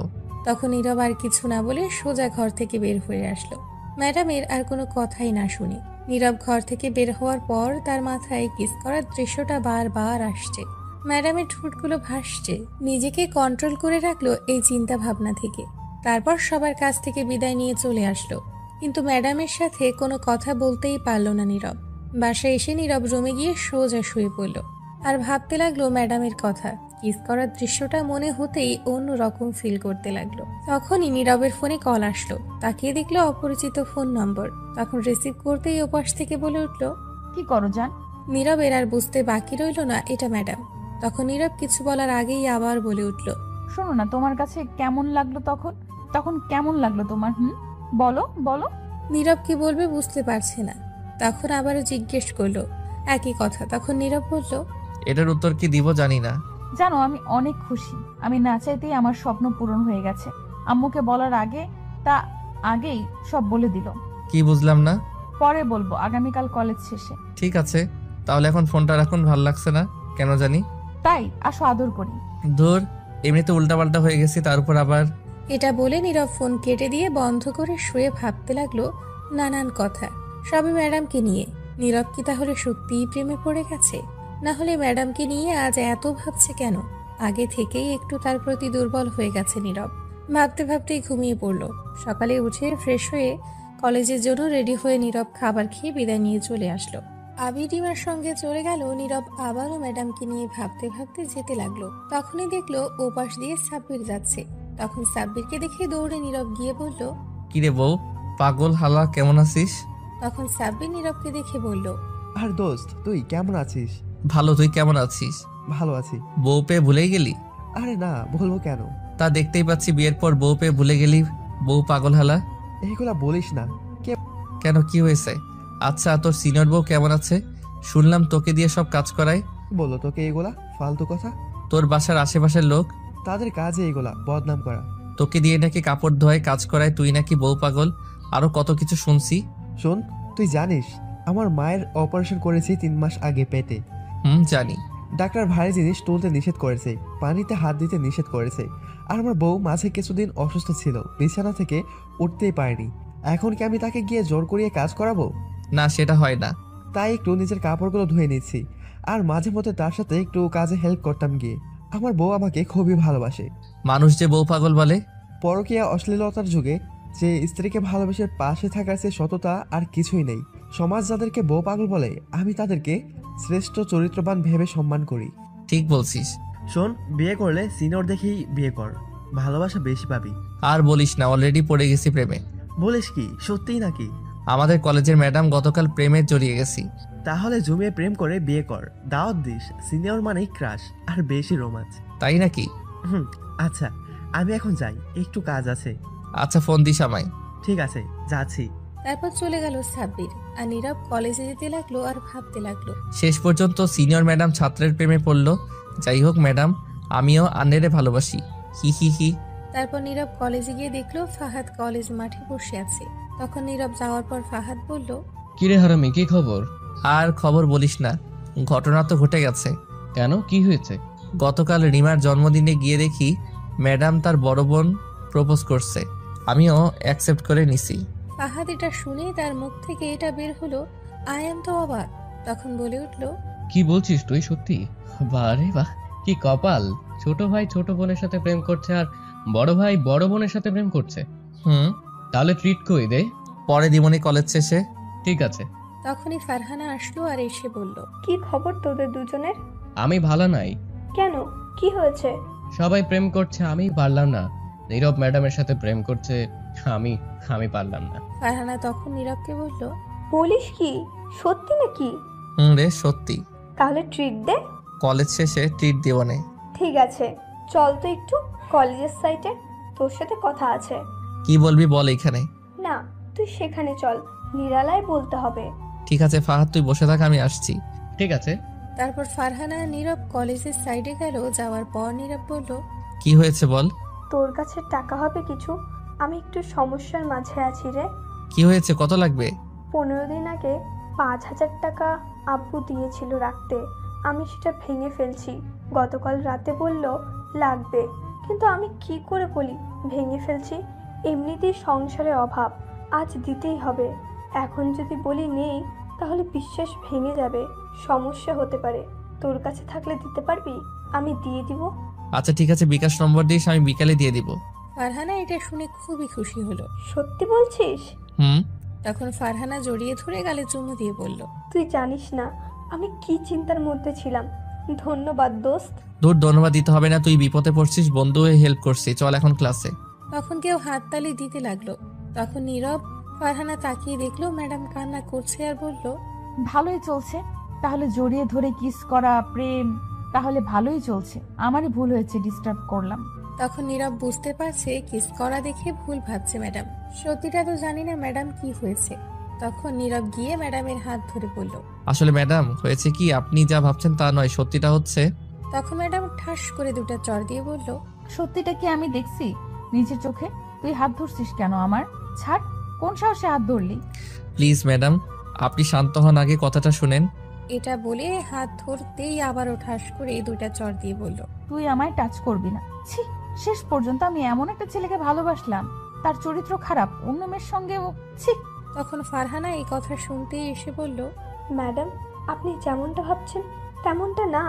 তখন নীরব আর কিছু না বলে সোজা ঘর থেকে বের হয়ে আসলো। ম্যাডামের আর কোনো কথাই না শুনে নীরব ঘর থেকে বের হওয়ার পর তার মাথায় কিস করার দৃশ্যটা বারবার আসছে। ম্যাডামের ঠোঁটগুলো ভাসছে। নিজেকে কন্ট্রোল করে রাখলো এই চিন্তা ভাবনা থেকে। তারপর সবার কাছ থেকে বিদায় নিয়ে চলে আসলো, কিন্তু ম্যাডামের সাথে কোনো কথা বলতেই পারলো না নীরব। বাসায় এসে নীরব রুমে গিয়ে সোজা শুয়ে পড়ল আর ভাবতে লাগলো ম্যাডামের কথা। কিস করার দৃশ্যটা মনে হতেই অন্যরকম ফিল করতে লাগলো। তখনই নীরবের ফোনে কল আসলো। তাকিয়ে দেখলো অপরিচিত ফোন নম্বর। তখন রিসিভ করতেই ওপাশ থেকে বলে উঠলো, কি করো জান? নীরবের আর বুঝতে বাকি রইল না এটা ম্যাডাম। তখন নীরব কিছু বলার আগেই আবার বলে উঠলো, শোনো না, তোমার কাছে কেমন লাগলো তখন কেমন লাগলো তোমার? বলো বলো। নীরব কি বলবে বুঝতে পারছে না। তখন আবারও জিজ্ঞেস করলো একই কথা। তখন নীরব বলল, এটার উত্তর কি দিব জানি না। জানো, আমি অনেক খুশি। আমি না চাইতেই আমার স্বপ্ন পূরণ হয়ে গেছে। আম্মুকে বলার আগেই সব বলে দিল। কি বুঝলাম না? পরে বলবো, আগামীকাল কলেজ শেষে। ঠিক আছে, তাহলে এখন ফোনটা রাখুন, ভাল লাগছে না কেন জানি। তাই আসো আদর করি। ধুর, এমনিতে উল্টাপাল্টা হয়ে গেছি, তার উপর আবার। এটা বলে নীরব ফোন কেটে দিয়ে বন্ধ করে শুয়ে ভাবতে লাগলো নানান কথা, সবই ম্যাডামকে নিয়ে। নীরব কি তাহলে সত্যিই প্রেমে পড়ে গেছে? না হলে ম্যাডামকে নিয়ে আজ এত ভাবছে কেন? আগে থেকেই একটু তার প্রতি দুর্বল হয়ে গেছে নীরব। ভাবতে ভাবতেই ঘুমিয়ে পড়ল। সকালে উঠে ফ্রেশ হয়ে কলেজের জন্য রেডি হয়ে নীরব খাবার খেয়ে বিদায় নিয়ে চলে আসলো। আবির রিমার সঙ্গে চলে গেল। নীরব আবারও ম্যাডামকে নিয়ে ভাবতে ভাবতে যেতে লাগলো। তখনই দেখলো ওপাশ দিয়ে সাব্বির যাচ্ছে। তখন সাব্বিরকে দেখে দৌড়ে নীরব গিয়ে বলল, কিরে বউ, পাগল হালা, কেমন আছিস? তখন সাব্বির নীরবকে দেখে বলল, আর দোস্ত তুই কেমন আছিস? ভালো, তুই কেমন আছিস? ভালো আছি। বউ পেয়ে ভুলেই গেলি? আরে না, বলবো কেন? তা দেখতেই পাচ্ছি বিয়ের পর বউ পেয়ে ভুলে গেলি। বউ পাগল হালা। এইগুলা বলিস না। কেন, কি হয়েছে? আচ্ছা, তোর সিনিয়র বউ কেমন আছে? শুনলাম তোকে দিয়ে সব কাজ করায়। বললো তোকে এগুলা ফালতু কথা? তোর বাসার আশেপাশের লোক, তাদের কাজে এগুলা বদনাম করা। তোকে দিয়ে নাকি কাপড় ধোয়ায়, কাজ করায়, তুই নাকি বউ পাগল, আরো কত কিছু শুনছি। শোন, তুই জানিস আমার মায়ের অপারেশন করেছি 3 মাস আগে পেটে। জানি। ডাক্তার ভারী জিনিস তুলতে নিষেধ করেছে, পানিতে হাত দিতে নিষেধ করেছে। আর আমার বউ মাঝে কিছুদিন অসুস্থ ছিল, বিছানা থেকে উঠতেই পারেনি। এখন কি আমি তাকে গিয়ে জোর করিয়ে কাজ করাবো? না, সেটা হয় না। তাই একটু নিজের কাপড়গুলো ধুয়ে নিচ্ছি, আর মাঝে মধ্যে তার সাথে একটু কাজে হেল্প করতাম গিয়ে। আমার বউ আমাকে খুবই ভালোবাসে। মানুষ যে বউ পাগল বলে। পরকীয়া অশ্লীলতার যুগে যে স্ত্রীকে ভালোবেসে পাশে থাকার চেয়ে সততা আর কিছুই নেই। সমাজ যাদেরকে বউ পাগল বলে, আমি তাদেরকে শ্রেষ্ঠ চরিত্রবান ভেবে সম্মান করি। ঠিক বলছিস। শোন, বিয়ে করলে সিনিয়র দেখেই বিয়ে কর, ভালোবাসা বেশি পাবি। আর বলিস না, অলরেডি পড়ে গেছি প্রেমে। বলিস কি, সত্যিই নাকি? আমাদের কলেজের ম্যাডাম গতকাল প্রেমে জড়িয়ে গেছি। তাহলে জমিয়ে প্রেম করে বিয়ে কর, দাওয়াত দিস। সিনিয়র মানেই ক্রাশ আর বেশি রোমাঞ্চ। তাই নাকি? আচ্ছা, আমি এখন যাই, একটু কাজ আছে। আচ্ছা, ফোন দিস আমায়। ঠিক আছে, যাচ্ছি। তারপর চলে গেল সাব্বির। আর নীরব কলেজে যেতে লাগলো আর ভাবতে লাগলো। শেষ পর্যন্ত সিনিয়র ম্যাডাম ছাত্রের প্রেমে পড়লো। যাই হোক ম্যাডাম, আমিও আন্নেরে ভালোবাসি। হি হি হি। তারপর নীরব কলেজে গিয়ে দেখলো ফাহাদ কলেজ মাঠে বসে আছে। তখন নীরব যাওয়ার পর ফাহাদ বলল, কিরে হারামি, কি খবর? আর খবর বলিস না, ঘটনা তো ঘটে গেছে। কেন, কি হয়েছে? গতকাল রিমার জন্মদিনে গিয়ে দেখি ম্যাডাম তার বড় বোন প্রপোজ করছে। আমিও অ্যাকসেপ্ট করে নিছি। ফাহাদ এটা শুনে তার মুখ থেকে এটা বের হলো, আই এম তো অবাক। তখন বলে উঠলো, কি বলছিস তুই? সত্যি? বারে বাহ, কি কপাল! ছোট ভাই ছোট বোনের সাথে প্রেম করছে, আর বড় ভাই বড় বোনের সাথে প্রেম করছে। তাহলে ট্রিট কই দে। পরে দিমনি কলেজ শেষে। ঠিক আছে। তখনই ফারহানা আসলো আর এসে বলল, কি খবর তোদের দুজনের? আমি ভালো নাই। কেন, কি হয়েছে? সবাই প্রেম করছে, আমি পারলাম না। নীরব ম্যাডামের সাথে প্রেম করছে, আমি পারলাম না। ফারহানা তখন নীরবকে বলল, বলিস কি, সত্যি নাকি? রে সত্যি। তাহলে ট্রিট দে। কলেজ শেষে ট্রিট দিবনে। ঠিক আছে, চল তো একটু কলেজের সাইডে, তোর সাথে কথা আছে। কি বলবি বল এখানে। না, তুই সেখানে চল, নিরালায় বলতে হবে। ঠিক আছে ফাহাদ, তুই বসে থাক, আমি আসছি। ঠিক আছে। তারপর ফারহানা নীরব কলেজের সাইডে গেল। যাওয়ার পর নীরব বলল, কি হয়েছে বল। তোর কাছে টাকা হবে কিছু? আমি একটু সমস্যার মাঝে আছি রে। কি হয়েছে, কত লাগবে? 15 দিন আগে 5,000 টাকা আব্বু দিয়েছিল রাখতে, আমি সেটা ভেঙে ফেলছি। গতকাল রাতে বলল লাগবে, কিন্তু আমি কি করে বলি ভেঙে ফেলছি? এমনিতেই সংসারে অভাব, আজ দিতেই হবে। এখন যদি বলি নেই তাহলে বিশ্বাস ভেঙে যাবে, সমস্যা হতে পারে। তোর কাছে থাকলে দিতে পারবি? আমি দিয়ে দিব। আচ্ছা ঠিক আছে, বিকাশ নম্বর দিস, আমি বিকালে দিয়ে দিব। ফারহানা এটা শুনে খুবই খুশি হলো। সত্যি বলছিস? হুম। তখন ফারহানা জড়িয়ে ধরে গালে চুমু দিয়ে বলল, তুই জানিস না আমি কি চিন্তার মধ্যে ছিলাম। ধন্যবাদ দোস্ত। দূর ধন্যবাদ দিতে হবে না, তুই বিপদে পড়ছিস, বন্ধু হয়ে হেল্প করছি, চল এখন ক্লাসে। তখন কেউ হাততালি দিতে লাগলো। তখন নীরব ফারহানা তাকিয়ে দেখলো ম্যাডাম কান্না করছে আর বলল, ভালোই চলছে তাহলে, জড়িয়ে ধরে কিস করা প্রেম, তাহলে ভালোই চলছে। আমারই ভুল হয়েছে, ডিস্টার্ব করলাম। তখন নীরব বুঝতে পারছে কিস করা দেখে ভুল ভাবছে ম্যাডাম, সত্যিটা তো জানি না ম্যাডাম কি হয়েছে। তখন নীরব গিয়ে ম্যাডামের হাত ধরে বলল, আসলে ম্যাডাম হয়েছে কি, আপনি যা ভাবছেন তা নয়, সত্যিটা হচ্ছে। তখন ম্যাডাম ঠাস করে দুটো চড় দিয়ে বলল, সত্যিটা কি আমি দেখছি নিজের চোখে? তুই হাত ধরছিস কেন আমার? ছাড়, কোন সাহসে হাত ধরলি? প্লিজ ম্যাডাম, আপনি শান্ত হন, আগে কথাটা শুনেন। এটা বলে হাত ধরতেই আবারও ঠাস করে দুটা চড় দিয়ে বলল, তুই আমায় টাচ করবি না। ছি, শেষ পর্যন্ত আমি এমন একটা ছেলেকে ভালোবাসলাম, তার চরিত্র খারাপ, অন্য মেয়ের সঙ্গে ছি। তখন ফারহানা এই কথা শুনতেই এসে বলল, ম্যাডাম আপনি যেমনটা ভাবছেন তেমনটা না।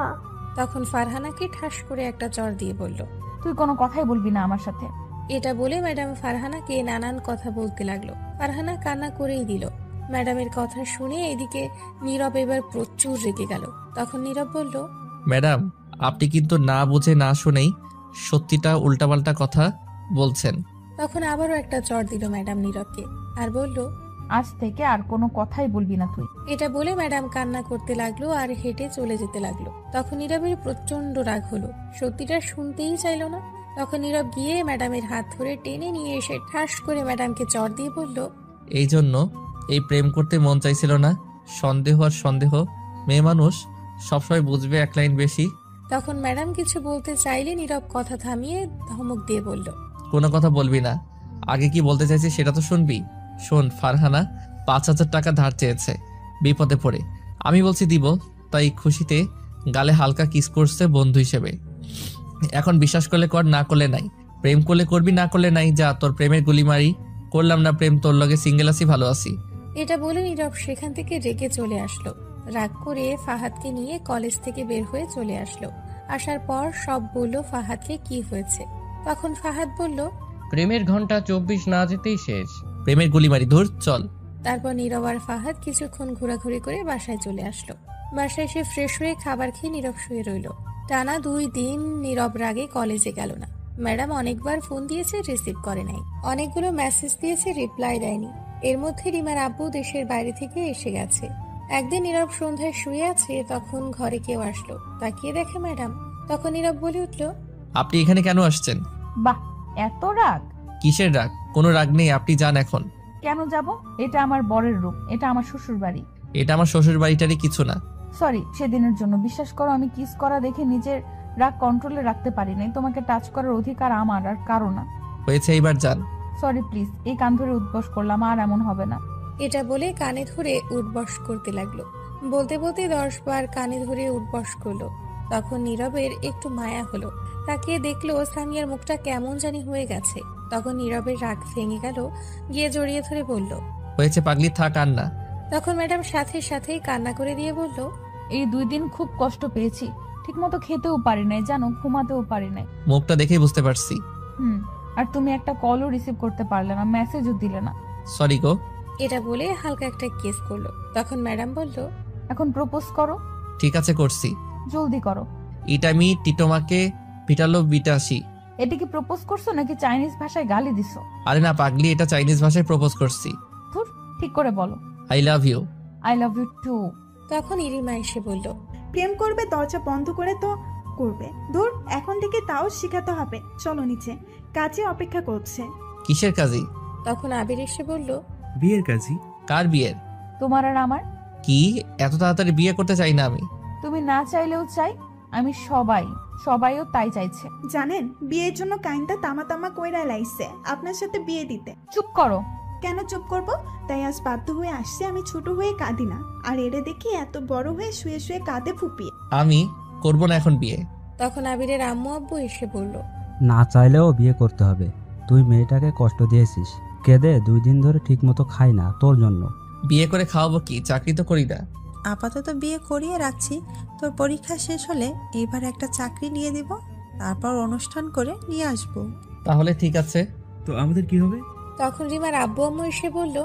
তখন ফারহানাকে ঠাস করে একটা চড় দিয়ে বলল, তুই কোনো কথাই বলবি না আমার সাথে। এটা বলে ম্যাডাম ফারহানাকে নানান কথা বলতে লাগলো। ফারহানা কান্না করেই দিল। ম্যাডামের কথা শুনে এদিকে নীরব এবার প্রচুর রেগে গেল। তখন নীরব বলল, ম্যাডাম আপনি কিন্তু না বুঝে না শুনেই সত্যিটা উল্টাপাল্টা কথা বলছেন। তখন আবারও একটা চড় দিল ম্যাডাম নীরবকে আর বলল, আজ থেকে আর কোনো কথাই বলবি না তুই। এটা বলে ম্যাডাম কান্না করতে লাগলো আর হেঁটে চলে যেতে লাগলো। তখন নীরবের প্রচন্ড রাগ হলো, সত্যিটা শুনতেই চাইলো না। তখন নীরব গিয়ে ম্যাডামের হাত ধরে টেনে নিয়ে এসে ঠাস করে ম্যাডামকে চড় দিয়ে বলল, এই জন্য এই প্রেম করতে মন চাইছিল না? সন্দেহ আর সন্দেহ, মেয়ে মানুষ সবসময় বুঝবে এক লাইন বেশি। তখন ম্যাডাম কিছু বলতে চাইলে নীরব কথা থামিয়ে ধমক দিয়ে বলল, কোনো কথা বলবি না, আগে কি বলতে চাইছি সেটা তো শুনবি। শোন, ফারহানা 5,000 টাকা ধার চেয়েছে বিপদে পড়ে, আমি বলছি দিব, তাই খুশিতে গালে হালকা কিস করছে বন্ধু হিসেবে। এখন বিশ্বাস করলে কর, না করলে নাই। প্রেম করলে করবি, না করলে নাই। যা, তোর প্রেমের গুলি মারি। করলাম না প্রেম, তোর লগে সিঙ্গেল আছি, ভালো আছি। এটা বলে নীরব সেখান থেকে রেগে চলে আসলো। রাগ করে ফাহাদকে নিয়ে কলেজ থেকে বের হয়ে চলে আসলো। আসার পর সব বলল ফাহাদকে কি হয়েছে। তখন ফাহাদ বলল, প্রেমের ঘন্টা 24 না যেতেই শেষ। প্রেমের গুলি মারি, ধুর চল। তারপর নীরব আর ফাহাদ কিছুক্ষণ ঘোরাঘুরি করে বাসায় চলে আসলো। বাসায় এসে ফ্রেশ হয়ে খাবার খেয়ে নীরব শুয়ে রইল। টানা 2 দিন নীরব রাগে কলেজে গেল না। ম্যাডাম অনেকবার ফোন দিয়েছে, রিসিভ করে নাই। অনেকগুলো মেসেজ দিয়েছে, রিপ্লাই দেয়নি। এর মধ্যে রিমার আব্বু দেশের বাইরে থেকে এসে গেছে। একদিন নীরব সন্ধ্যায় শুয়ে আছে, তখন ঘরে কেউ আসলো। তাকিয়ে দেখে ম্যাডাম। তখন নীরব বলে উঠল, আপনি এখানে কেন আসছেন? বাহ, এত রাগ? কিসের রাগ? কোনো রাগ নেই, আপনি যান এখন। কেন যাব? এটা আমার বরের রুম, এটা আমার শ্বশুর বাড়ি। এটা আমার শ্বশুর বাড়িটারই কিছু না। সরি সেদিনের জন্য। বিশ্বাস করো, আমি কিস করা দেখে নিজের রাগ কন্ট্রোলে রাখতে পারি নাই। তোমাকে টাচ করার অধিকার আমার, আর কারো না। হয়েছে, এইবার যান। সরি প্লিজ, এই কান ধরে উদ্বস করলাম, আর এমন হবে না। এটা বলে কানে ধরে উঠবস করতে লাগলো। বলতে বলতে 10 বার কানে ধরে উঠবস করলো। তখন নীরবের একটু মায়া হলো। তাকিয়ে দেখলো সামিয়ার মুখটা কেমন জানি হয়ে গেছে। তখন নীরবের রাগ ভেঙে গেল, গিয়ে জড়িয়ে ধরে বলল, হয়েছে পাগলি, থাক আর না। তখন ম্যাডাম সাথে সাথেই কান্না করে দিয়ে বলল, এই 2 দিন খুব কষ্ট পেয়েছি, ঠিক মতো খেতেও পারি নাই, জানো, ঘুমাতেও পারি নাই। মুখটা দেখেই বুঝতে পারছি। আর তুমি একটা কলও রিসিভ করতে পারলে না, মেসেজও দিলে না। সরি গো। এটা বলে হালকা একটা কিস করলো। তখন ম্যাডাম বলল, এখন প্রপোজ করো। ঠিক আছে, করছি। জলদি করো। ইটামি টিটোমাকে পিটালো বিটাসি। এটা কি প্রপোজ করছো নাকি চাইনিজ ভাষায় গালি দিছো? আরে না পাগলি, এটা চাইনিজ ভাষায় প্রপোজ করছি। ধুর, ঠিক করে বলো। I love you. I love you too. তখন ইরিমা এসে বলল, প্রেম করবে দরজা বন্ধ করে তো করবে, ধুর এখন থেকে তাও শিখাতে হবে। চলো নিচে, কাজে অপেক্ষা করছে। কিসের কাজী? তখন আবির এসে বলল, বিয়ের কাজী। কার বিয়ের? তোমার আর আমার। কি এত তাড়াতাড়ি বিয়ে করতে চাই না আমি। তুমি না চাইলেও চাই। আমি সবাইও তাই চাইছে। জানেন বিয়ের জন্য কাইনটা তামা তামা কইরা লাইছে আপনার সাথে বিয়ে দিতে। চুপ করো। কেন চুপ করব? তাই আজ বাধ্য হয়ে আসছে। আমি ছোট হয়ে কাঁদি না, আর এরে দেখি এত বড় হয়ে শুয়ে শুয়ে কাঁদে ফুপিয়ে। আমি করব না এখন বিয়ে। তখন আবিরের আম্মু আব্বু এসে বলল, না চাইলেও বিয়ে করতে হবে। তুই মেয়েটাকে কষ্ট দিয়েছিস, কেঁদে 2 দিন ধরে ঠিকমতো খাই না তোর জন্য। বিয়ে করে খাওয়াবো কি? চাকরি তো করি না। আপাতত বিয়ে করিয়ে রাখছি, তোর পরীক্ষা শেষ হলে এবার একটা চাকরি নিয়ে দিব, তারপর অনুষ্ঠান করে নিয়ে আসবো। তাহলে ঠিক আছে। তো আমাদের কি হবে? তখন রিমার আব্বু আম্মু এসে বলল,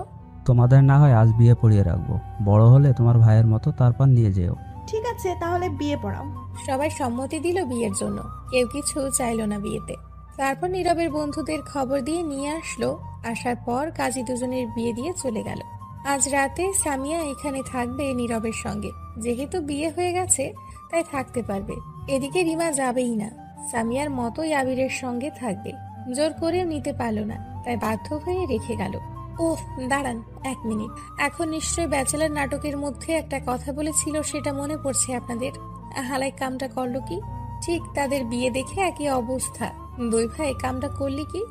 তোমাদের না হয় আজ বিয়ে পড়িয়ে রাখবো, বড় হলে তোমার ভাইয়ের মতো তারপর নিয়ে যেও। ঠিক আছে তাহলে বিয়ে পড়াও। সবাই সম্মতি দিল বিয়ের জন্য, কেউ কিছু চাইলো না বিয়েতে। তারপর নীরবের বন্ধুদের খবর দিয়ে নিয়ে আসলো। আসার পর কাজী দুজনের বিয়ে দিয়ে চলে গেল। আজ রাতে সামিয়া এখানে থাকবে নীরবের সঙ্গে, যেহেতু বিয়ে হয়ে গেছে তাই থাকতে পারবে। এদিকে রিমা যাবেই না, সামিয়ার মতোই আবিরের সঙ্গে থাকবে। জোর করেও নিতে পারলো না, তাই বাধ্য হয়ে রেখে গেল। ওহ দাঁড়ান 1 মিনিট, এখন নিশ্চয়ই ব্যাচেলার নাটকের মধ্যে একটা কথা বলেছিল, সেটা মনে পড়ছে আপনাদের? হালাই কামটা করলো কি? ঠিক তাদের বিয়ে দেখে একই অবস্থা। 2 ভাই কামটা করলি কি?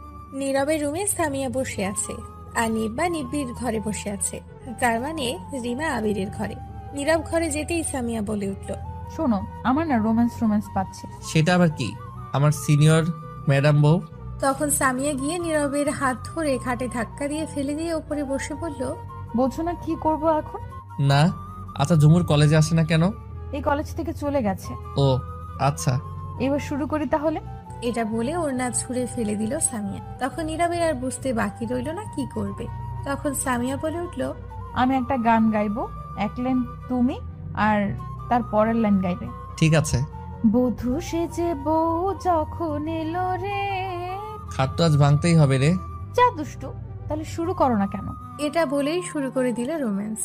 নীরবের রুমে সামিয়া বসে আছে, আর নিব্বা নিব্বির ঘরে বসে আছে। তার মানে রিমা আবিরের ঘরে। নীরব ঘরে যেতেই সামিয়া বলে উঠল, শোনো, আমার না রোম্যান্স পাচ্ছে। সেটা আবার কি? আমার সিনিয়র ম্যাডাম বউ। তখন সামিয়া গিয়ে নীরবের হাত ধরে খাটে ধাক্কা দিয়ে ফেলে দিয়ে ওপরে বসে বলল, বোঝো না কি করব এখন? না। আচ্ছা ঝুমুর কলেজে আসে না কেন? এই কলেজ থেকে চলে গেছে। ও আচ্ছা, এবার শুরু করি তাহলে। এটা বলে ওড়না ছুঁড়ে ফেলে দিল সামিয়া। তখন নীরবের আর বুঝতে বাকি রইল না কি করবে। তখন সামিয়া বলে উঠল, আমি একটা গান গাইবো, 1 লাইন তুমি আর তার পরের লাইন গাইবে। ঠিক আছে। বধূ সেজে বউ যখন এলো রে। খাট তো আজ ভাঙতেই হবে রে। যা দুষ্টু, তাহলে শুরু করো না কেন? এটা বলেই শুরু করে দিল রোম্যান্স।